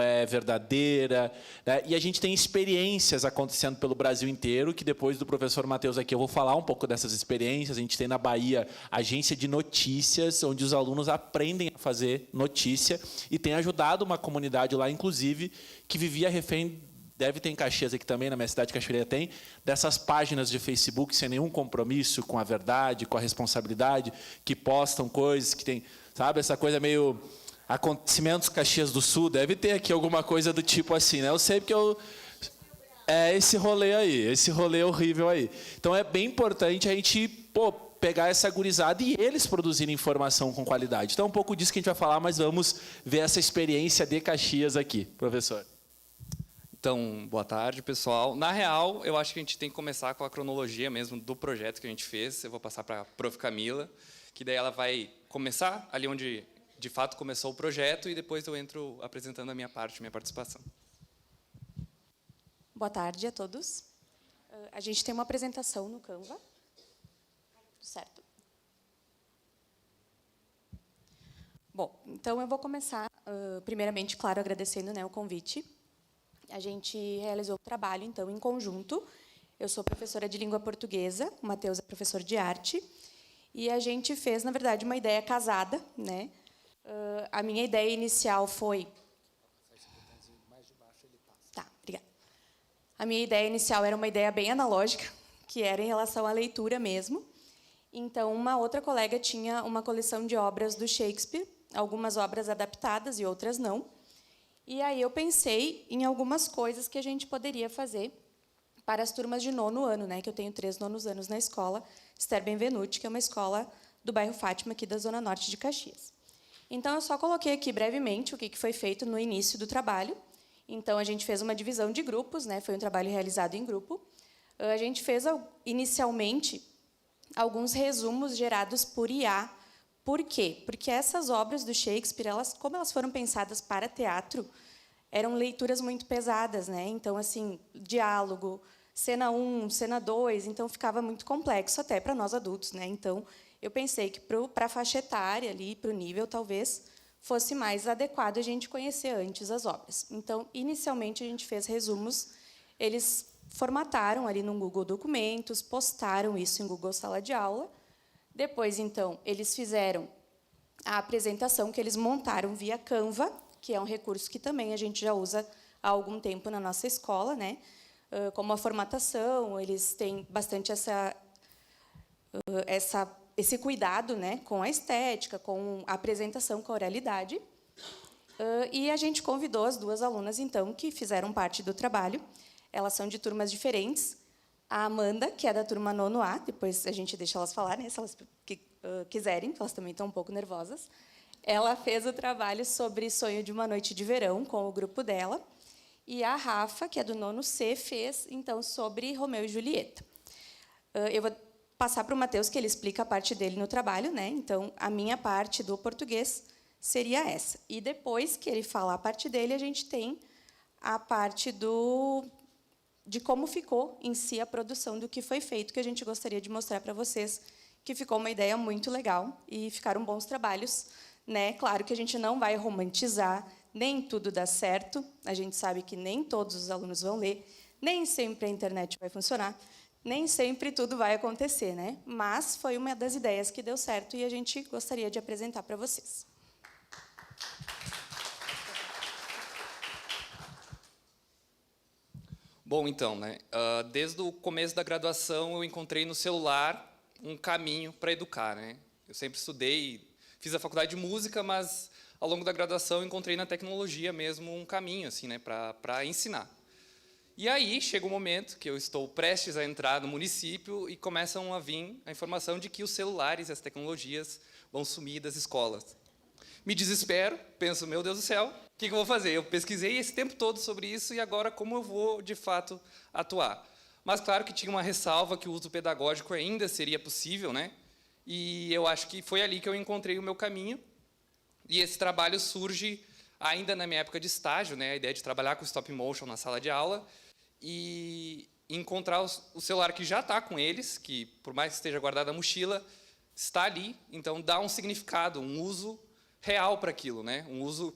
[SPEAKER 11] é verdadeira, né? E a gente tem experiências acontecendo pelo Brasil inteiro, que depois do professor Matheus aqui eu vou falar um pouco dessas experiências. A gente tem na Bahia agência de notícias, onde os alunos aprendem a fazer notícia, e tem ajudado uma comunidade lá, inclusive, que vivia refém. Deve ter em Caxias aqui também, na minha cidade, Cachoeira tem, dessas páginas de Facebook sem nenhum compromisso com a verdade, com a responsabilidade, que postam coisas, que tem, sabe, essa coisa meio acontecimentos Caxias do Sul, deve ter aqui alguma coisa do tipo assim, né? Eu sei porque esse rolê aí, esse rolê horrível aí. Então é bem importante a gente, pegar essa gurizada e eles produzirem informação com qualidade. Então é um pouco disso que a gente vai falar, mas vamos ver essa experiência de Caxias aqui, professor.
[SPEAKER 3] Então, boa tarde, pessoal. Na real, eu acho que a gente tem que começar com a cronologia mesmo do projeto que a gente fez. Eu vou passar para a Prof. Camila, que daí ela vai começar ali onde, de fato, começou o projeto, e depois eu entro apresentando a minha parte, minha participação.
[SPEAKER 22] Boa tarde a todos. A gente tem uma apresentação no Canva. Certo. Bom, então eu vou começar, primeiramente, claro, agradecendo, né, o convite. A gente realizou o trabalho, então, em conjunto. Eu sou professora de língua portuguesa, o Matheus é professor de arte, e a gente fez, na verdade, uma ideia casada, né? A minha ideia inicial foi... Tá, obrigada. A minha ideia inicial era uma ideia bem analógica, que era em relação à leitura mesmo. Então, uma outra colega tinha uma coleção de obras do Shakespeare, algumas obras adaptadas e outras não. E aí eu pensei em algumas coisas que a gente poderia fazer para as turmas de 9º ano, né? Que eu tenho 3 9º anos na escola Esther Benvenuti, que é uma escola do bairro Fátima, aqui da Zona Norte de Caxias. Então, eu só coloquei aqui brevemente o que foi feito no início do trabalho. Então, a gente fez uma divisão de grupos, né? Foi um trabalho realizado em grupo. A gente fez, inicialmente, alguns resumos gerados por IA. Por quê? Porque essas obras do Shakespeare, como elas foram pensadas para teatro, eram leituras muito pesadas, né? Então, assim, diálogo, cena 1, cena 2, então ficava muito complexo até para nós adultos, né? Então, eu pensei que para a faixa etária ali, para o nível, talvez fosse mais adequado a gente conhecer antes as obras. Então, inicialmente a gente fez resumos, eles formataram ali no Google Documentos, postaram isso em Google Sala de Aula. Depois, então, eles fizeram a apresentação que eles montaram via Canva, que é um recurso que também a gente já usa há algum tempo na nossa escola, né? Como a formatação, eles têm bastante esse cuidado, né, com a estética, com a apresentação, com a oralidade. E a gente convidou as 2 alunas, então, que fizeram parte do trabalho. Elas são de turmas diferentes. A Amanda, que é da turma 9º A, depois a gente deixa elas falarem, né, se elas quiserem, porque elas também estão um pouco nervosas. Ela fez o trabalho sobre Sonho de uma Noite de Verão, com o grupo dela. E a Rafa, que é do 9º C, fez, então, sobre Romeu e Julieta. Eu vou passar para o Matheus, que ele explica a parte dele no trabalho, né? Então, a minha parte do português seria essa. E depois que ele falar a parte dele, a gente tem a parte de como ficou em si a produção do que foi feito, que a gente gostaria de mostrar para vocês, que ficou uma ideia muito legal e ficaram bons trabalhos, né? Claro que a gente não vai romantizar, nem tudo dá certo, a gente sabe que nem todos os alunos vão ler, nem sempre a internet vai funcionar, nem sempre tudo vai acontecer, né? Mas foi uma das ideias que deu certo e a gente gostaria de apresentar para vocês.
[SPEAKER 3] Bom, então, né? Desde o começo da graduação, eu encontrei no celular um caminho para educar, né? Eu sempre estudei, fiz a faculdade de música, mas ao longo da graduação, encontrei na tecnologia mesmo um caminho assim, né, para ensinar. E aí chega um momento que eu estou prestes a entrar no município e começam a vir a informação de que os celulares e as tecnologias vão sumir das escolas. Me desespero, penso, meu Deus do céu, o que eu vou fazer? Eu pesquisei esse tempo todo sobre isso e agora como eu vou, de fato, atuar? Mas, claro que tinha uma ressalva que o uso pedagógico ainda seria possível, né? E eu acho que foi ali que eu encontrei o meu caminho. E esse trabalho surge ainda na minha época de estágio, né? A ideia de trabalhar com stop motion na sala de aula e encontrar o celular que já está com eles, que, por mais que esteja guardado na mochila, está ali. Então, dá um significado, um uso real para aquilo, né? Um uso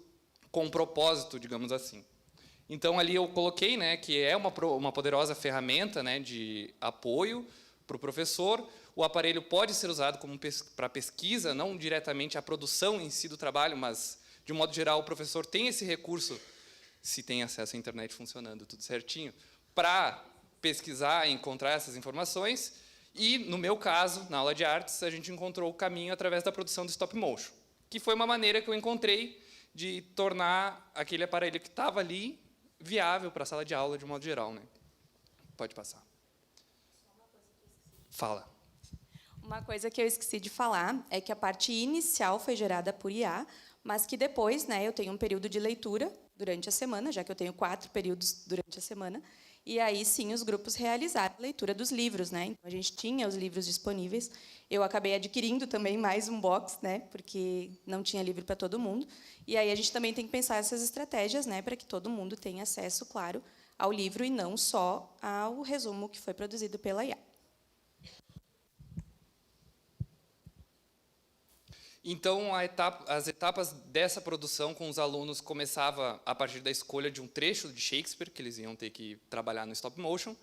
[SPEAKER 3] com propósito, digamos assim. Então, ali eu coloquei, né, que é uma poderosa ferramenta, né, de apoio para o professor. O aparelho pode ser usado para pesquisa, não diretamente a produção em si do trabalho, mas, de um modo geral, o professor tem esse recurso, se tem acesso à internet funcionando tudo certinho, para pesquisar e encontrar essas informações. E, no meu caso, na aula de artes, a gente encontrou o caminho através da produção do stop motion, que foi uma maneira que eu encontrei de tornar aquele aparelho que estava ali viável para a sala de aula, de um modo geral, né? Pode passar. Fala.
[SPEAKER 22] Uma coisa que eu esqueci de falar é que a parte inicial foi gerada por IA, mas que depois, né, eu tenho um período de leitura durante a semana, já que eu tenho 4 períodos durante a semana, e aí sim os grupos realizaram a leitura dos livros, né? Então a gente tinha os livros disponíveis. Eu acabei adquirindo também mais um box, né? Porque não tinha livro para todo mundo. E aí a gente também tem que pensar essas estratégias, né? Para que todo mundo tenha acesso, claro, ao livro e não só ao resumo que foi produzido pela IA.
[SPEAKER 3] Então, as etapas dessa produção com os alunos começava a partir da escolha de um trecho de Shakespeare, que eles iam ter que trabalhar no stop motion.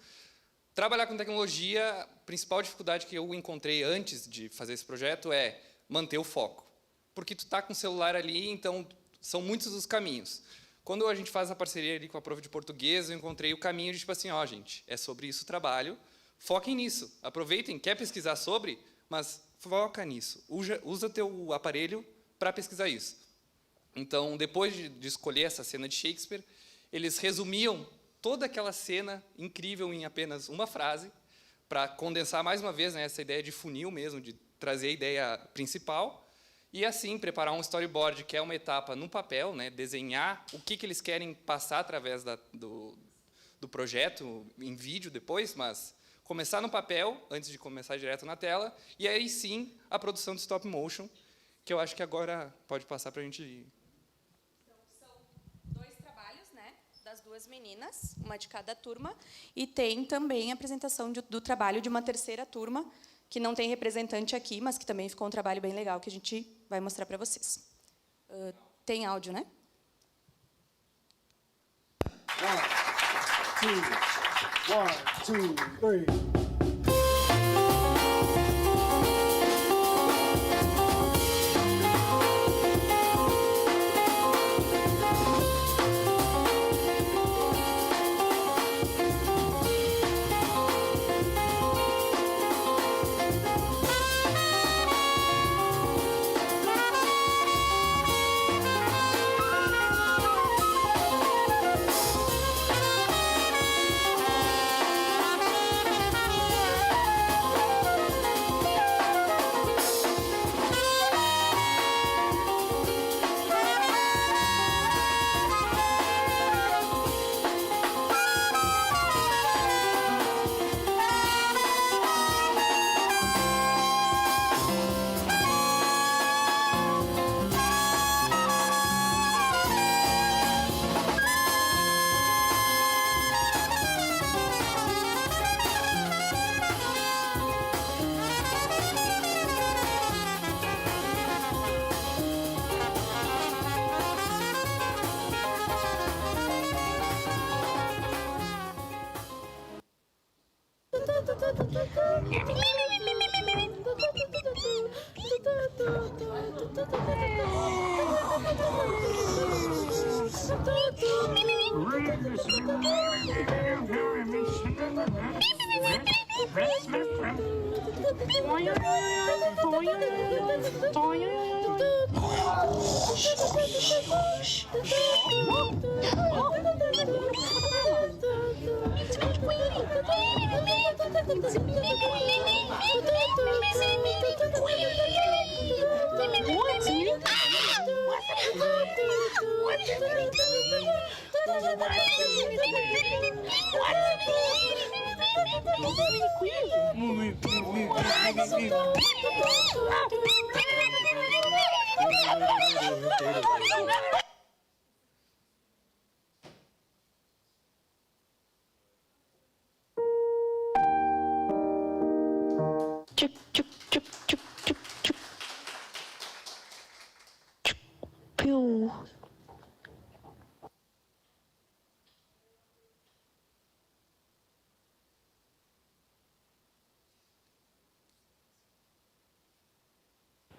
[SPEAKER 3] Trabalhar com tecnologia, a principal dificuldade que eu encontrei antes de fazer esse projeto é manter o foco. Porque tu está com o celular ali, então são muitos os caminhos. Quando a gente faz a parceria ali com a Prof de Português, eu encontrei o caminho de, tipo assim, ó, gente, é sobre isso o trabalho, foquem nisso, aproveitem, quer pesquisar sobre, mas foca nisso, usa teu aparelho para pesquisar isso. Então, depois de escolher essa cena de Shakespeare, eles resumiam toda aquela cena incrível em apenas uma frase, para condensar mais uma vez, né, essa ideia de funil mesmo, de trazer a ideia principal, e assim preparar um storyboard, que é uma etapa no papel, né, desenhar o que eles querem passar através do projeto, em vídeo depois, mas começar no papel, antes de começar direto na tela, e aí sim a produção de stop motion, que eu acho que agora pode passar para a gente ir.
[SPEAKER 22] Então, são 2 trabalhos, né, das 2 meninas, uma de cada turma, e tem também a apresentação do trabalho de uma terceira turma, que não tem representante aqui, mas que também ficou um trabalho bem legal, que a gente vai mostrar para vocês. Tem áudio, né?
[SPEAKER 4] 1, 2, 3.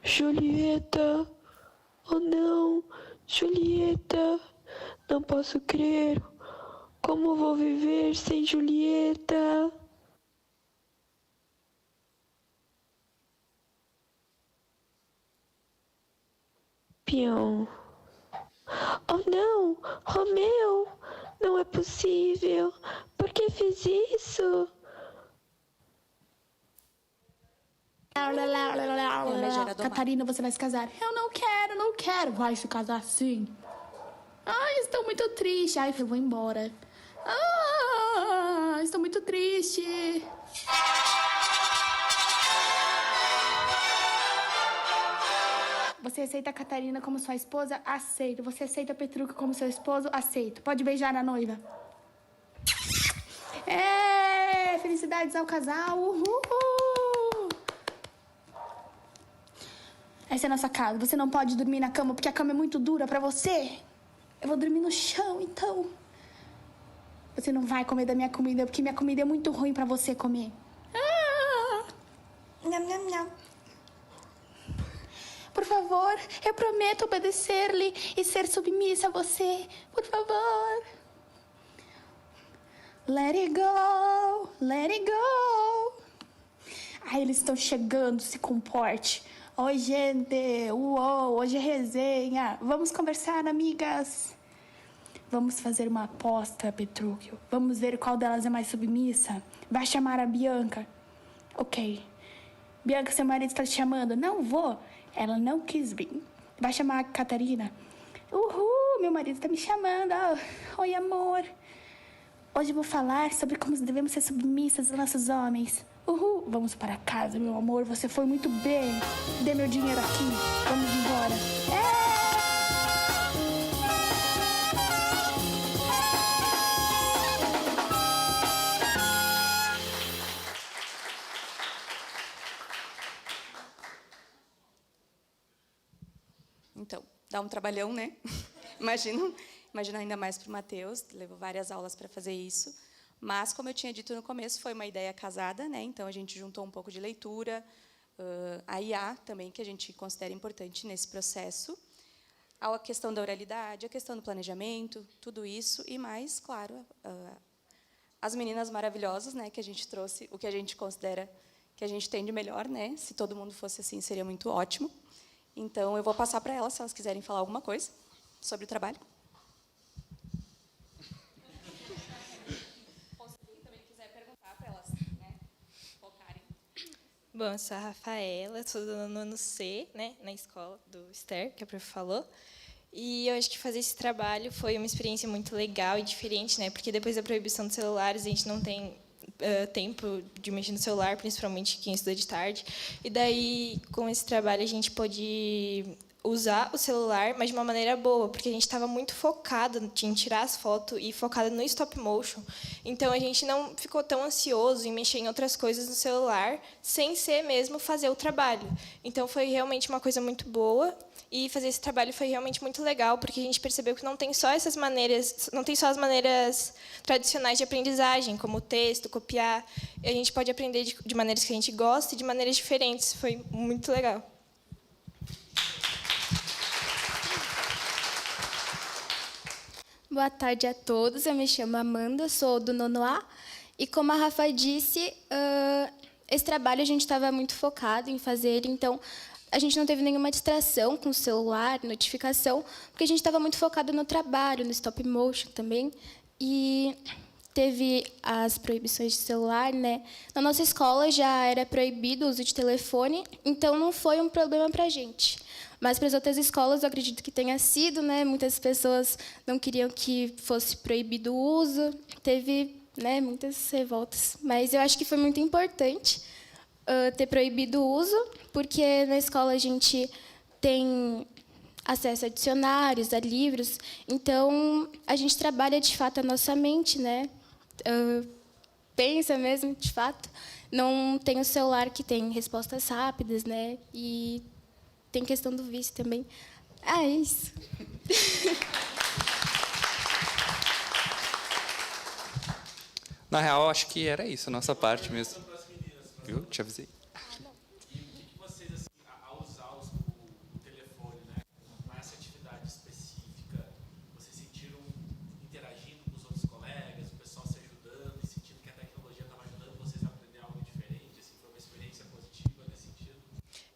[SPEAKER 5] Julieta, oh não, Julieta, não posso crer, como vou viver sem Julieta? Pião. Oh não, Romeu, não é possível, por que fiz isso?
[SPEAKER 6] Catarina, você vai se casar. Eu não quero. Vai se casar sim. Ai, estou muito triste. Ai, eu vou embora. Ah, estou muito triste. Você aceita a Catarina como sua esposa? Aceito. Você aceita a Petruca como seu esposo? Aceito. Pode beijar a noiva. É, felicidades ao casal. Uhul. Essa é a nossa casa. Você não pode dormir na cama porque a cama é muito dura pra você. Eu vou dormir no chão, então. Você não vai comer da minha comida porque minha comida é muito ruim pra você comer. Ah! Nham, nham, nham. Por favor, eu prometo obedecer-lhe e ser submissa a você. Por favor. Let it go, let it go. Ai, eles estão chegando, se comporte. Oi, gente! Uou, hoje é resenha! Vamos conversar, amigas! Vamos fazer uma aposta, Petrúquio. Vamos ver qual delas é mais submissa. Vai chamar a Bianca. Ok. Bianca, seu marido está te chamando. Não vou. Ela não quis vir. Vai chamar a Catarina. Uhul, meu marido está me chamando. Oh, oi, amor. Hoje eu vou falar sobre como devemos ser submissas aos nossos homens. Uhul, vamos para casa, meu amor. Você foi muito bem. Dê meu dinheiro aqui. Vamos embora.
[SPEAKER 22] Então, dá um trabalhão, né? Imagina ainda mais para o Matheus. Levou várias aulas para fazer isso. Mas, como eu tinha dito no começo, foi uma ideia casada, né? Então, a gente juntou um pouco de leitura, a IA também, que a gente considera importante nesse processo, a questão da oralidade, a questão do planejamento, tudo isso, e mais, claro, as meninas maravilhosas, né? Que a gente trouxe, o que a gente considera que a gente tem de melhor, né? Se todo mundo fosse assim, seria muito ótimo. Então, eu vou passar para elas, se elas quiserem falar alguma coisa sobre o trabalho.
[SPEAKER 23] Bom, eu sou a Rafaela, sou do nono C, né, na escola do Esther, que a prof falou. E eu acho que fazer esse trabalho foi uma experiência muito legal e diferente, né, porque depois da proibição dos celulares, a gente não tem tempo de mexer no celular, principalmente quem estuda de tarde. E daí, com esse trabalho, a gente pôde usar o celular, mas de uma maneira boa, porque a gente estava muito focado em tirar as fotos e focado no stop motion. Então, a gente não ficou tão ansioso em mexer em outras coisas no celular, sem ser mesmo fazer o trabalho. Então, foi realmente uma coisa muito boa. E fazer esse trabalho foi realmente muito legal, porque a gente percebeu que não tem só essas maneiras, não tem só as maneiras tradicionais de aprendizagem, como texto, copiar. E a gente pode aprender de maneiras que a gente gosta e de maneiras diferentes. Foi muito legal.
[SPEAKER 24] Boa tarde a todos, eu me chamo Amanda, sou do nono A. E como a Rafa disse, esse trabalho a gente estava muito focado em fazer, então a gente não teve nenhuma distração com o celular, notificação, porque a gente estava muito focado no trabalho, no stop motion também. E teve as proibições de celular, né? Na nossa escola já era proibido o uso de telefone, então não foi um problema para a gente. Mas para as outras escolas, eu acredito que tenha sido, né? Muitas pessoas não queriam que fosse proibido o uso, teve, né, muitas revoltas. Mas eu acho que foi muito importante ter proibido o uso, porque na escola a gente tem acesso a dicionários, a livros, então a gente trabalha de fato a nossa mente, né? Pensa mesmo, de fato. Não tem o celular que tem respostas rápidas, né? E tem questão do vício também. É isso.
[SPEAKER 3] Na real, acho que era isso, a nossa parte mesmo. Viu? Te avisei.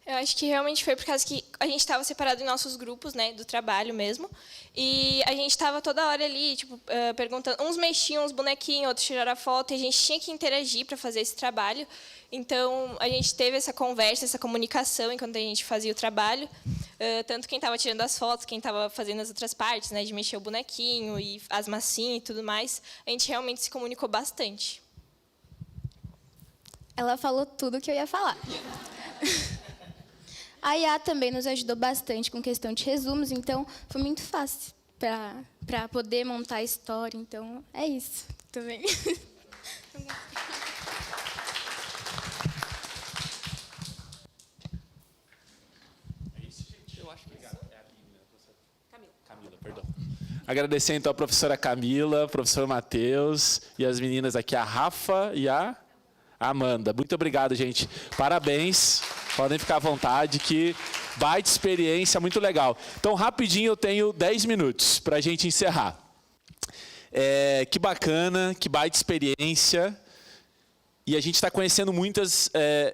[SPEAKER 23] Eu acho que realmente foi por causa que a gente estava separado em nossos grupos, né, do trabalho mesmo, e a gente estava toda hora ali, tipo, perguntando, uns mexiam uns bonequinhos, outros tiraram a foto, e a gente tinha que interagir para fazer esse trabalho. Então, a gente teve essa conversa, essa comunicação enquanto a gente fazia o trabalho, tanto quem estava tirando as fotos, quem estava fazendo as outras partes, né, de mexer o bonequinho e as massinhas e tudo mais, a gente realmente se comunicou bastante.
[SPEAKER 24] Ela falou tudo que eu ia falar. A IA também nos ajudou bastante com questão de resumos, então foi muito fácil para poder montar a história. Então, é isso também.
[SPEAKER 11] Camila, perdão. Agradecer, então, a professora Camila, professor Matheus e as meninas aqui, a Rafa e a Amanda. Muito obrigado, gente. Parabéns. Podem ficar à vontade, que baita experiência, muito legal. Então, rapidinho, eu tenho 10 minutos para a gente encerrar. Que bacana, que baita experiência. E a gente está conhecendo muitas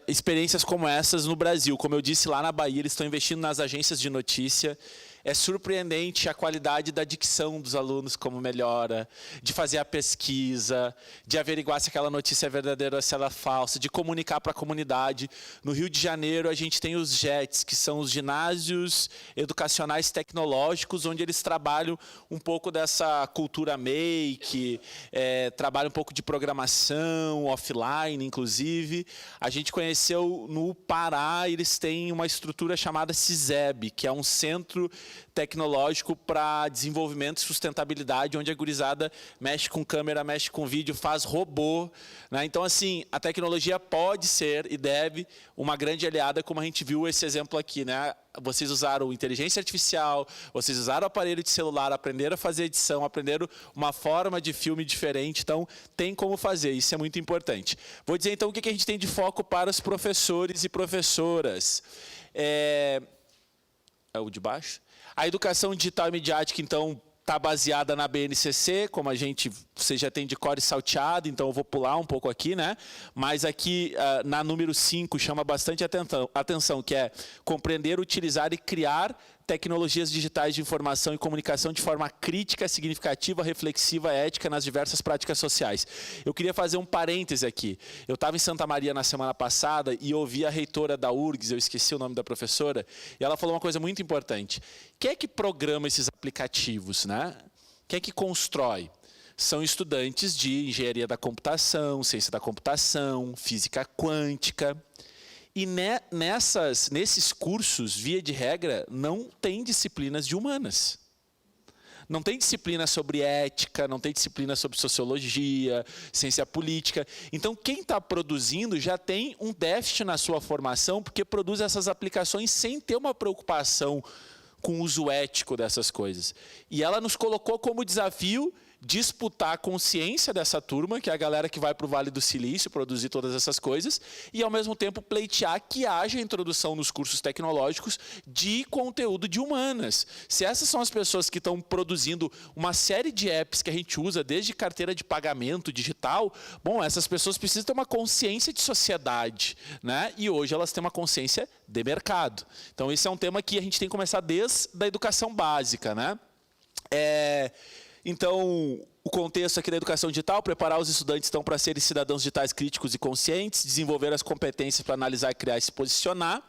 [SPEAKER 11] experiências como essas no Brasil. Como eu disse, lá na Bahia, eles estão investindo nas agências de notícia. É surpreendente a qualidade da dicção dos alunos, como melhora, de fazer a pesquisa, de averiguar se aquela notícia é verdadeira ou se ela é falsa, de comunicar para a comunidade. No Rio de Janeiro, a gente tem os JETs, que são os ginásios educacionais tecnológicos, onde eles trabalham um pouco dessa cultura make, trabalham um pouco de programação, offline, inclusive. A gente conheceu no Pará, eles têm uma estrutura chamada CISEB, que é um centro tecnológico para desenvolvimento e sustentabilidade, onde a gurizada mexe com câmera, mexe com vídeo, faz robô, né? Então, assim, a tecnologia pode ser e deve uma grande aliada, como a gente viu esse exemplo aqui, né? Vocês usaram inteligência artificial, vocês usaram o aparelho de celular, aprenderam a fazer edição, aprenderam uma forma de filme diferente, então tem como fazer, isso é muito importante. Vou dizer então o que a gente tem de foco para os professores e professoras. É o de baixo? A educação digital e midiática, então, está baseada na BNCC, como você já tem de core salteado, então eu vou pular um pouco aqui, né? Mas aqui, na número 5, chama bastante atenção, que é compreender, utilizar e criar tecnologias digitais de informação e comunicação de forma crítica, significativa, reflexiva, ética nas diversas práticas sociais. Eu queria fazer um parêntese aqui. Eu estava em Santa Maria na semana passada e ouvi a reitora da URGS, eu esqueci o nome da professora, e ela falou uma coisa muito importante. Quem é que programa esses aplicativos, né? Quem é que constrói? São estudantes de engenharia da computação, ciência da computação, física quântica. E nesses cursos, via de regra, não tem disciplinas de humanas. Não tem disciplina sobre ética, não tem disciplina sobre sociologia, ciência política. Então, quem está produzindo já tem um déficit na sua formação, porque produz essas aplicações sem ter uma preocupação com o uso ético dessas coisas. E ela nos colocou como desafio disputar a consciência dessa turma, que é a galera que vai para o Vale do Silício produzir todas essas coisas, e ao mesmo tempo pleitear que haja introdução nos cursos tecnológicos de conteúdo de humanas. Se essas são as pessoas que estão produzindo uma série de apps que a gente usa, desde carteira de pagamento digital, bom, essas pessoas precisam ter uma consciência de sociedade, né? E hoje elas têm uma consciência de mercado. Então esse é um tema que a gente tem que começar desde a educação básica, né? Então, o contexto aqui da educação digital, preparar os estudantes então para serem cidadãos digitais críticos e conscientes, desenvolver as competências para analisar, criar e se posicionar,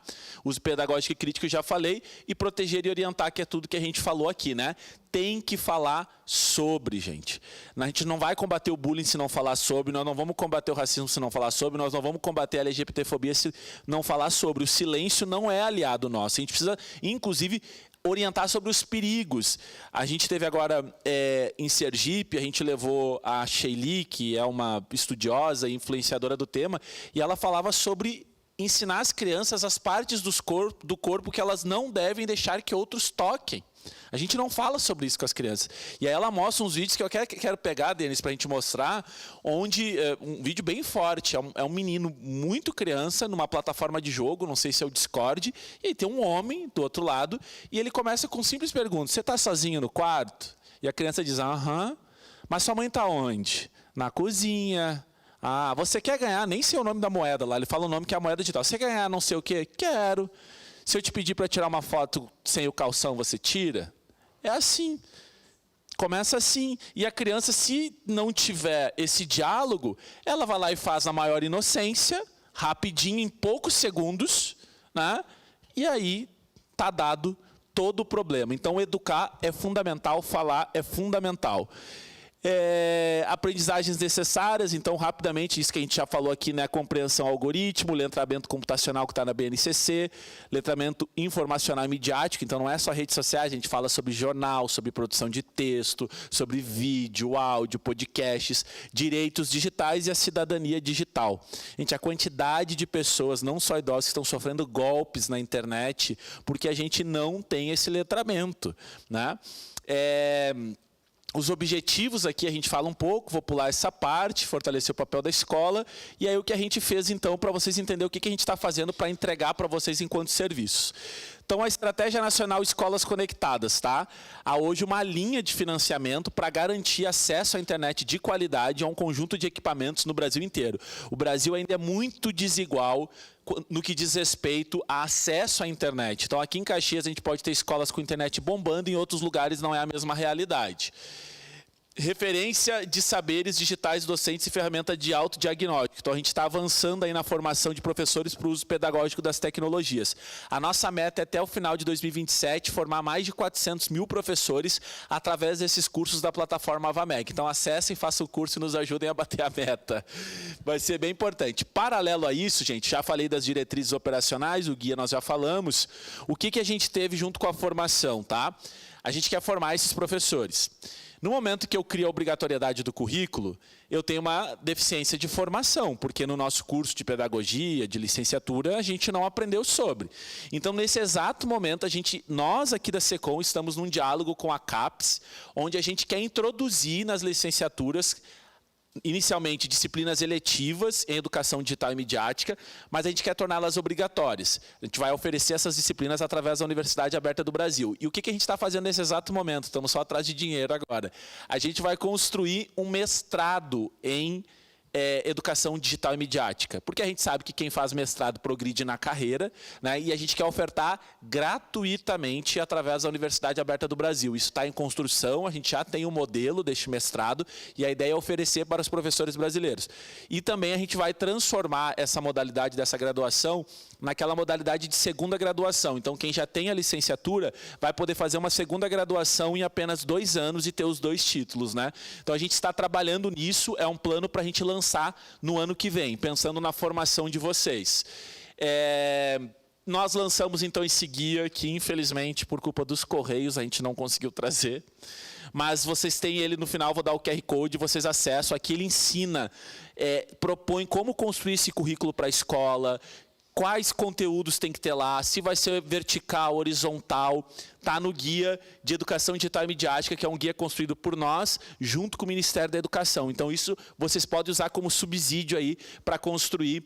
[SPEAKER 11] uso pedagógico e crítico, já falei, e proteger e orientar, que é tudo que a gente falou aqui, né? Tem que falar sobre, gente. A gente não vai combater o bullying se não falar sobre, nós não vamos combater o racismo se não falar sobre, nós não vamos combater a LGBTfobia se não falar sobre. O silêncio não é aliado nosso. A gente precisa, inclusive, orientar sobre os perigos. A gente teve agora em Sergipe, a gente levou a Sheili, que é uma estudiosa e influenciadora do tema, e ela falava sobre ensinar as crianças as partes do corpo que elas não devem deixar que outros toquem. A gente não fala sobre isso com as crianças. E aí ela mostra uns vídeos que eu quero pegar, Denis, para a gente mostrar, onde um vídeo bem forte. É um menino muito criança numa plataforma de jogo, não sei se é o Discord, e aí tem um homem do outro lado, e ele começa com simples perguntas. Você está sozinho no quarto? E a criança diz, aham. Mas sua mãe está onde? Na cozinha. Ah, você quer ganhar? Nem sei o nome da moeda lá. Ele fala o nome que é a moeda digital. Você quer ganhar não sei o quê? Quero. Se eu te pedir para tirar uma foto sem o calção, você tira? É assim. Começa assim. E a criança, se não tiver esse diálogo, ela vai lá e faz na maior inocência, rapidinho, em poucos segundos, né? E aí está dado todo o problema. Então, educar é fundamental, falar é fundamental. Aprendizagens necessárias, então, rapidamente, isso que a gente já falou aqui, né? Compreensão algoritmo, letramento computacional que está na BNCC, letramento informacional e midiático, então não é só redes sociais, a gente fala sobre jornal, sobre produção de texto, sobre vídeo, áudio, podcasts, direitos digitais e a cidadania digital. Gente, a quantidade de pessoas, não só idosos, que estão sofrendo golpes na internet, porque a gente não tem esse letramento, né? Os objetivos aqui a gente fala um pouco, vou pular essa parte, fortalecer o papel da escola, e aí o que a gente fez então para vocês entenderem o que a gente está fazendo para entregar para vocês enquanto serviços. Então a Estratégia Nacional Escolas Conectadas, tá? Há hoje uma linha de financiamento para garantir acesso à internet de qualidade a um conjunto de equipamentos no Brasil inteiro. O Brasil ainda é muito desigual no que diz respeito a acesso à internet. Então aqui em Caxias a gente pode ter escolas com internet bombando, em outros lugares não é a mesma realidade. Referência de saberes digitais docentes e ferramenta de autodiagnóstico. Então, a gente está avançando aí na formação de professores para o uso pedagógico das tecnologias. A nossa meta é, até o final de 2027, formar mais de 400 mil professores através desses cursos da plataforma AvaMec. Então, acessem, façam o curso e nos ajudem a bater a meta. Vai ser bem importante. Paralelo a isso, gente, já falei das diretrizes operacionais, o guia nós já falamos. O que a gente teve junto com a formação, tá? A gente quer formar esses professores. No momento que eu crio a obrigatoriedade do currículo, eu tenho uma deficiência de formação, porque no nosso curso de pedagogia, de licenciatura, a gente não aprendeu sobre. Então, nesse exato momento, nós aqui da SECOM estamos num diálogo com a CAPES, onde a gente quer introduzir nas licenciaturas, inicialmente, disciplinas eletivas em educação digital e midiática, mas a gente quer torná-las obrigatórias. A gente vai oferecer essas disciplinas através da Universidade Aberta do Brasil. E o que a gente está fazendo nesse exato momento? Estamos só atrás de dinheiro agora. A gente vai construir um mestrado em educação digital e midiática, porque a gente sabe que quem faz mestrado progride na carreira, né? E a gente quer ofertar gratuitamente através da Universidade Aberta do Brasil. Isso está em construção, a gente já tem um modelo deste mestrado e a ideia é oferecer para os professores brasileiros. E também a gente vai transformar essa modalidade dessa graduação naquela modalidade de segunda graduação. Então, quem já tem a licenciatura vai poder fazer uma segunda graduação em apenas 2 anos e ter os 2 títulos, né? Então, a gente está trabalhando nisso, é um plano para a gente lançar no ano que vem, pensando na formação de vocês. Nós lançamos, então, esse guia que, infelizmente, por culpa dos Correios, a gente não conseguiu trazer. Mas vocês têm ele no final, vou dar o QR Code, vocês acessam. Aqui ele ensina, propõe como construir esse currículo para a escola, quais conteúdos tem que ter lá, se vai ser vertical, horizontal, está no Guia de Educação Digital e Midiática, que é um guia construído por nós, junto com o Ministério da Educação. Então, isso vocês podem usar como subsídio aí para construir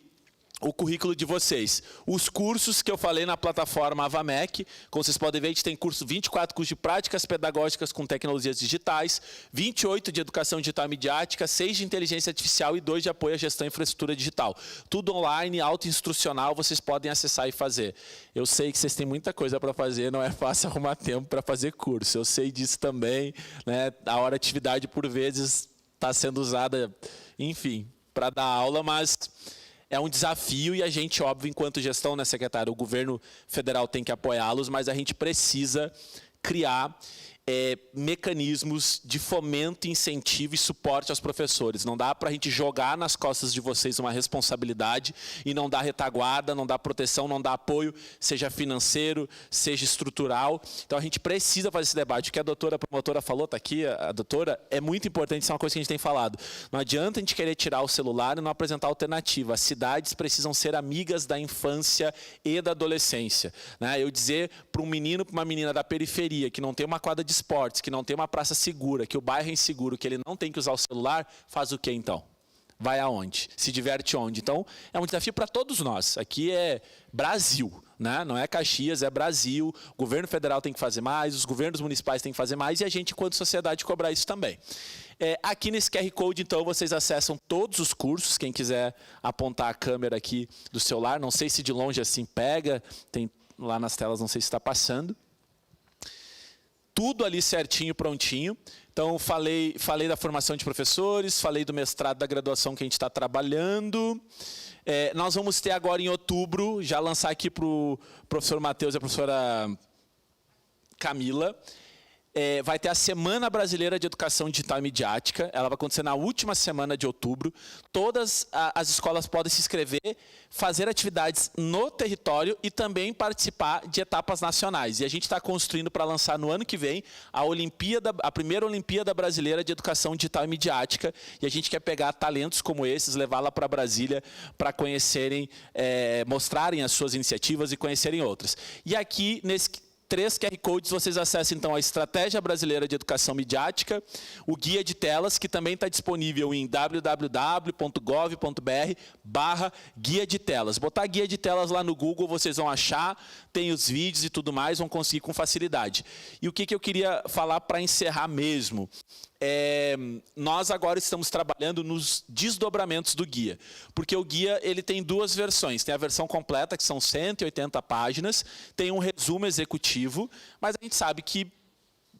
[SPEAKER 11] o currículo de vocês. Os cursos que eu falei na plataforma AvaMec, como vocês podem ver, a gente tem 24 cursos de práticas pedagógicas com tecnologias digitais, 28 de educação digital e midiática, 6 de inteligência artificial e 2 de apoio à gestão e infraestrutura digital. Tudo online, autoinstrucional, vocês podem acessar e fazer. Eu sei que vocês têm muita coisa para fazer, não é fácil arrumar tempo para fazer curso. Eu sei disso também, né? A hora atividade, por vezes, está sendo usada, enfim, para dar aula, mas é um desafio e a gente, óbvio, enquanto gestão, né, secretário, o governo federal tem que apoiá-los, mas a gente precisa criar mecanismos de fomento, incentivo e suporte aos professores. Não dá para a gente jogar nas costas de vocês uma responsabilidade e não dar retaguarda, não dar proteção, não dar apoio, seja financeiro, seja estrutural. Então a gente precisa fazer esse debate. O que a doutora promotora falou, está aqui, a doutora, é muito importante, isso é uma coisa que a gente tem falado. Não adianta a gente querer tirar o celular e não apresentar alternativa. As cidades precisam ser amigas da infância e da adolescência, né? Eu dizer para um menino, para uma menina da periferia, que não tem uma quadra de esportes, que não tem uma praça segura, que o bairro é inseguro, que ele não tem que usar o celular, faz o que então? Vai aonde? Se diverte onde? Então, é um desafio para todos nós. Aqui é Brasil, né? Não é Caxias, é Brasil. O governo federal tem que fazer mais, os governos municipais têm que fazer mais e a gente, enquanto sociedade, cobrar isso também. Aqui nesse QR Code, então, vocês acessam todos os cursos. Quem quiser apontar a câmera aqui do celular, não sei se de longe assim pega, tem lá nas telas, não sei se está passando. Tudo ali certinho, prontinho. Então, falei da formação de professores, falei do mestrado, da graduação que a gente está trabalhando. Nós vamos ter agora em outubro, já lançar aqui para o professor Matheus e a professora Camila, vai ter a Semana Brasileira de Educação Digital e Midiática. Ela vai acontecer na última semana de outubro. Todas as escolas podem se inscrever, fazer atividades no território e também participar de etapas nacionais. E a gente está construindo para lançar no ano que vem a primeira Olimpíada Brasileira de Educação Digital e Midiática. E a gente quer pegar talentos como esses, levar lá para Brasília para conhecerem, mostrarem as suas iniciativas e conhecerem outras. E aqui, nesse 3 QR Codes, vocês acessam então a Estratégia Brasileira de Educação Midiática, o Guia de Telas, que também está disponível em www.gov.br/Guia de Telas. Botar Guia de Telas lá no Google, vocês vão achar, tem os vídeos e tudo mais, vão conseguir com facilidade. E o que eu queria falar para encerrar mesmo? Nós agora estamos trabalhando nos desdobramentos do guia, porque o guia ele tem 2 versões, tem a versão completa, que são 180 páginas, tem um resumo executivo, mas a gente sabe que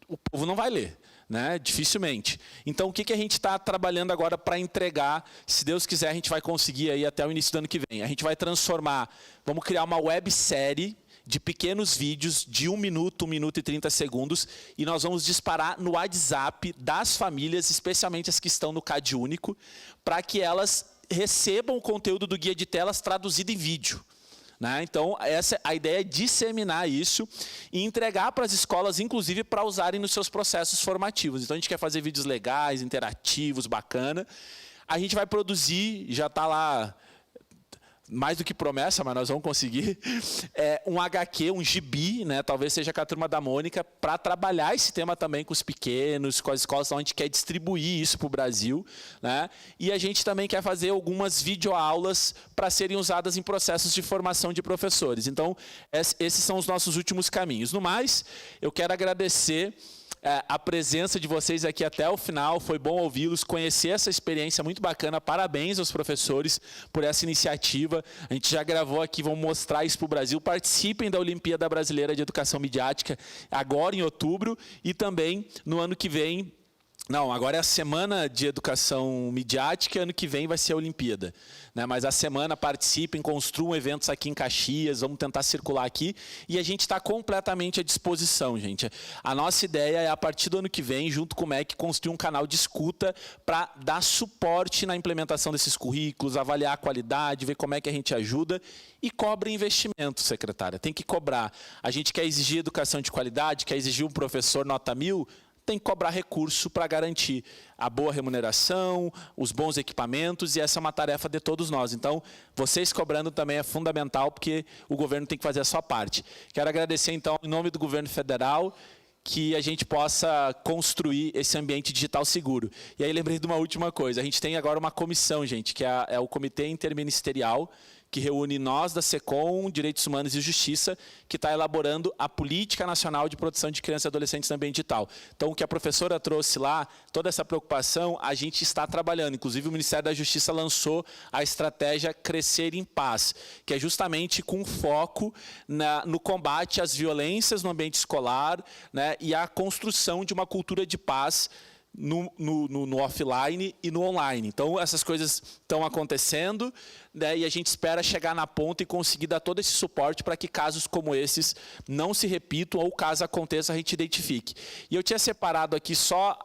[SPEAKER 11] o povo não vai ler, né? Dificilmente. Então, o que a gente está trabalhando agora para entregar? Se Deus quiser, a gente vai conseguir aí até o início do ano que vem. A gente vai transformar, vamos criar uma websérie de pequenos vídeos de 1 minuto, 1 minuto e 30 segundos, e nós vamos disparar no WhatsApp das famílias, especialmente as que estão no CAD único, para que elas recebam o conteúdo do Guia de Telas traduzido em vídeo, né? Então, a ideia é disseminar isso e entregar para as escolas, inclusive, para usarem nos seus processos formativos. Então, a gente quer fazer vídeos legais, interativos, bacana. A gente vai produzir, já está lá, mais do que promessa, mas nós vamos conseguir, um HQ, um gibi, né? Talvez seja com a Turma da Mônica, para trabalhar esse tema também com os pequenos, com as escolas, onde a gente quer distribuir isso para o Brasil, né? E a gente também quer fazer algumas videoaulas para serem usadas em processos de formação de professores. Então, esses são os nossos últimos caminhos. No mais, eu quero agradecer a presença de vocês aqui até o final, foi bom ouvi-los, conhecer essa experiência muito bacana, parabéns aos professores por essa iniciativa, a gente já gravou aqui, vamos mostrar isso para o Brasil, participem da Olimpíada Brasileira de Educação Midiática, agora em outubro, e também no ano que vem, não, agora é a Semana de Educação Midiática, ano que vem vai ser a Olimpíada, né? Mas a semana participem, construam eventos aqui em Caxias, vamos tentar circular aqui, e a gente está completamente à disposição, gente. A nossa ideia é, a partir do ano que vem, junto com o MEC, construir um canal de escuta para dar suporte na implementação desses currículos, avaliar a qualidade, ver como é que a gente ajuda, e cobra investimento, secretária, tem que cobrar. A gente quer exigir educação de qualidade, quer exigir um professor nota 1000, tem que cobrar recurso para garantir a boa remuneração, os bons equipamentos, e essa é uma tarefa de todos nós. Então, vocês cobrando também é fundamental, porque o governo tem que fazer a sua parte. Quero agradecer, então, em nome do governo federal, que a gente possa construir esse ambiente digital seguro. E aí lembrei de uma última coisa, a gente tem agora uma comissão, gente, que é o Comitê Interministerial, que reúne nós da SECOM, Direitos Humanos e Justiça, que está elaborando a Política Nacional de Proteção de Crianças e Adolescentes no Ambiente Digital. Então, o que a professora trouxe lá, toda essa preocupação, a gente está trabalhando. Inclusive, o Ministério da Justiça lançou a estratégia Crescer em Paz, que é justamente com foco no combate às violências no ambiente escolar, né, e a construção de uma cultura de paz no offline e no online. Então, essas coisas estão acontecendo, né, e a gente espera chegar na ponta e conseguir dar todo esse suporte para que casos como esses não se repitam, ou caso aconteça, a gente identifique. E eu tinha separado aqui só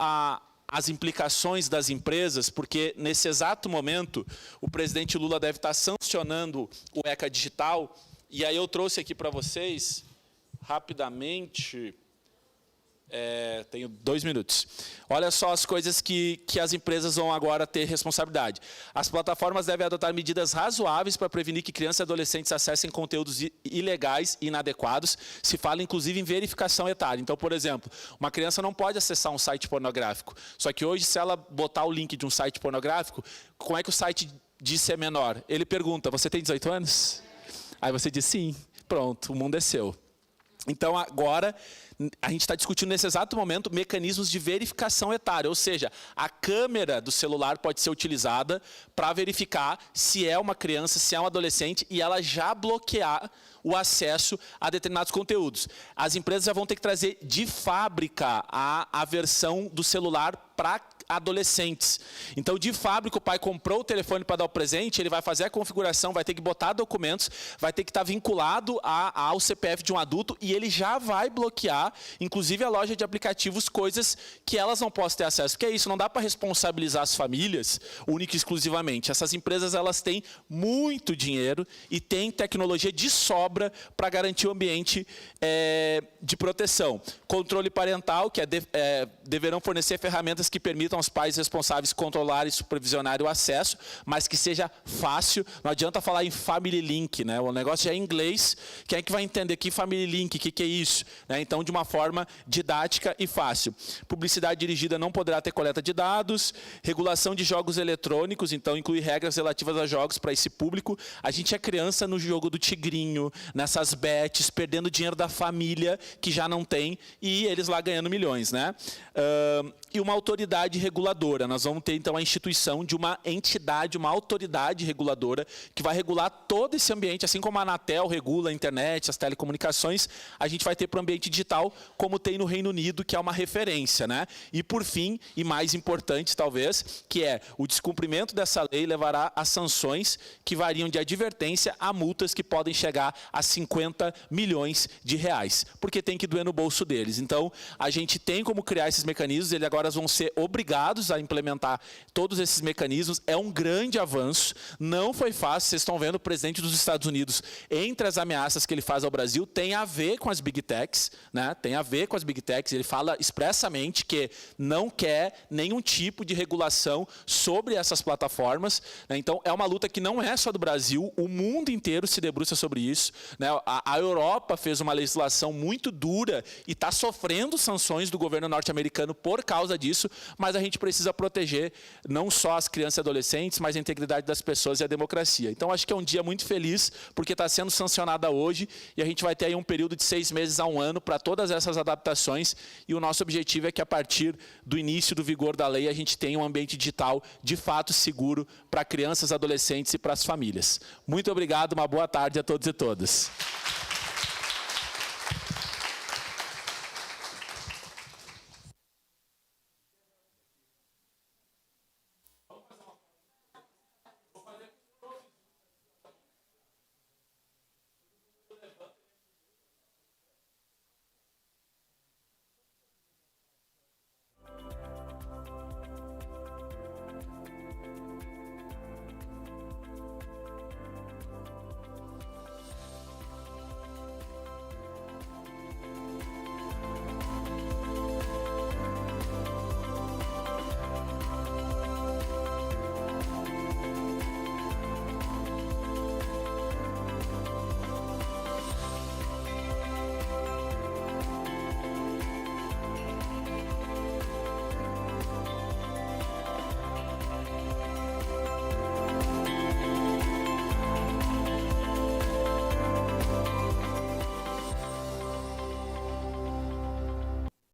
[SPEAKER 11] as implicações das empresas, porque nesse exato momento o presidente Lula deve estar sancionando o ECA Digital, e aí eu trouxe aqui para vocês, rapidamente... tenho 2 minutos. Olha só as coisas que as empresas vão agora ter responsabilidade. As plataformas devem adotar medidas razoáveis para prevenir que crianças e adolescentes acessem conteúdos ilegais e inadequados. Se fala, inclusive, em verificação etária. Então, por exemplo, uma criança não pode acessar um site pornográfico. Só que hoje, se ela botar o link de um site pornográfico, como é que o site diz se é menor? Ele pergunta, você tem 18 anos? Aí você diz sim. Pronto, o mundo é seu. Então, agora, a gente está discutindo nesse exato momento mecanismos de verificação etária, ou seja, a câmera do celular pode ser utilizada para verificar se é uma criança, se é um adolescente, e ela já bloquear o acesso a determinados conteúdos. As empresas já vão ter que trazer de fábrica a versão do celular para adolescentes. Então, de fábrica, o pai comprou o telefone para dar o presente, ele vai fazer a configuração, vai ter que botar documentos, vai ter que estar vinculado ao CPF de um adulto, e ele já vai bloquear, inclusive a loja de aplicativos, coisas que elas não possam ter acesso. Porque é isso, não dá para responsabilizar as famílias única e exclusivamente. Essas empresas, elas têm muito dinheiro e têm tecnologia de sobra para garantir o ambiente de proteção. Controle parental, que deverão fornecer ferramentas que permitam aos pais responsáveis controlar e supervisionar o acesso, mas que seja fácil. Não adianta falar em Family Link, né? O negócio já é em inglês. Quem é que vai entender que Family Link, o que é isso? Né? Então, de uma forma didática e fácil. Publicidade dirigida não poderá ter coleta de dados. Regulação de jogos eletrônicos, então inclui regras relativas a jogos para esse público. A gente é criança no jogo do tigrinho, nessas bets, perdendo dinheiro da família, que já não tem, e eles lá ganhando milhões, né? E uma autoridade reguladora. Nós vamos ter, então, a instituição de uma entidade, uma autoridade reguladora, que vai regular todo esse ambiente, assim como a Anatel regula a internet, as telecomunicações, a gente vai ter para o ambiente digital, como tem no Reino Unido, que é uma referência, né? E, por fim, e mais importante, talvez, que é o descumprimento dessa lei levará a sanções que variam de advertência a multas que podem chegar a 50 milhões de reais, porque tem que doer no bolso deles. Então, a gente tem como criar esses mecanismos, eles agora vão ser obrigados a implementar todos esses mecanismos. É um grande avanço, não foi fácil. Vocês estão vendo, o presidente dos Estados Unidos, entre as ameaças que ele faz ao Brasil, tem a ver com as Big Techs, né? Tem a ver com as Big Techs. Ele fala expressamente que não quer nenhum tipo de regulação sobre essas plataformas, né? Então, é uma luta que não é só do Brasil, o mundo inteiro se debruça sobre isso, né? A Europa fez uma legislação muito dura e está sofrendo sanções do governo norte-americano por causa disso, mas a gente precisa proteger não só as crianças e adolescentes, mas a integridade das pessoas e a democracia. Então, acho que é um dia muito feliz, porque está sendo sancionada hoje, e a gente vai ter aí um período de 6 meses a 1 ano para todas essas adaptações, e o nosso objetivo é que, a partir do início do vigor da lei, a gente tenha um ambiente digital de fato seguro para crianças, adolescentes e para as famílias. Muito obrigado, uma boa tarde a todos e todas.